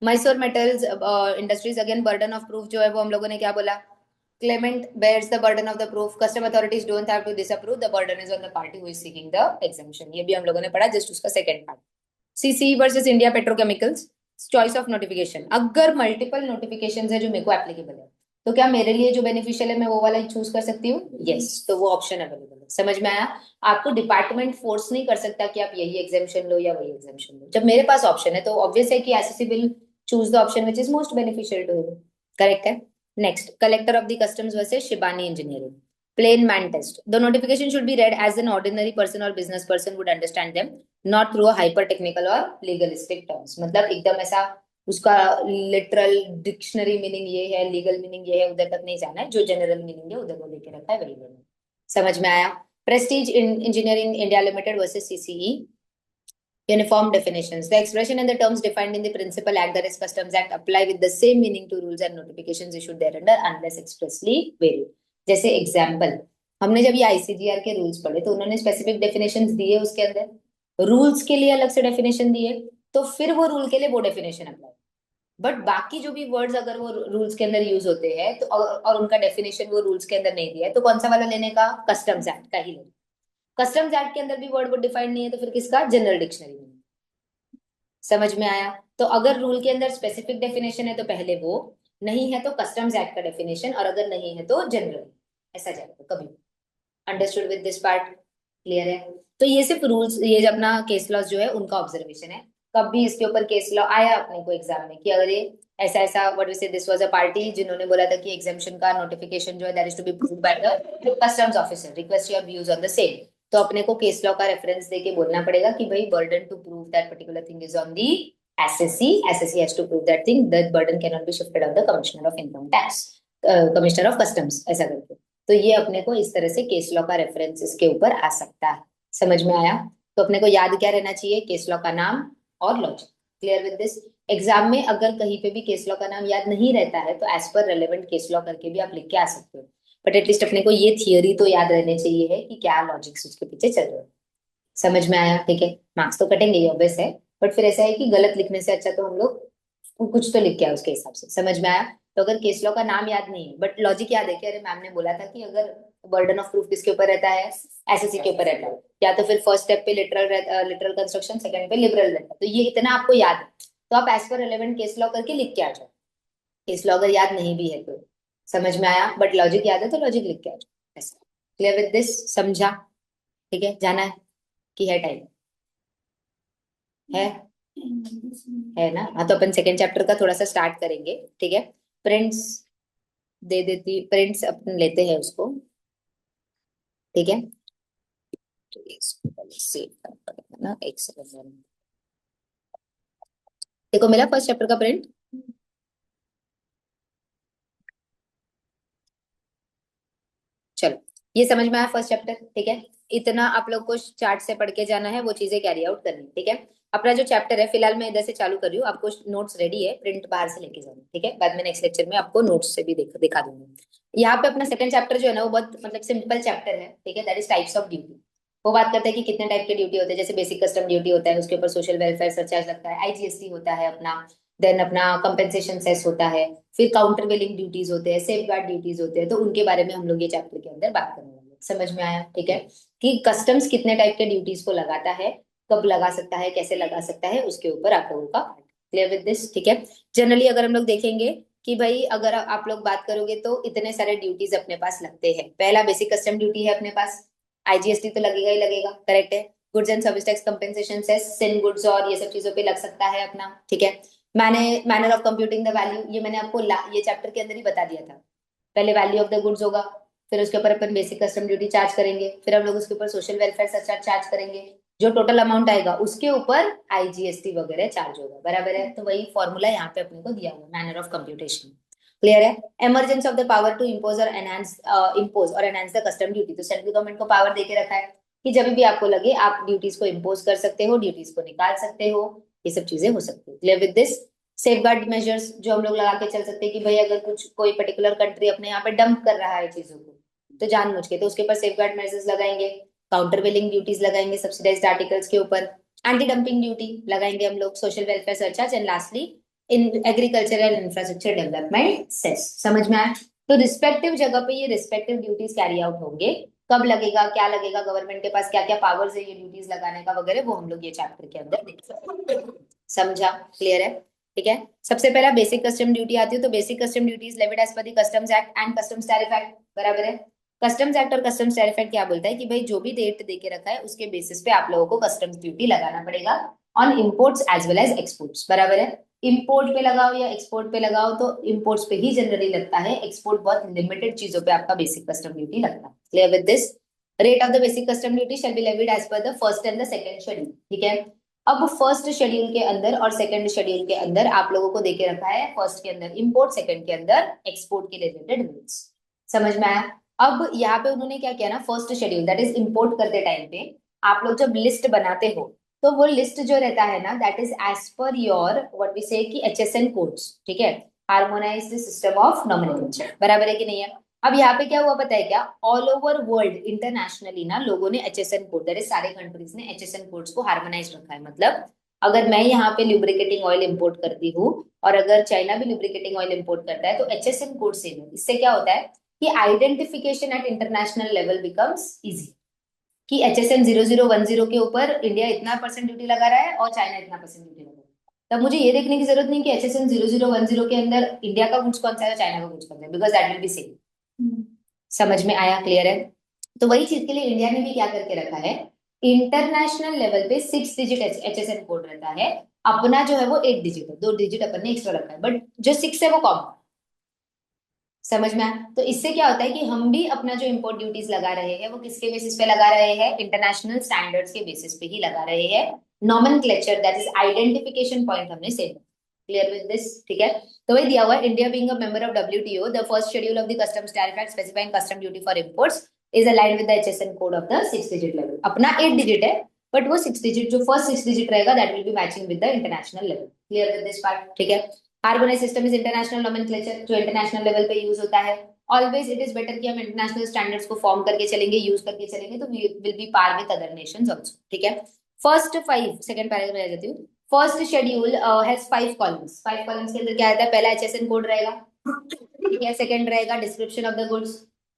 Mysore metals industries, again burden of proof जो है वो हम लोगों ने क्या बोला, claimant bears the burden of the proof, custom authorities don't have to disapprove, the burden is on the party who is seeking the exemption, ये भी हम लोगों ने पढ़ा, जस्ट उसका second part. CC versus India petrochemicals, choice of notification, अगर multiple notification है जो मेरे को एप्लीकेबल है, तो क्या मेरे लिए जो बेनिफिशियल है मैं वो वाला चूज कर सकती हूँ? यस, तो वो ऑप्शन अवेलेबल है। समझ में आया? आपको डिपार्टमेंट फोर्स नहीं कर सकता कि आप यही एग्जामेशन लो या वही एग्जामेशन लो। जब मेरे पास ऑप्शन है तो ऑब्वियस है कि SSC will choose the option which is most beneficial to you. Correct है। Next, collector of the customs versus Shibani engineering, plain man test. The notification should be read as an ordinary person or business person would understand them, not through a hyper technical or legalistic terms. मतलब एकदम ऐसा उसका literal dictionary meaning ये है, legal meaning ये है, उधर तक नहीं जाना है। जो जनरल मीनिंग है उधर वो लेके रखा है वही लेना है। समझ में आया? Prestige engineering India limited versus CCE, uniform definitions. The expression and the terms defined in the Principal Act, that is Customs Act, apply with the same meaning to rules and notifications issued thereunder unless expressly varied. जैसे example, हमने जब ये ICGR के rules पढ़े तो उन्होंने specific definitions दिए, उसके अंदर रूल्स के लिए अलग से डेफिनेशन दिए, तो फिर वो रूल के लिए वो डेफिनेशन अप्लाई। बट बाकी जो भी वर्ड्स अगर वो रूल्स के अंदर यूज होते हैं तो और उनका डेफिनेशन वो रूल्स के अंदर नहीं दिया है, तो कौन सा वाला लेने का? कस्टम्स एक्ट का ही लेना। कस्टम्स एक्ट के अंदर भी वर्ड वो डिफाइंड नहीं है, तो फिर किसका? जनरल डिक्शनरी में। समझ में आया? तो अगर रूल के अंदर स्पेसिफिक डेफिनेशन है तो पहले वो, नहीं है तो कस्टम्स एक्ट का डेफिनेशन, और अगर नहीं है तो जनरल, ऐसा जाएगा कभी। Understood with this part? Clear है? तो ये सिर्फ रूल्स, ये जो अपना केस लॉज जो है उनका ऑब्जर्वेशन है। कभी इसके ऊपर केस लॉ आया अपने को एग्जाम में कि अगर ये ऐसा ऐसा, what we say, this was a party जिन्होंने बोला था कि एग्जामिशन का नोटिफिकेशन जो है that is to be proved by the customs officer, request your views on the same. तो अपने को केस लॉ का रेफरेंस देके बोलना पड़ेगा कि भाई burden to prove that particular thing is on the SSC, SSC has to prove that thing, that burden can not be shifted on the commissioner of income tax, commissioner of customs, ऐसा करके। तो ये अपने को इस तरह से case law का रेफरेंस इसके ऊपर आ सकता है। समझ में आया? तो अपने को याद क्या रहना चाहिए? केस लॉ का नाम और logic. Clear with this? Exam में अगर कहीं पे भी केस लॉ का नाम याद नहीं रहता है तो as per relevant case law करके भी आप लिख के आ सकते हो, बट एटलीस्ट अपने को ये थियोरी तो याद रहने चाहिए है कि क्या लॉजिक्स उसके पीछे चल रहे हैं। समझ में आया? ठीक है, मार्क्स तो कटेंगे ये ऑब्वियस है, बट फिर ऐसा है कि गलत लिखने से अच्छा तो हम लोग कुछ तो लिख के आए उसके हिसाब से। समझ में आया? तो अगर केस लॉ का नाम याद नहीं है बट लॉजिक याद है कि अरे मैम ने बोला था कि अगर बर्डन ऑफ प्रूफ किसके ऊपर रहता है? एसएससी के ऊपर रहता है, या तो फिर फर्स्ट स्टेप पे लिटरल कंस्ट्रक्शन, सेकंड पे लिबरल रहता है, तो ये इतना आपको याद है तो आप as per relevant case law करके लिख के आ जाओ। केस लॉ अगर याद नहीं भी है तो, समझ में आया? बट लॉजिक याद है तो लॉजिक लिख के आ जाओ। ऐसा क्लियर विद दिस? समझा? ठीक है, जाना है कि है टाइम? है ना? हाँ, तो अपन सेकेंड चैप्टर का थोड़ा सा स्टार्ट करेंगे। ठीक है, प्रिंट्स दे देती, प्रिंट्स अपन लेते हैं उसको। ठीक है, तो इसको पहले सेव करना पड़ेगा ना, एक सेकंड। देखो मिला फर्स्ट चैप्टर का प्रिंट? चलो, ये समझ में आया फर्स्ट चैप्टर? ठीक है, इतना आप लोग को चार्ट से पढ़ के जाना है, वो चीजें कैरी आउट करनी। ठीक है, अपना जो चैप्टर है फिलहाल मैं इधर से चालू कर रही हूँ, आपको नोट्स रेडी है, प्रिंट बाहर से लेके जाना। ठीक है, बाद में नेक्स्ट लेक्चर में आपको नोट्स से भी दिखा दूंगी। यहाँ पे अपना सेकंड चैप्टर जो है ना वो बहुत मतलब सिंपल चैप्टर है। ठीक है, that is types of duty. वो बात करते हैं कि कितने टाइप के ड्यूटी होते हैं, जैसे बेसिक कस्टम ड्यूटी होता है, उसके ऊपर सोशल वेलफेयर सरचार्ज लगता है, आईजीएसटी होता है अपना, देन अपना कंपेंसेशन सेस होता है, फिर काउंटर वेलिंग ड्यूटीज होते हैं, सेफ गार्ड ड्यूटीज होते हैं, तो उनके बारे में हम लोग ये चैप्टर के अंदर बात करने वाले हैं। समझ में आया? ठीक है, कि कस्टम्स कितने टाइप के ड्यूटीज को लगाता है, कब लगा सकता है, कैसे लगा सकता है, उसके ऊपर आप लोगों का क्लियर विद दिस? ठीक है, जनरली अगर हम लोग देखेंगे कि भाई अगर आप लोग बात करोगे तो इतने सारे ड्यूटीज अपने पास लगते हैं। पहला बेसिक कस्टम ड्यूटी है अपने पास, आईजीएसटी तो लगेगा ही लगेगा, करेक्ट है। Goods and service tax compensation cess, sin goods और ये सब चीजों पे लग सकता है अपना। ठीक है, मैंने manner of computing the value, ये मैंने आपको ये चैप्टर के अंदर ही बता दिया था। पहले वैल्यू ऑफ द गुड्स होगा, फिर उसके ऊपर अपन बेसिक कस्टम ड्यूटी चार्ज करेंगे, फिर हम लोग उसके ऊपर सोशल वेलफेयर सरचार्ज चार्ज करेंगे, जो टोटल अमाउंट आएगा उसके ऊपर आईजीएसटी वगैरह चार्ज होगा। बराबर है? तो वही फॉर्मूला यहाँ पे अपने को दिया हुआ, मैनर ऑफ कंप्यूटेशन। क्लियर है? Emergence of the power to impose और एनहांस द कस्टम ड्यूटी, तो सेंट्रल गवर्नमेंट को पावर देके रखा है कि जब भी आपको लगे आप ड्यूटीज को इम्पोज कर सकते हो, ड्यूटीज को निकाल सकते हो, ये सब चीजें हो सकती है। Clear with this? Safe guard measures जो हम लोग लगा के चल सकते हैं कि भाई अगर कुछ कोई पर्टिकुलर कंट्री अपने यहाँ पे डंप कर रहा है चीजों को, तो जानबूझ के, तो उसके ऊपर सेफ गार्ड मेजर्स लगाएंगे, काउंटर वेलिंग ड्यूटीज लगाएंगे सब्सिडाइज्ड आर्टिकल्स के ऊपर, एंटी डंपिंग ड्यूटी लगाएंगे हम लोग, social welfare surcharge, and lastly in agriculture and infrastructure development cess. समझ में आया? तो रिस्पेक्टिव जगह पे ये रिस्पेक्टिव ड्यूटीज कैरी आउट होंगे, कब लगेगा, क्या लगेगा, गवर्नमेंट के पास क्या क्या पावर्स है ये ड्यूटीज लगाने का वगैरह, वो हम लोग ये चैप्टर के अंदर देख सकते हैं। समझा? क्लियर है? ठीक है। सबसे पहला बेसिक कस्टम ड्यूटी आती है, तो basic custom duty is levied as per the customs act and customs tariff act, बराबर है। कस्टम्स एक्ट और कस्टम्स टैरिफ एक्ट क्या बोलता है कि भाई जो भी रेट दे के रखा है उसके बेसिस पे आप लोगों को कस्टम्स ड्यूटी लगाना पड़ेगा on imports as well as exports, बराबर है। इम्पोर्ट पे लगाओ या एक्सपोर्ट पे लगाओ तो इम्पोर्ट्स पे ही जनरली लगता है, एक्सपोर्ट बहुत लिमिटेड चीजों पे आपका बेसिक कस्टम ड्यूटी लगता है। Clear with this? Rate of the basic custom duty shall be levied as per the first and the second schedule, ठीक है। अब फर्स्ट शेड्यूल के अंदर और सेकंड शेड्यूल के अंदर आप लोगों को देके रखा है, फर्स्ट के अंदर इंपोर्ट, सेकंड के अंदर एक्सपोर्ट के रिलेटेड रूल्स। समझ में आया? अब यहाँ पे उन्होंने क्या किया ना, first schedule that is import करते टाइम पे आप लोग जब लिस्ट बनाते हो तो वो लिस्ट जो रहता है ना that is as per your what we say कि HSN कोड्स, ठीक है, हार्मोनाइज्ड सिस्टम ऑफ नॉमिनेशन, बराबर है कि नहीं है? अब यहाँ पे क्या हुआ पता है क्या, ऑल ओवर वर्ल्ड इंटरनेशनली ना लोगों ने HSN कोड दैट इज सारे कंट्रीज ने HSN कोड्स को हार्मोनाइज रखा है। मतलब अगर मैं यहाँ पे लुब्रिकेटिंग ऑयल इंपोर्ट करती हूँ और अगर चाइना भी लुब्रिकेटिंग ऑयल इंपोर्ट करता है तो HSN कोड सेम है। इससे क्या होता है कि identification at international level becomes easy, कि HSN 0010 के ऊपर इंडिया इतना परसेंट ड्यूटी लगा रहा है और चाइना इतना परसेंट ड्यूटी लगा रहा है। तब मुझे ये देखने की जरूरत नहीं कि HSN 0010 के अंदर इंडिया का गुड्स कौन सा है और चाइना का गुड्स कौन सा है, because that will be same. समझ में आया? क्लियर है? तो वही चीज के लिए इंडिया ने भी क्या करके रखा है, इंटरनेशनल लेवल पे 6 डिजिट HSN कोड रहता है, अपना जो है वो 8 डिजिट है, 2 डिजिट अपन ने एक्स्ट्रा रखा है, बट जो 6 है वो कॉमन। समझ में आया? तो इससे क्या होता है कि हम भी अपना जो इम्पोर्ट ड्यूटीज लगा रहे हैं वो किसके बेसिस पे लगा रहे हैं, इंटरनेशनल स्टैंडर्ड्स के बेसिस पे ही लगा रहे हैं। Nomenclature that is identification point हमने सेम। Clear with this? ठीक है। तो वही दिया हुआ है, India being a member of WTO the first schedule of the customs tariff act specifying custom duty for imports is aligned with the HSN code of the 6 digit level. अपना 8 digit है but वो 6 digit, जो first 6 digit रहेगा that will be matching with the international level. Clear with this part? ठीक है। Harmonise system is international nomenclature, जो international level पे use होता है। ऑलवेज इट इज बेटर कि हम इंटरनेशनल स्टैंडर्ड्स को फॉर्म करके चलेंगे, यूज करके चलेंगे तो we will be par with other nations also, ठीक है। फर्स्ट 5 सेकंड पैराग्राफ में आ जाती हूँ। First schedule has 5 columns. 5 columns के अंदर क्या आता है, पहला HSN कोड रहेगा, ठीक है। सेकंड रहेगा description of the goods.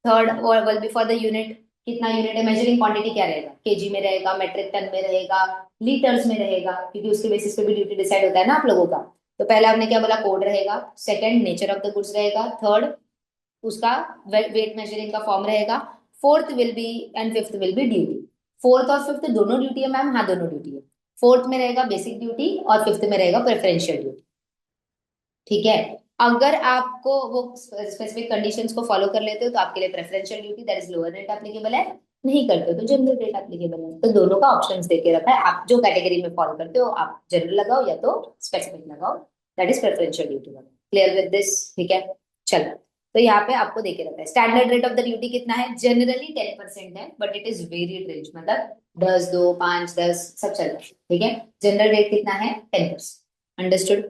Third will be for the unit, कितना यूनिट है, मेजरिंग क्वांटिटी क्या रहेगा, केजी में रहेगा, मेट्रिक टन में रहेगा, लीटर्स में रहेगा, क्योंकि उसके बेसिस पे भी ड्यूटी डिसाइड होता है ना आप लोगों का। तो पहला हमने क्या बोला, कोड रहेगा। Second nature of the goods रहेगा। थर्ड उसका वेट मेजरिंग का फॉर्म रहेगा। Fourth will be and fifth will be duty. Fourth और फिफ्थ दोनों ड्यूटी है मैम, हाँ दोनों ड्यूटी है। फोर्थ में रहेगा बेसिक ड्यूटी और फिफ्थ में रहेगा प्रेफरेंशियल ड्यूटी, ठीक है। अगर आपको वो स्पेसिफिक कंडीशंस को फॉलो कर लेते हो तो आपके लिए preferential duty that is lower rate applicable है, नहीं करते हो तो जनरल रेट एप्लीकेबल है। तो दोनों का ऑप्शंस देके रखा है, आप जो कैटेगरी में फॉलो करते हो आप जनरल लगाओ या तो स्पेसिफिक लगाओ, दैट इज प्रेफरेंशियल ड्यूटी लगाओ। Clear with this? ठीक है। चलो, तो यहाँ पे आपको देके रखा है standard rate of the duty कितना है, जनरली 10% है but it is varied range, मतलब 10, 2, 5, 10 सब चलता है, ठीक है। जनरल रेट कितना है, 10%। Understood?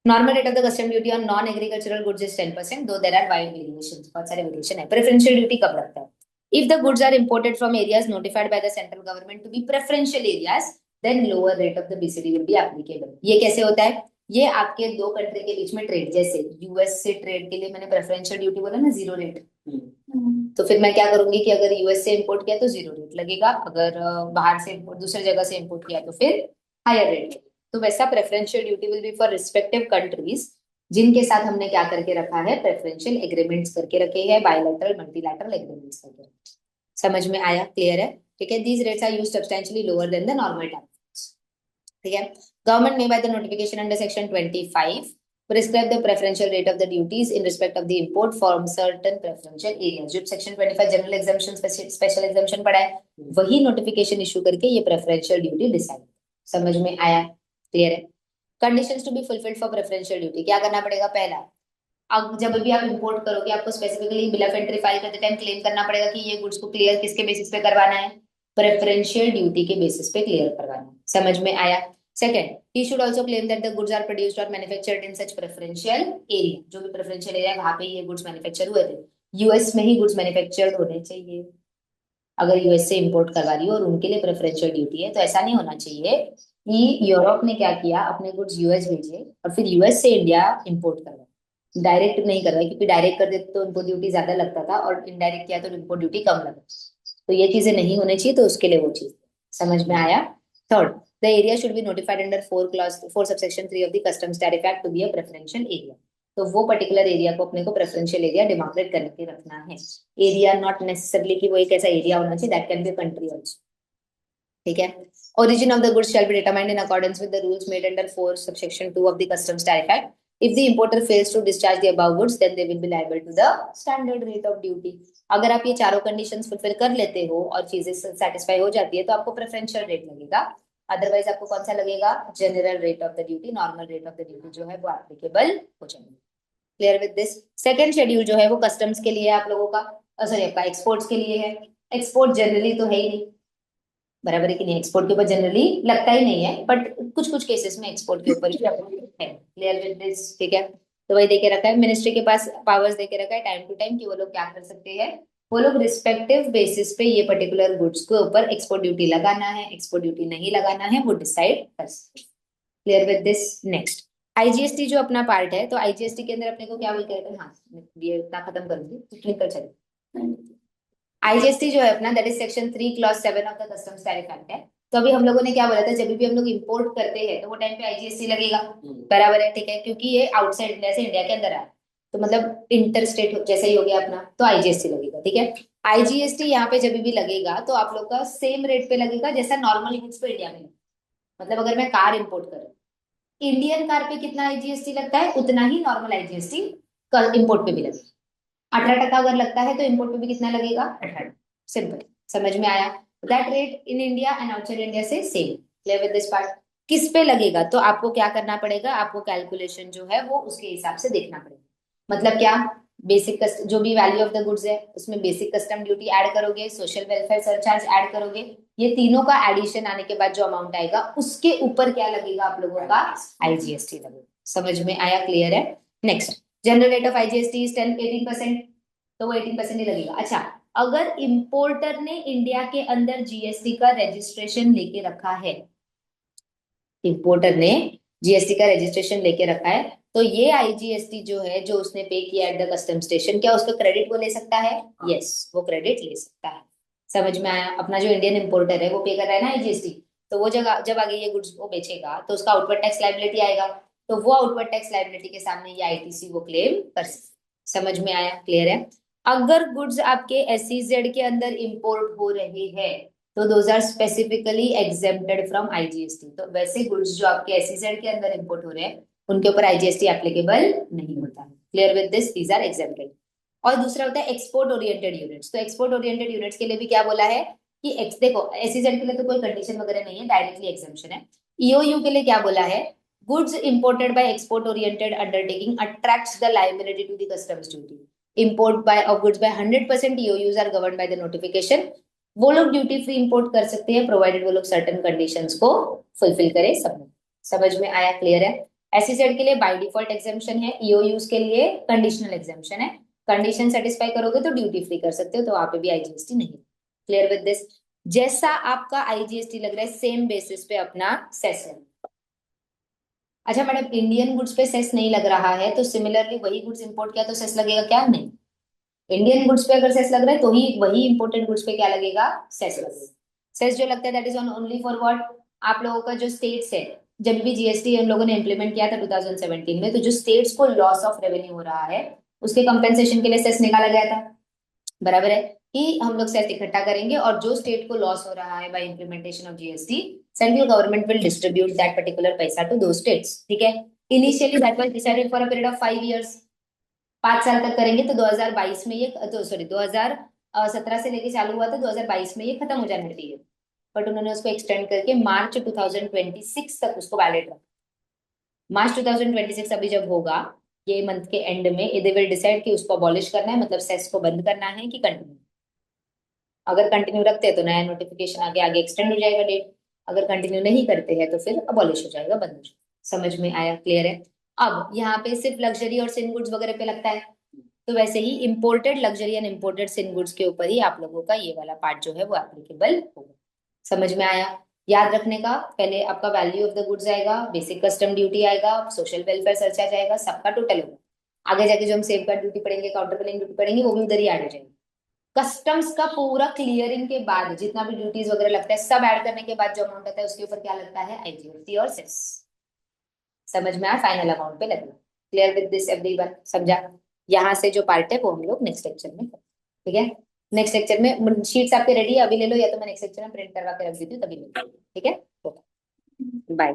Normal rate of the custom duty on non agricultural goods is 10%, दो देयर आर वाइड वेरिएशंस, बहुत सारे वेरिएशन है। प्रेफरेंशियल ड्यूटी कब लगता है, if the goods are imported from areas notified by the central government to be preferential areas then lower rate of the BCD will be applicable. ये कैसे होता है, ये आपके दो कंट्री के बीच में ट्रेड, जैसे यूएस से ट्रेड के लिए मैंने प्रेफरेंशियल ड्यूटी बोला ना, 0 रेट। तो फिर मैं क्या करूंगी कि अगर यूएस से इंपोर्ट किया तो 0 रेट लगेगा, अगर बाहर से दूसरी जगह से इंपोर्ट किया तो फिर हायर रेट। तो वैसा preferential duty will be for respective countries जिनके साथ हमने क्या करके रखा है, प्रेफरेंशियल एग्रीमेंट्स करके रखे हैं, बायलैटरल मल्टीलैटरल एग्रीमेंट्स करके रखे। समझ में आया? क्लियर है? ठीक है। These rates are used substantially lower than the normal tariff, ठीक है। गवर्नमेंट में by the notification under section 25 prescribe the preferential rate of the duties in respect of the import from certain preferential areas। जो section 25 general exemption special exemption पढ़ा है वही notification issue करके ये preferential duty decide. समझ में आया? Clear है? Conditions to be fulfilled for preferential duty, क्या करना पड़ेगा, पहला अब जब भी आप इंपोर्ट करोगे आपको specifically bill of entry file करते टाइम क्लेम करना पड़ेगा कि ये गुड्स को क्लियर किसके बेसिस पे करवाना है, प्रेफरेंशियल ड्यूटी के बेसिस पे क्लियर करवाना है। समझ में आया? Second, he should also claim that the goods are produced or manufactured in such preferential area, जो भी प्रेफरेंशियल एरिया है वहां पे ये गुड्स मैन्युफैक्चर हुए थे। यूएस में ही गुड्स मैन्युफैक्चर्ड होने चाहिए, अगर यूएस से इंपोर्ट करवा रही हो और उनके लिए प्रेफरेंशियल ड्यूटी है तो ऐसा नहीं होना चाहिए कि यूरोप ने क्या किया, अपने गुड्स यूएस भेजे और फिर यूएस से इंडिया इंपोर्ट करवा, डायरेक्ट नहीं करवाई, क्योंकि डायरेक्ट कर देते तो इम्पोर्ट ड्यूटी ज्यादा लगता था और इनडायरेक्ट किया तो इम्पोर्ट ड्यूटी कम लगता। तो ये चीजें नहीं होनी चाहिए, तो उसके लिए वो चीज। समझ में आया? Third, the area should be notified under 4 subsection 3 of the customs tariff act to be a preferential area. तो वो पर्टिकुलर एरिया को अपने को प्रेफरेंशियल एरिया डिमार्केट करके रखना है। एरिया नॉट नेसेसरली कि वो एक ऐसा एरिया होना चाहिए, that can B country also. ठीक है। Origin of the goods shall be determined in accordance with the rules made under 4 subsection 2 of the customs tariff act. If the importer fails to discharge the above goods, then they will be liable to the standard rate of duty. अगर आप ये चारों conditions fulfil कर लेते हो और चीजें satisfy हो जाती है तो आपको प्रेफरेंशियल रेट लगेगा। अदरवाइज आपको कौन सा लगेगा? General rate of the duty, normal rate of the duty जो है वो एप्लीकेबल हो जाएगी। Clear with this? Second schedule जो है वो कस्टम्स के लिए आप लोगों का, सॉरी आपका एक्सपोर्ट्स के लिए है। एक्सपोर्ट जनरली तो है ही नहीं, बराबर है कि नहीं? एक्सपोर्ट के ऊपर जनरली लगता ही नहीं है, बट कुछ कुछ केसेस में एक्सपोर्ट के ऊपर भी है। Clear with this? ठीक है। तो वही देके रखा है, मिनिस्ट्री के पास पावर्स देके रखा है टाइम टू टाइम कि वो लोग क्या कर सकते हैं। वो लोग रिस्पेक्टिव बेसिस पे ये पर्टिकुलर गुड्स के ऊपर एक्सपोर्ट ड्यूटी लगाना है, एक्सपोर्ट ड्यूटी नहीं लगाना है, वो डिसाइड कर सकते हैं। Clear with this? Next IGST जो अपना पार्ट है, तो आईजीएसटी के अंदर अपने को क्या बोल के रखा है? हाँ, ये इतना खत्म कर दूंगी, क्लिनिकल चलिए। आईजीएसटी जो है अपना, that is section 3 clause 7 of the customs tariff act है। तो अभी हम लोगों ने क्या बोला था, जब भी हम लोग इंपोर्ट करते हैं तो वो टाइम पे आईजीएसटी लगेगा, बराबर है? ठीक है, क्योंकि ये आउटसाइड इंडिया से इंडिया के अंदर है, तो मतलब इंटर स्टेट जैसा ही हो गया अपना, तो आईजीएसटी लगेगा। ठीक है। आईजीएसटी यहाँ पे जब भी लगेगा तो आप लोग का सेम रेट पे लगेगा जैसा नॉर्मल गुड्स पे इंडिया में। मतलब अगर मैं कार इंपोर्ट करूँ, इंडियन कार पे कितना आईजीएसटी लगता है उतना ही नॉर्मल आईजीएसटी इंपोर्ट पे भी लगेगा। 18% अगर लगता है तो इंपोर्ट पे भी कितना लगेगा? 18। सिंपल, समझ में आया? That rate in India and outside India से same. Clear with this part? किस पे लगेगा तो आपको क्या करना पड़ेगा, आपको कैलकुलेशन जो है वो उसके हिसाब से देखना पड़ेगा। मतलब क्या? बेसिक जो भी वैल्यू ऑफ द गुड्स है उसमें बेसिक कस्टम ड्यूटी ऐड करोगे, सोशल वेलफेयर सरचार्ज ऐड करोगे, ये तीनों का एडिशन आने के बाद जो अमाउंट आएगा उसके ऊपर क्या लगेगा आप लोगों का? आईजीएसटी लगेगा। समझ में आया? क्लियर है? Next, general rate of IGST is 18%, तो वो 18% ही लगेगा। अच्छा, अगर इंपोर्टर ने इंडिया के अंदर जीएसटी का रजिस्ट्रेशन लेके रखा है, इंपोर्टर ने जीएसटी का रजिस्ट्रेशन लेके रखा है, तो ये आईजीएसटी जो है जो उसने पे किया एट द कस्टम स्टेशन, क्या उसका क्रेडिट वो ले सकता है? यस, वो क्रेडिट ले सकता है। समझ में आया? अपना जो इंडियन इंपोर्टर है वो पे कर रहा है ना आईजीएसटी, तो वो जगह जब आगे ये गुड्स वो बेचेगा तो उसका आउटवर्ड टैक्स लायबिलिटी आएगा, तो वो आउटवर्ड टैक्स लायबिलिटी के सामने ये आईटीसी वो क्लेम कर सकते। समझ में आया? क्लियर है? अगर गुड्स आपके एसईजेड के अंदर इंपोर्ट हो रहे हैं तो those are specifically exempted from IGST. तो वैसे गुड्स जो आपके एसईजेड के अंदर इंपोर्ट हो रहे हैं उनके ऊपर आईजीएसटी एप्लीकेबल नहीं होता है। Clear with this? These are exempted. और दूसरा होता है एक्सपोर्ट ओरिएंटेड यूनिट्स। तो एक्सपोर्ट ओरिएंटेड यूनिट्स के लिए भी क्या बोला है कि देखो एसईजेड के लिए तो कोई कंडीशन वगैरह नहीं है, डायरेक्टली एग्जेम्पशन है। ईओयू के लिए क्या बोला है? Goods imported by export oriented undertaking attracts the liability to the customs duty. Import by of goods by 100% EOUs are governed by the notification. वो लोग ड्यूटी फ्री इंपोर्ट कर सकते हैं प्रोवाइडेड वो लोग सर्टेन कंडीशंस को फुलफिल करें। सब समझ में आया? क्लियर है? एसईजेड के लिए बाय डिफॉल्ट एग्जेम्पशन है, ईओयूज के लिए कंडीशनल एग्जेम्पशन है। कंडीशन सेटिस्फाई करोगे तो ड्यूटी फ्री कर सकते हो, तो वहां पे भी आईजीएसटी नहीं। Clear with this? जैसा आपका आईजीएसटी लग रहा है सेम बेसिस पे अपना सेस है। अच्छा मैडम, इंडियन गुड्स पे सेस नहीं लग रहा है तो सिमिलरली वही गुड्स इंपोर्ट किया तो सेस लगेगा क्या? नहीं, इंडियन गुड्स पे अगर सेस लग रहा है तो ही वही इंपोर्टेड गुड्स पे क्या लगेगा? सेस लगेगा। सेस जो लगता है that is on only for what? आप लोगों का जो स्टेट्स है, जब भी जीएसटी हम लोगों ने इंप्लीमेंट किया था 2017 में, तो जो स्टेट्स को लॉस ऑफ रेवेन्यू हो रहा है उसके कंपेंसेशन के लिए सेस निकाला गया था, बराबर है? कि हम लोग सेस इकट्ठा करेंगे और जो स्टेट को लॉस हो रहा है by implementation of GST, central government will distribute that particular पैसा टू दो स्टेट्स। ठीक है। Initially that was decided for a period of 5 years, 5 साल तक करेंगे। तो 2022 में ये तो सॉरी 2017 से लेके चालू हुआ था, 2022 में ये खत्म हो जाना चाहिए, बट उन्होंने उसको एक्सटेंड करके मार्च 2026 तक उसको वैलिड रखा। मार्च 2026 अभी जब होगा ये मंथ के एंड में, दे विल डिसाइड कि उसको अबॉलिश करना है, मतलब सेस को बंद करना है कि कंटिन्यू। अगर कंटिन्यू रखते हैं तो नया नोटिफिकेशन आगे आगे एक्सटेंड हो जाएगा डेट, अगर कंटिन्यू नहीं करते हैं तो फिर अबॉलिश हो जाएगा, बंद हो जाएगा। समझ में आया? क्लियर है? अब यहाँ पे सिर्फ लग्जरी और सिन गुड्स वगैरह पे लगता है, तो वैसे ही imported luxury and imported sin goods के ऊपर ही आप लोगों का ये वाला पार्ट जो है वो एप्लीकेबल होगा। समझ में आया? याद रखने का, पहले आपका वैल्यू ऑफ द गुड्स आएगा, बेसिक कस्टम ड्यूटी आएगा, सोशल वेलफेयर सरचार्ज आएगा, सबका टोटल होगा। आगे जाके जो हम सेफ गार्ड ड्यूटी पढ़ेंगे, काउंटर बिलिंग ड्यूटी पढ़ेंगे, वो भी उधर ही ऐड हो जाएगी। कस्टम्स का पूरा क्लियरिंग के बाद जितना भी ड्यूटीज वगैरह लगता है सब ऐड करने के बाद जो अमाउंट आता है उसके ऊपर क्या लगता है, आईजीएसटी और सेस। समझ में आया, फाइनल अमाउंट पे लगेगा। क्लियर विद दिस एवरीवन, समझा? यहाँ से जो पार्ट है वो हम लोग नेक्स्ट लेक्चर में करेंगे, ठीक है? नेक्स्ट लेक्चर में शीट्स आपके रेडी है, अभी ले लो, या तो मैं नेक्स्ट लेक्चर में प्रिंट करवा के रख देती हूँ तभी ले लो, ठीक है? बाय।